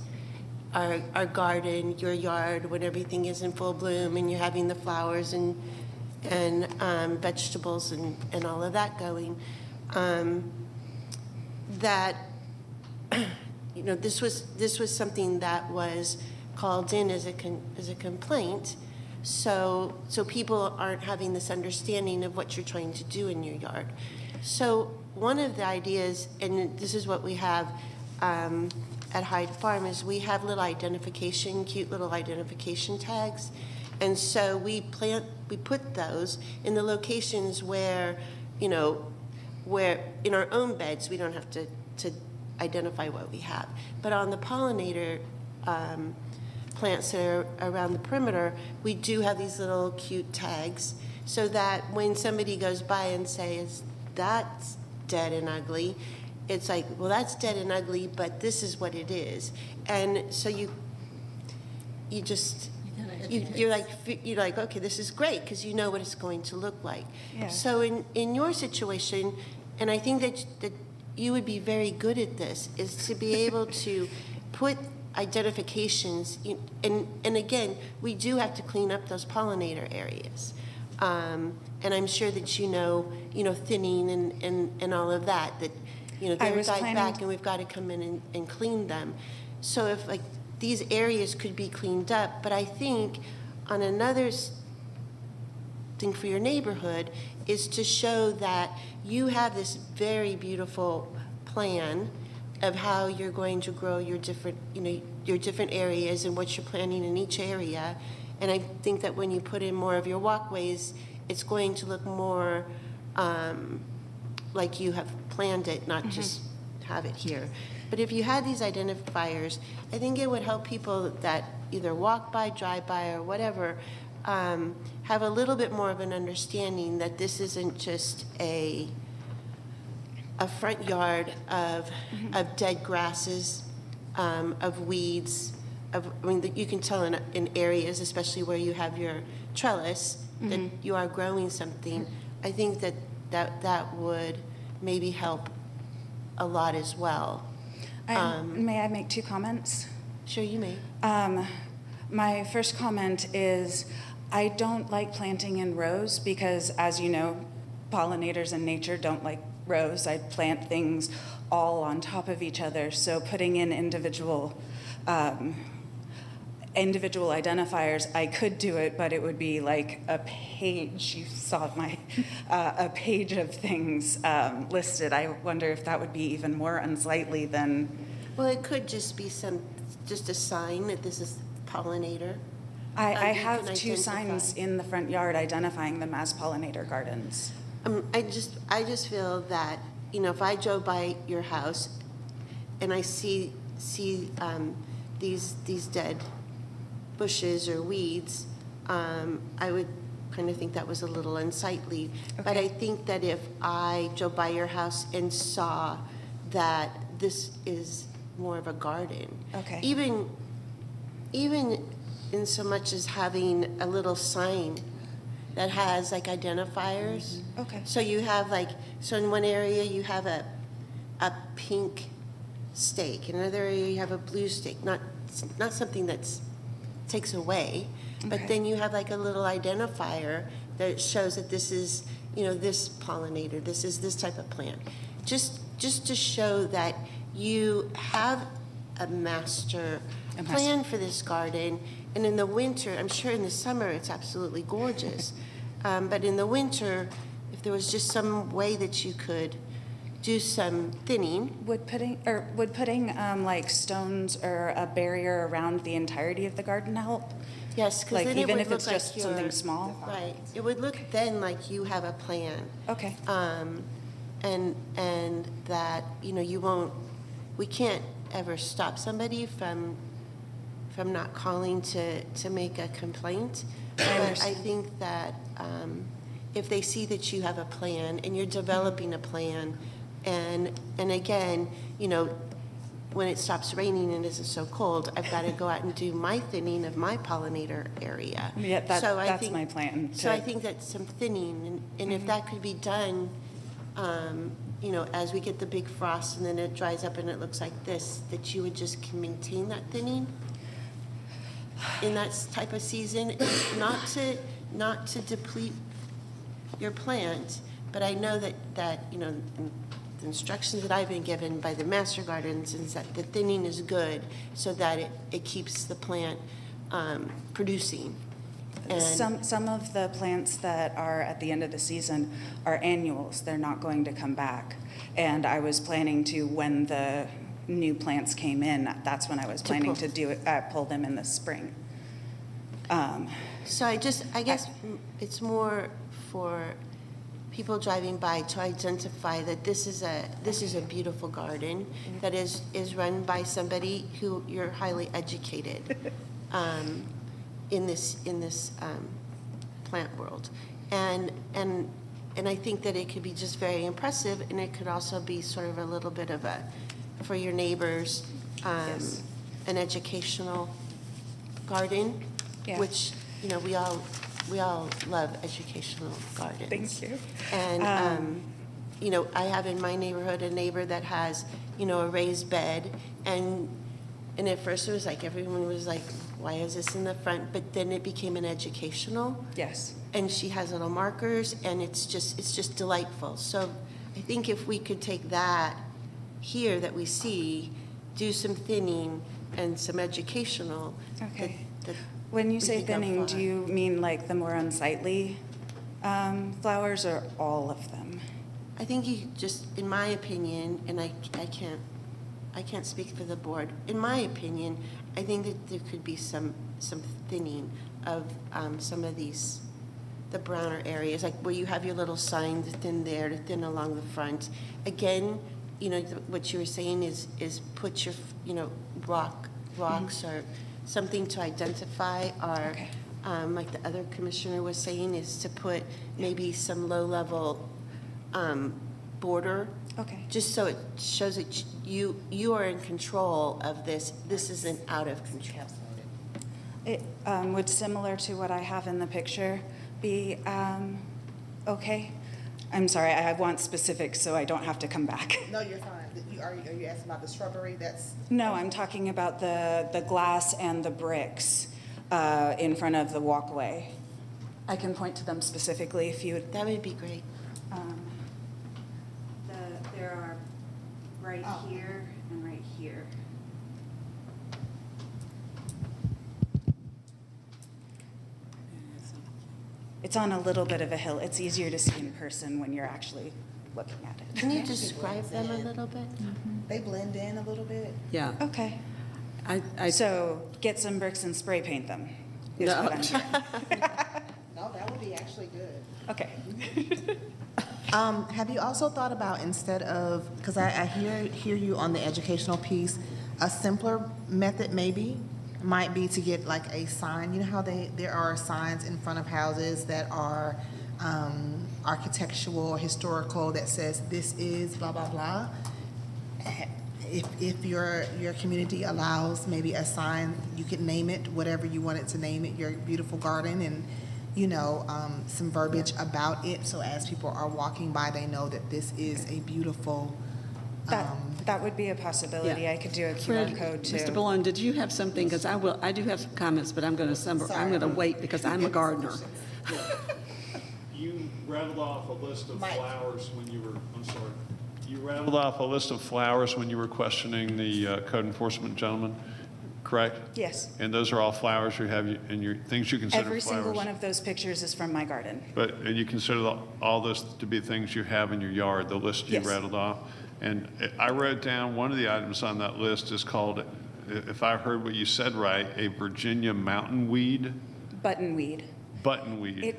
our garden, your yard, when everything is in full bloom and you're having the flowers and vegetables and all of that going. That this was something that was called in as a complaint, so people aren't having this understanding of what you're trying to do in your yard. So one of the ideas, and this is what we have at Hyde Farm, is we have cute little identification tags, and so we put those in the locations where where in our own beds we don't have to identify what we have, but on the pollinator plants that are around the perimeter, we do have these little cute tags, so that when somebody goes by and says, "That's dead and ugly," it's like, well, that's dead and ugly, but this is what it is. And so you're like, okay, this is great, because you know what it's going to look like. Yeah. So in your situation, and I think that you would be very good at this, is to be able to put identifications, and again, we do have to clean up those pollinator areas. And I'm sure that thinning and all of that they're died back and we've got to come in and clean them. So if these areas could be cleaned up, but I think on another thing for your neighborhood is to show that you have this very beautiful plan of how you're going to grow your different areas and what you're planning in each area. And I think that when you put in more of your walkways, it's going to look more like you have planned it, not just have it here. But if you had these identifiers, I think it would help people that either walk by, drive by, or whatever, have a little bit more of an understanding that this isn't just a front yard of dead grasses, of weeds. You can tell in areas, especially where you have your trellis, that you are growing something. I think that would maybe help a lot as well. May I make 2 comments? Sure, you may. My first comment is I don't like planting in rows because, as you know, pollinators in nature don't like rows. I plant things all on top of each other, so putting in individual identifiers, I could do it, but it would be like a page. You saw a page of things listed. I wonder if that would be even more unsightly than. Well, it could just be just a sign that this is pollinator. I have 2 signs in the front yard identifying them as pollinator gardens. I just feel that if I drove by your house and I see these dead bushes or weeds, I would kind of think that was a little unsightly. Okay. But I think that if I drove by your house and saw that this is more of a garden, okay, even in so much as having a little sign that has identifiers. Okay. So you have so in one area you have a pink stake, in another area you have a blue stake, not something that's takes away, but then you have a little identifier that shows that this is this pollinator, this is this type of plant, just to show that you have a master plan for this garden. And in the winter, I'm sure in the summer it's absolutely gorgeous, but in the winter, if there was just some way that you could do some thinning. Would putting stones or a barrier around the entirety of the garden help? Yes, because then even it would if it's look just something small. Right. It would look then like you have a plan. Okay. And that you won't. We can't ever stop somebody from not calling to make a complaint. But I think that if they see that you have a plan and you're developing a plan, and again, when it stops raining and isn't so cold, I've got to go out and do my thinning of my pollinator area. Yeah, that's my plan. So I think that some thinning, and if that could be done you know, as we get the big frost and then it dries up and it looks like this, that you would just maintain that thinning in that type of season, not to deplete your plant, but I know that you know, the instructions that I've been given by the master gardens is that the thinning is good so that it keeps the plant producing. And Some of the plants that are at the end of the season are annuals. They're not going to come back. And I was planning to, when the new plants came in, that's when I was planning to do it, pull them in the spring. So I guess it's more for people driving by to identify that this is a beautiful garden that is run by somebody who you're highly educated in this plant world, and I think that it could be just very impressive, and it could also be sort of a little bit of a, for your neighbors, an educational garden, which, you know, we all love educational gardens. Thank you. And, you know, I have in my neighborhood a neighbor that has, you know, a raised bed, and at first it was like, everyone was like, why is this in the front? But then it became an educational. Yes. And she has little markers, and it's just delightful. So I think if we could take that here that we see, do some thinning and some educational. Okay. that When you we say could go thinning, far. do you mean like the more unsightly flowers or all of them? I think you just, in my opinion, and I can't speak for the board. In my opinion, I think that there could be some thinning of some of these, the browner areas, like where you have your little sign to thin there, to thin along the front. Again, you know, what you were saying is put your, you know, rocks or something to identify, or like the other commissioner was saying, is to put maybe some low-level border. Okay. Just so it shows that you are in control of this. This isn't out of control. It would, similar to what I have in the picture, be okay? I'm sorry, I want specifics so I don't have to come back. No, you're fine. Are you asking about the shrubbery that's? No, I'm talking about the glass and the bricks in front of the walkway. I can point to them specifically if you would. That would be great. There are right here and right here. It's on a little bit of a hill. It's easier to see in person when you're actually looking at it. Can you describe them a little bit? They blend in a little bit. Yeah. Okay. So get some bricks and spray paint them, is No. what I'm hearing. No, that would be actually good. Okay. Have you also thought about, instead of, because I hear you on the educational piece, a simpler method maybe might be to get like a sign. You know how there are signs in front of houses that are architectural or historical that says this is blah, blah, blah. If your community allows maybe a sign, you could name it whatever you want it to name it, your beautiful garden, and you know, some verbiage about it, so as people are walking by, they know that this is a beautiful. That would be a possibility. I could do a QR code too. Mr. Ballone, did you have something? Because I do have some comments, but I'm going to wait because I'm a gardener. You rattled off a list of flowers when you were, I'm sorry. You rattled off a list of flowers when you were questioning the code enforcement gentleman, correct? Yes. And those are all flowers you have in your things you consider Every flowers? single one of those pictures is from my garden. And you consider all those to be things you have in your yard, the list you Yes. rattled off? And I wrote down one of the items on that list is called, if I heard what you said right, a Virginia mountain weed? Buttonweed. Buttonweed.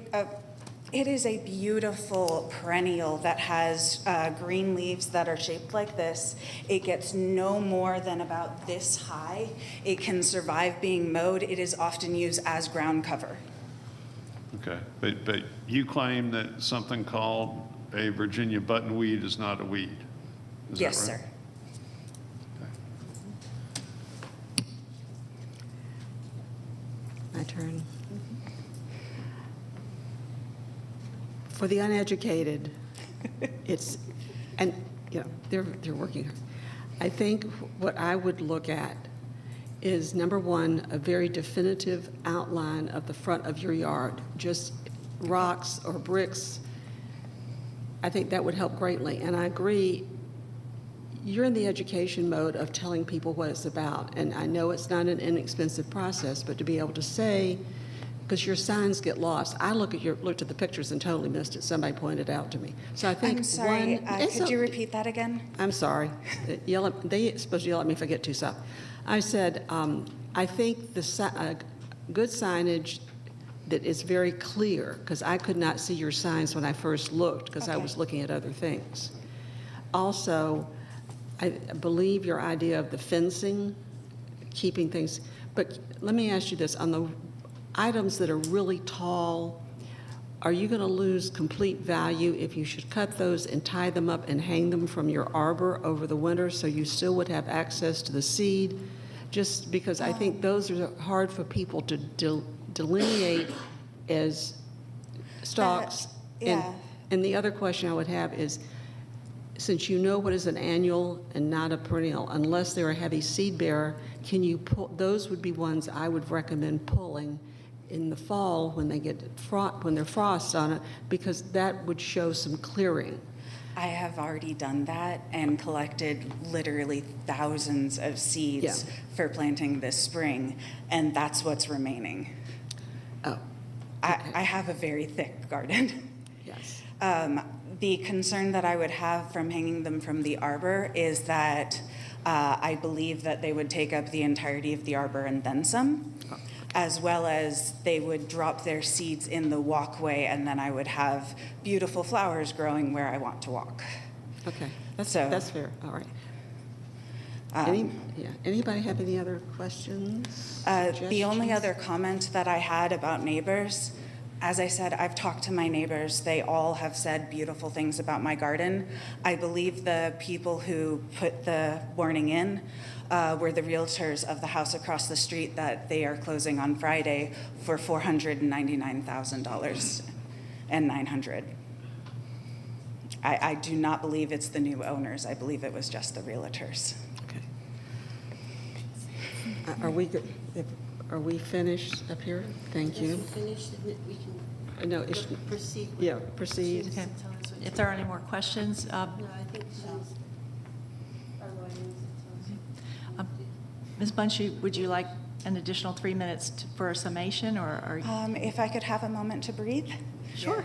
It is a beautiful perennial that has green leaves that are shaped like this. It gets no more than about this high. It can survive being mowed. It is often used as ground cover. Okay, but you claim that something called a Virginia buttonweed is not a weed? Is that Yes, right? sir. My turn. For the uneducated, it's, and Yeah, they're working hard. I think what I would look at is, number one, a very definitive outline of the front of your yard, just rocks or bricks. I think that would help greatly. And I agree, you're in the education mode of telling people what it's about. And I know it's not an inexpensive process, but to be able to say, because your signs get lost. I looked at the pictures and totally missed it. Somebody pointed out to me. So I think I'm sorry, it's could you repeat that again? I'm sorry. They supposed to yell at me if I get too soft. I said, I think good signage that is very clear, because I could not see your signs when I first looked, because I was looking at other things. Also, I believe your idea of the fencing, keeping things, but let me ask you this, on the items that are really tall, are you going to lose complete value if you should cut those and tie them up and hang them from your arbor over the winter so you still would have access to the seed? Just because I think those are hard for people to delineate as stalks. And the other question I would have is, since you know what is an annual and not a perennial, unless they're a heavy seed bearer, can you pull, those would be ones I would recommend pulling in the fall when they get when there's frost on it, because that would show some clearing. I have already done that and collected literally thousands of seeds for planting this spring, and that's what's remaining. Oh. I have a very thick garden. Yes. The concern that I would have from hanging them from the arbor is that I believe that they would take up the entirety of the arbor and then some, as well as they would drop their seeds in the walkway, and then I would have beautiful flowers growing where I want to walk. Okay, that's fair. All right. Anybody have any other questions? The only other comment that I had about neighbors, as I said, I've talked to my neighbors. They all have said beautiful things about my garden. I believe the people who put the warning in were the realtors of the house across the street that they are closing on Friday for $499,000 and $900. I do not believe it's the new owners. I believe it was just the realtors. Are we good? Are we finished up here? Thank you. Finished, we can No, proceed. Yeah, proceed. Okay. If there are any more questions, No, I think Ms. Bunshu, would you like an additional 3 minutes for a summation, or If I could have a moment to breathe? Sure.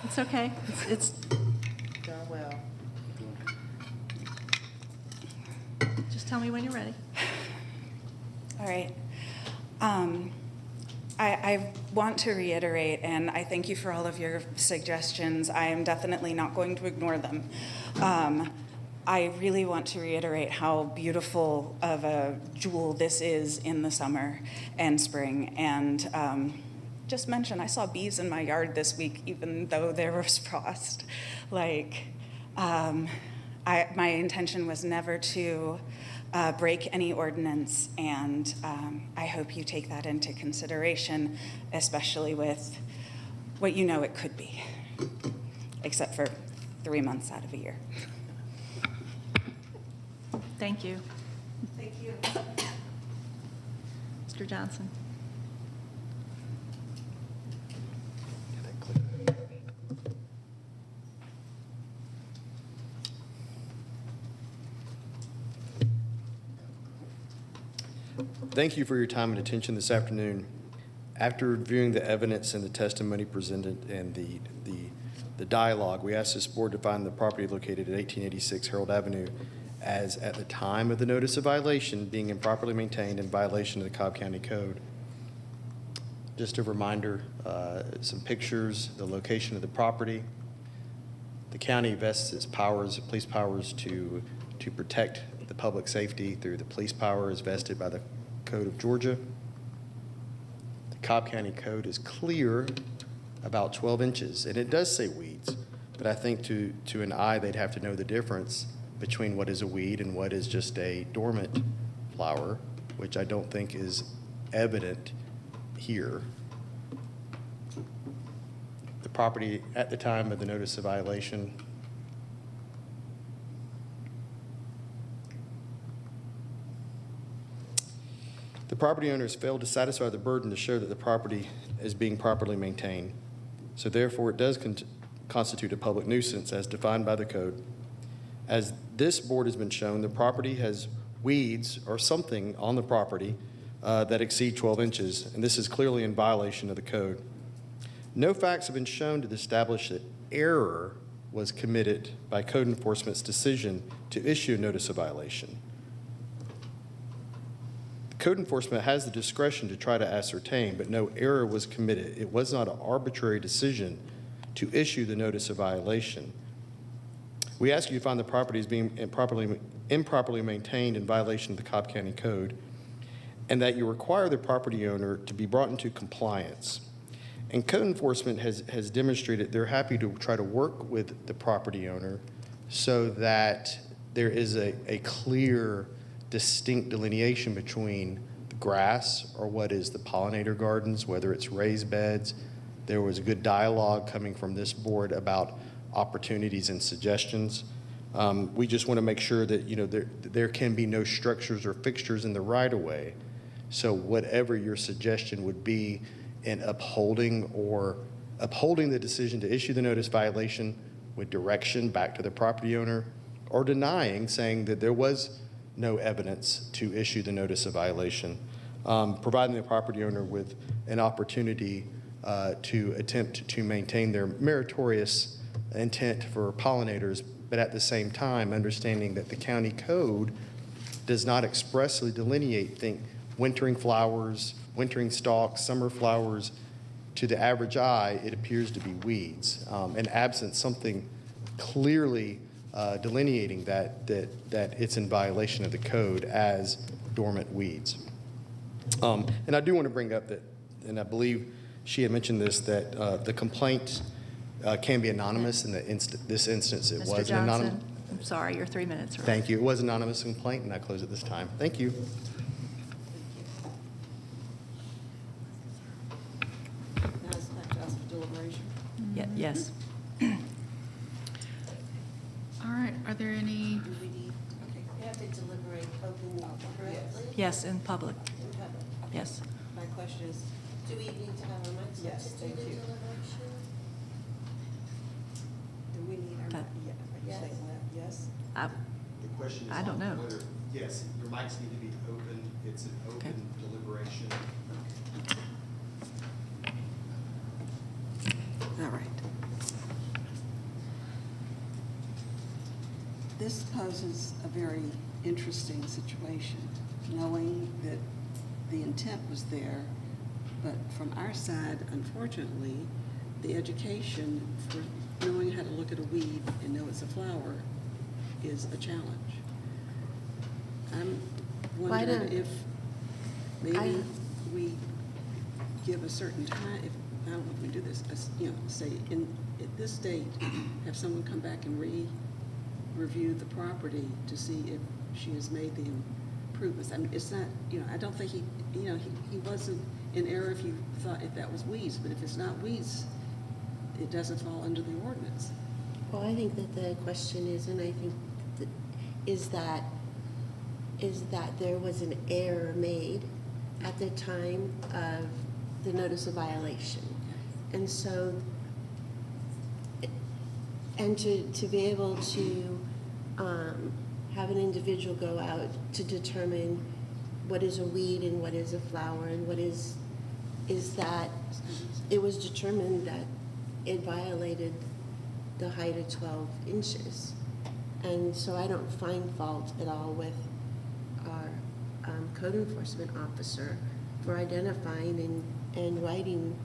It's okay. It's Done well. just tell me when you're ready. All right. I want to reiterate, and I thank you for all of your suggestions. I am definitely not going to ignore them. I really want to reiterate how beautiful of a jewel this is in the summer and spring. And just mention, I saw bees in my yard this week, even though there was frost. Like, my intention was never to break any ordinance, and I hope you take that into consideration, especially with what you know it could be, except for 3 months out of a year. Thank you. Thank you. Mr. Johnson. Thank you for your time and attention this afternoon. After reviewing the evidence and the testimony presented and the dialogue, we asked this board to find the property located at 1886 Harold Avenue as at the time of the notice of violation being improperly maintained in violation of the Cobb County Code. Just a reminder, some pictures, the location of the property. The county vests its powers, police powers to protect the public safety through the police power is vested by the Code of Georgia. The Cobb County Code is clear about 12 inches, and it does say weeds, but I think to an eye they'd have to know the difference between what is a weed and what is just a dormant flower, which I don't think is evident here. The property at the time of the notice of violation The property owner has failed to satisfy the burden to show that the property is being properly maintained. So therefore, it does constitute a public nuisance as defined by the code. As this board has been shown, the property has weeds or something on the property that exceed 12 inches, and this is clearly in violation of the code. No facts have been shown to establish that error was committed by code enforcement's decision to issue a notice of violation. Code enforcement has the discretion to try to ascertain, but no error was committed. It was not an arbitrary decision to issue the notice of violation. We ask you to find the property as being improperly maintained in violation of the Cobb County Code, and that you require the property owner to be brought into compliance. And code enforcement has demonstrated they're happy to try to work with the property owner so that there is a clear, distinct delineation between the grass or what is the pollinator gardens, whether it's raised beds. There was a good dialogue coming from this board about opportunities and suggestions. We just want to make sure that there can be no structures or fixtures in the right-of-way. So whatever your suggestion would be in upholding the decision to issue the notice violation with direction back to the property owner, or denying, saying that there was no evidence to issue the notice of violation, providing the property owner with an opportunity to attempt to maintain their meritorious intent for pollinators, but at the same time understanding that the county code does not expressly delineate wintering flowers, wintering stalks, summer flowers. To the average eye, it appears to be weeds. And absent something clearly delineating that it's in violation of the code as dormant weeds. And I do want to bring up that, and I believe she had mentioned this, that the complaint can be anonymous. In this instance, it was an anonymous. Mr. Johnson, I'm sorry, your 3 minutes are up. Thank you. It was an anonymous complaint, and I close at this time. Thank you. Now it's back to us for deliberation. Yes. All right, are there any, We have to deliberate openly, correctly? Yes, in public. In public. Yes. My question is, do we need to have a mic Yes, to do thank the you. deliberation? Do we need our, That- yeah, are you Yes. saying that? Yes? The question is I don't on know. whether, yes, your mics need to be open. It's an Okay. open deliberation. All right. This poses a very interesting situation, knowing that the intent was there, but from our side, unfortunately, the education for knowing how to look at a weed and know it's a flower is a challenge. I'm Why wondering don't- if maybe we give a certain time, if, I don't know if we do this, say, at this date, have someone come back and review the property to see if she has made the improvements. I mean, it's not, I don't think he wasn't in error if you thought if that was weeds, but if it's not weeds, it doesn't fall under the ordinance. Well, I think that the question is, and I think that is that there was an error made at the time of the notice of violation. And so, and to be able to have an individual go out to determine what is a weed and what is a flower and what is that it was determined that it violated the height of 12 inches. And so I don't find fault at all with our code enforcement officer for identifying and writing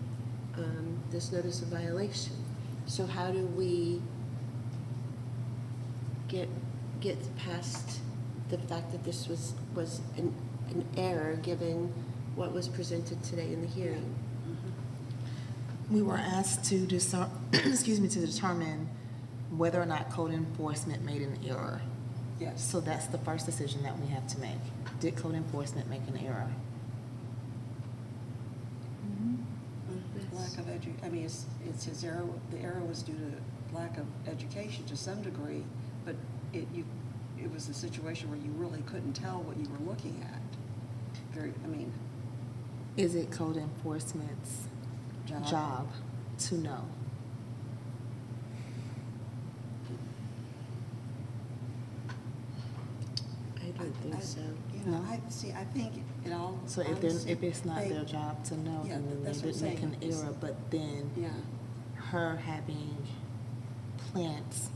this notice of violation. So how do we get past the fact that this was an error given what was presented today in the hearing? We were asked to to determine whether or not code enforcement made an error. Yes. So that's the first decision that we have to make. Did code enforcement make an error? Lack of it's his error, the error was due to lack of education to some degree, but it was a situation where you really couldn't tell what you were looking at. very, I mean, Is it code enforcement's job to know? I don't think so. you know, I think it all. So honestly, if it's not they- their job to know, Yeah, then they that's what I'm didn't make an saying. error, but then Yeah. her having plants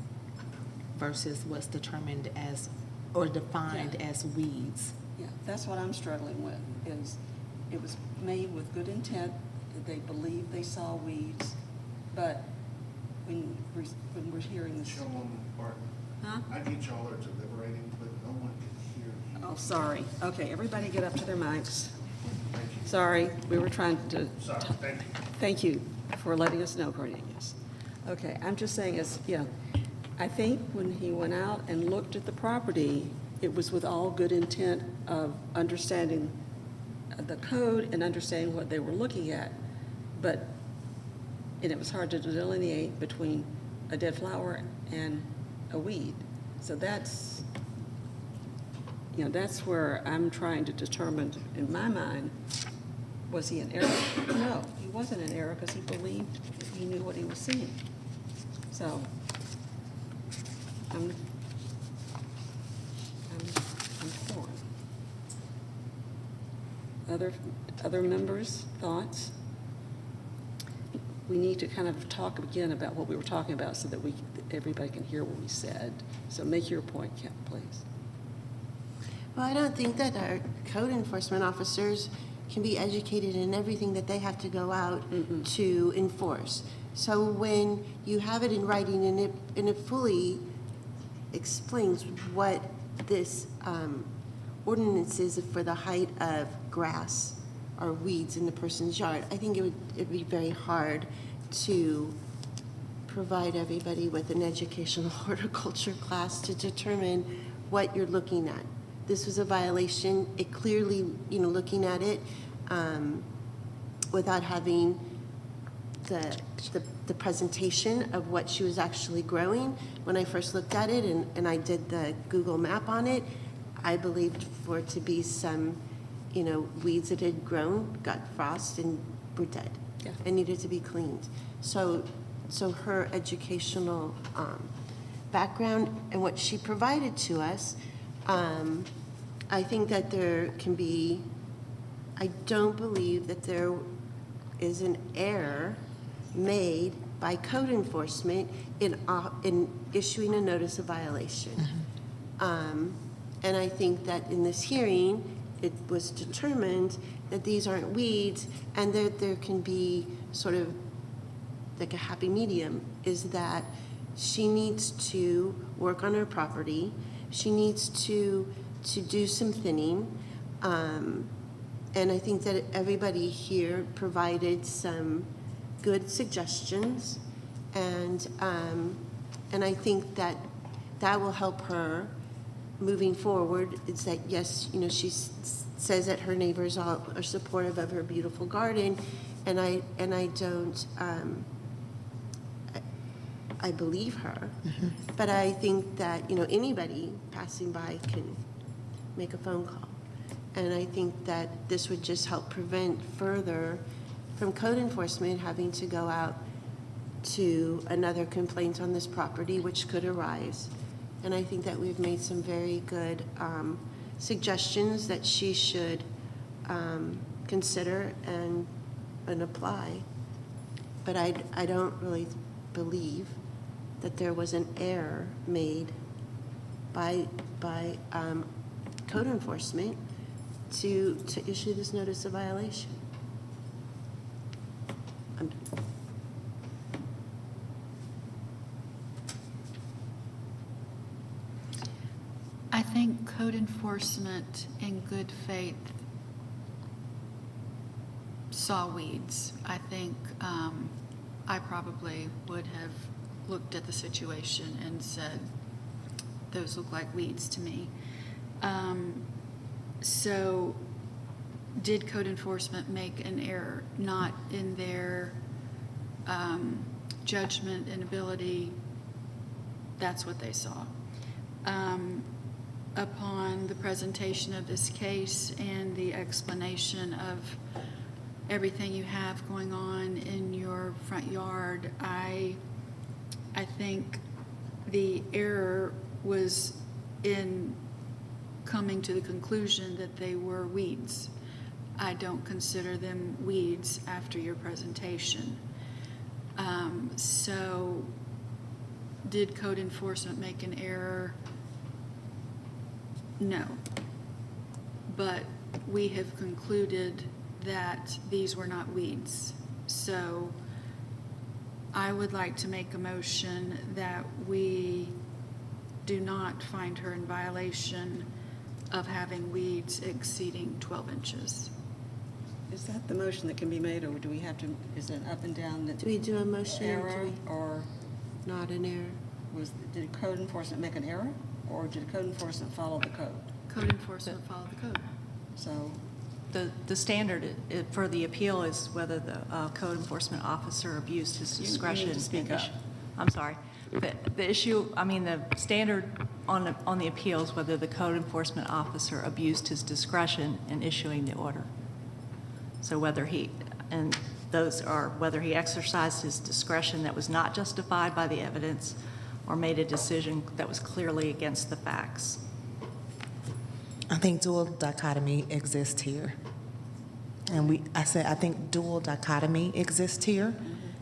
versus what's determined as, or defined Yeah. as weeds. Yeah, that's what I'm struggling with, is it was made with good intent, that they believed they saw weeds, but when we're hearing this. Huh? I get y'all are deliberating, but no one can hear you. Oh, sorry. Okay, everybody get up to their mics. Sorry, we were trying to. Sorry, thank you. Thank you for letting us know, Cornelius. Okay, I'm just saying is, I think when he went out and looked at the property, it was with all good intent of understanding the code and understanding what they were looking at. And it was hard to delineate between a dead flower and a weed. So that's where I'm trying to determine, in my mind, was he in error? No, he wasn't in error because he believed he knew what he was seeing. So I'm torn. Other members' thoughts? We need to kind of talk again about what we were talking about so that everybody can hear what we said. So make your point, Kent, please. Well, I don't think that our code enforcement officers can be educated in everything that they have to go out to enforce. So when you have it in writing and it fully explains what this ordinance is for the height of grass or weeds in the person's yard, I think it'd be very hard to provide everybody with an educational horticulture class to determine what you're looking at. This was a violation. It clearly, looking at it without having the presentation of what she was actually growing. When I first looked at it and I did the Google map on it, I believed for it to be some, weeds that had grown, got frost, and were dead and needed to be cleaned. So her educational background and what she provided to us, I think that there can be, I don't believe that there is an error made by code enforcement in issuing a notice of violation. And I think that in this hearing, it was determined that these aren't weeds and that there can be sort of like a happy medium, is that she needs to work on her property. She needs to do some thinning. And I think that everybody here provided some good suggestions. And I think that will help her moving forward. It's that, yes, she says that her neighbors all are supportive of her beautiful garden. And I don't, I believe her, but I think that, anybody passing by can make a phone call. And I think that this would just help prevent further from code enforcement having to go out to another complaint on this property, which could arise. And I think that we've made some very good suggestions that she should consider and apply. But I don't really believe that there was an error made by code enforcement to issue this notice of violation. I think code enforcement in good faith saw weeds. I think I probably would have looked at the situation and said, those look like weeds to me. So did code enforcement make an error? Not in their judgment and ability. That's what they saw. upon the presentation of this case and the explanation of everything you have going on in your front yard, I think the error was in coming to the conclusion that they were weeds. I don't consider them weeds after your presentation. So did code enforcement make an error? No. But we have concluded that these were not weeds. So I would like to make a motion that we do not find her in violation of having weeds exceeding 12 inches. Is that the motion that can be made, or do we have to, is it up and down? Do we do a motion? Error or not an error? Did code enforcement make an error, or did code enforcement follow the code? Code enforcement followed the code. So The standard for the appeal is whether the code enforcement officer abused his discretion. You need to speak up. I'm sorry. The issue, I mean, the standard on the appeal is whether the code enforcement officer abused his discretion in issuing the order. So whether he exercised his discretion that was not justified by the evidence or made a decision that was clearly against the facts. I think dual dichotomy exists here. And I think dual dichotomy exists here.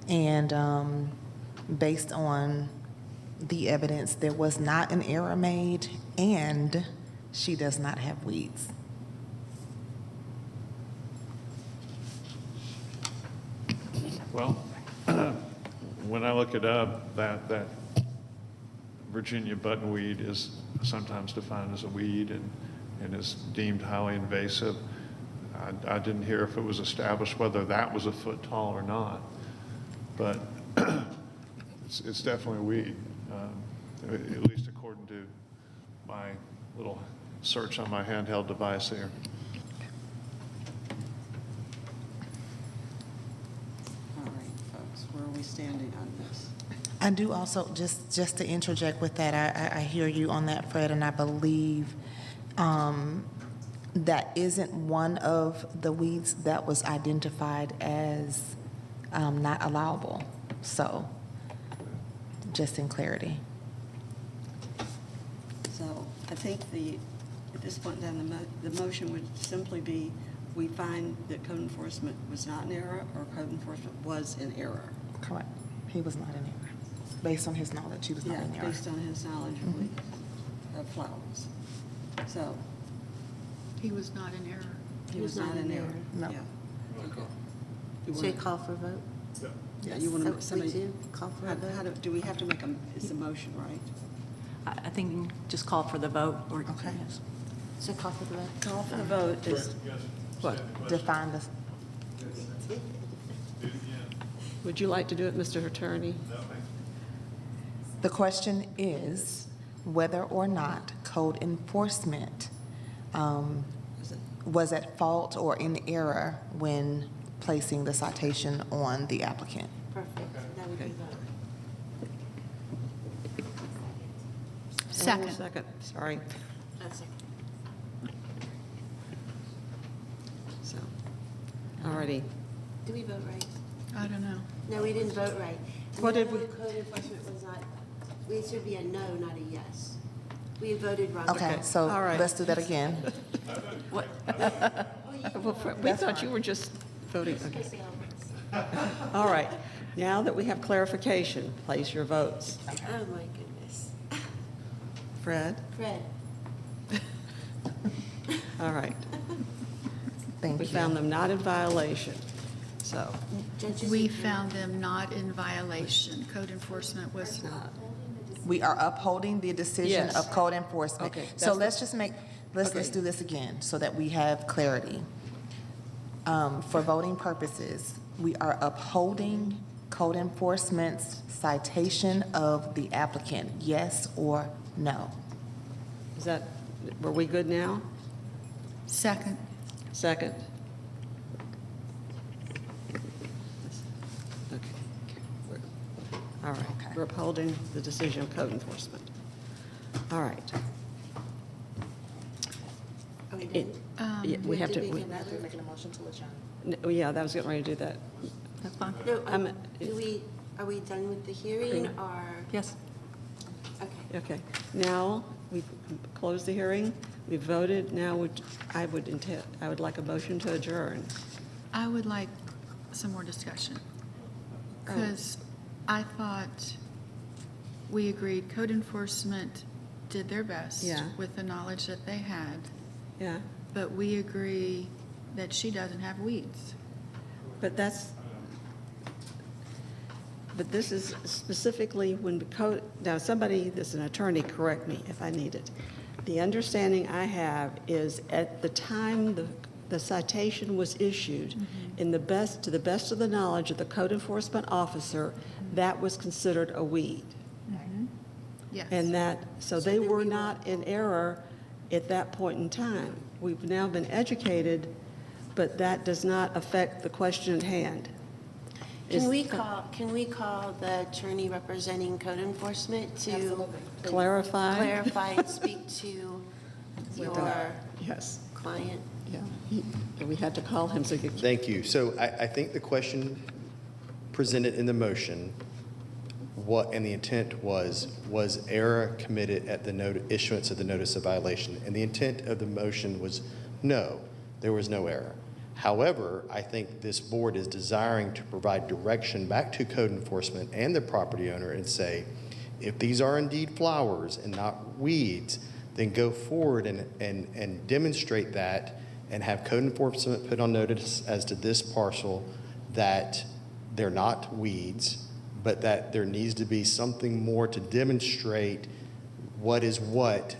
And based on the evidence, there was not an error made, and she does not have weeds. Well, when I look it up, that Virginia buttonweed is sometimes defined as a weed and is deemed highly invasive. I didn't hear if it was established whether that was a foot tall or not, but it's definitely a weed, at least according to my little search on my handheld device here. all right, folks, where are we standing on this? I do also, just to interject with that, I hear you on that, Fred, and I believe that isn't one of the weeds that was identified as not allowable. So, just in clarity. So I think at this point then, the motion would simply be, we find that code enforcement was not in error, or code enforcement was in error. Correct. He was not in error. Based on his knowledge, he was not in error. Based on his knowledge of weeds, of flowers. So. He was not in error. He was not in error. No. Yeah. Okay. You Say wanna- call for vote? Yeah, you want to, We somebody. do? Call for a vote? Do we have to make it's a motion, right? I think you can just call for the vote. Or, Okay. yes. So call for the vote? Call for the vote is, what? Define this. Would you like to do it, Mr. Attorney? The question is whether or not code enforcement was at fault or in error when placing the citation on the applicant. Perfect. That would be vote. Second. Second, sorry. So, all righty. Do we vote right? I don't know. No, we didn't vote right. What did No, we- Code enforcement was not, it should be a no, not a yes. We voted wrong. Okay, so All right. let's do that again. Well, we thought you were just voting. Okay. All right. Now that we have clarification, place your votes. Oh, my goodness. Fred? Fred? All right. Thank We you. found them not in violation, so. We found them not in violation. Code enforcement was not. We are upholding the decision Yes. of code enforcement. Okay, So that's let's just let's Okay. do this again so that we have clarity. For voting purposes, we are upholding code enforcement's citation of the applicant, yes or no? Is that, were we good now? Second. Second? Okay. All right, we're upholding the decision of code enforcement. All right. Yeah, we have to, Making a motion to adjourn. yeah, that was getting ready to do that. That's fine. No, I'm- are we done with the hearing or? Yes. Okay. Okay, now we've closed the hearing, we've voted, now I would like a motion to adjourn. I would like some more discussion, because I thought we agreed code enforcement did their best Yeah. with the knowledge that they had, Yeah, but we agree that she doesn't have weeds. but this is specifically when the code, now somebody that's an attorney, correct me if I need it. The understanding I have is at the time the citation was issued, to the best of the knowledge of the code enforcement officer, that was considered a weed. Yes. And so they were not in error at that point in time. We've now been educated, but that does not affect the question at hand. Can we call the attorney representing code enforcement to Clarify? clarify and speak to your Yes. client? Yeah, we had to call him so he could. Thank you. So I think the question presented in the motion, and the intent was error committed at the issuance of the notice of violation? And the intent of the motion was no, there was no error. However, I think this board is desiring to provide direction back to code enforcement and the property owner and say, if these are indeed flowers and not weeds, then go forward and demonstrate that and have code enforcement put on notice as to this parcel that they're not weeds, but that there needs to be something more to demonstrate what is what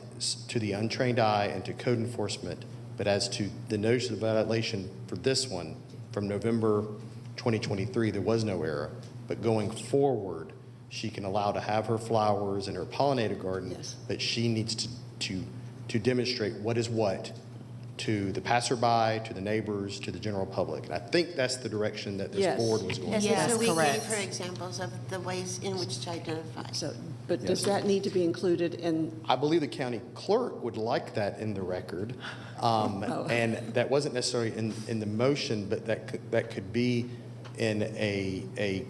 to the untrained eye and to code enforcement. But as to the notice of violation for this one, from November 2023, there was no error. But going forward, she can allow to have her flowers in her pollinator garden, Yes. but she needs to demonstrate what is what to the passerby, to the neighbors, to the general public. And I think that's the direction that this Yes. board was going. Yes, Yes, so we correct. gave her examples of the ways in which to identify. So, but does Yes. that need to be included in, I believe the county clerk would like that in the record. And that wasn't necessarily in the motion, but that could be in a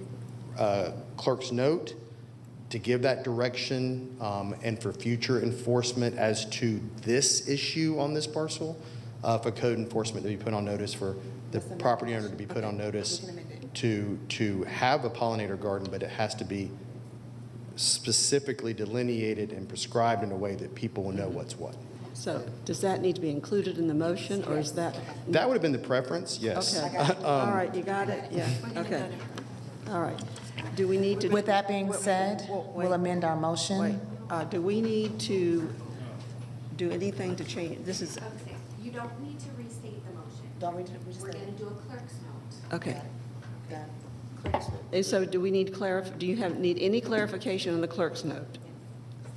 clerk's note to give that direction and for future enforcement as to this issue on this parcel, for code enforcement to be put on notice, for the property owner to be put on notice to have a pollinator garden, but it has to be specifically delineated and prescribed in a way that people will know what's what. so does that need to be included in the motion, or is that? That would have been the preference, yes. Okay, all right, you got it? Yeah, okay. All right. Do we need to? With that being said, wait. we'll amend our motion. Wait, do we need to do anything to change? This is, You don't need to restate the motion. We're going to do a clerk's note. okay. And so do we need do you need any clarification on the clerk's note?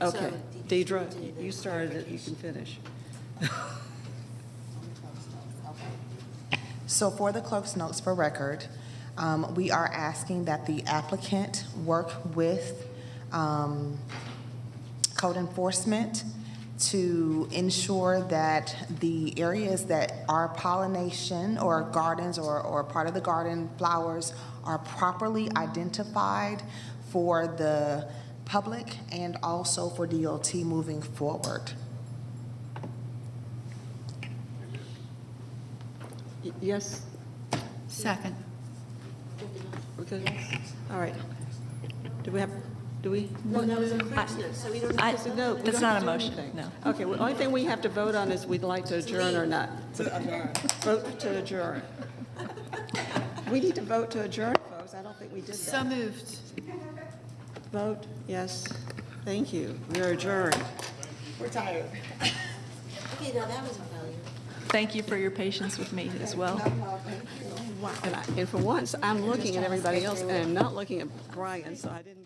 Okay. Deidre, you started it, you can finish. So for the clerk's notes for record, we are asking that the applicant work with code enforcement to ensure that the areas that are pollination or gardens or part of the garden flowers are properly identified for the public and also for DOT moving forward. Yes? Second. Okay. All right. Do we? No, that was a clerk's note, so we don't have to. No, we That's don't not have a to do motion, anything. no. Okay, well, the only thing we have to vote on is we'd like to adjourn or not. Vote to adjourn. We need to vote to adjourn, folks. I don't think we did that. So moved. Vote, yes. Thank you. We are adjourned. We're tired. Okay, now that was a failure. Thank you for your patience with me as well. And for once, I'm looking at everybody else and I'm not looking at Brian, so I didn't.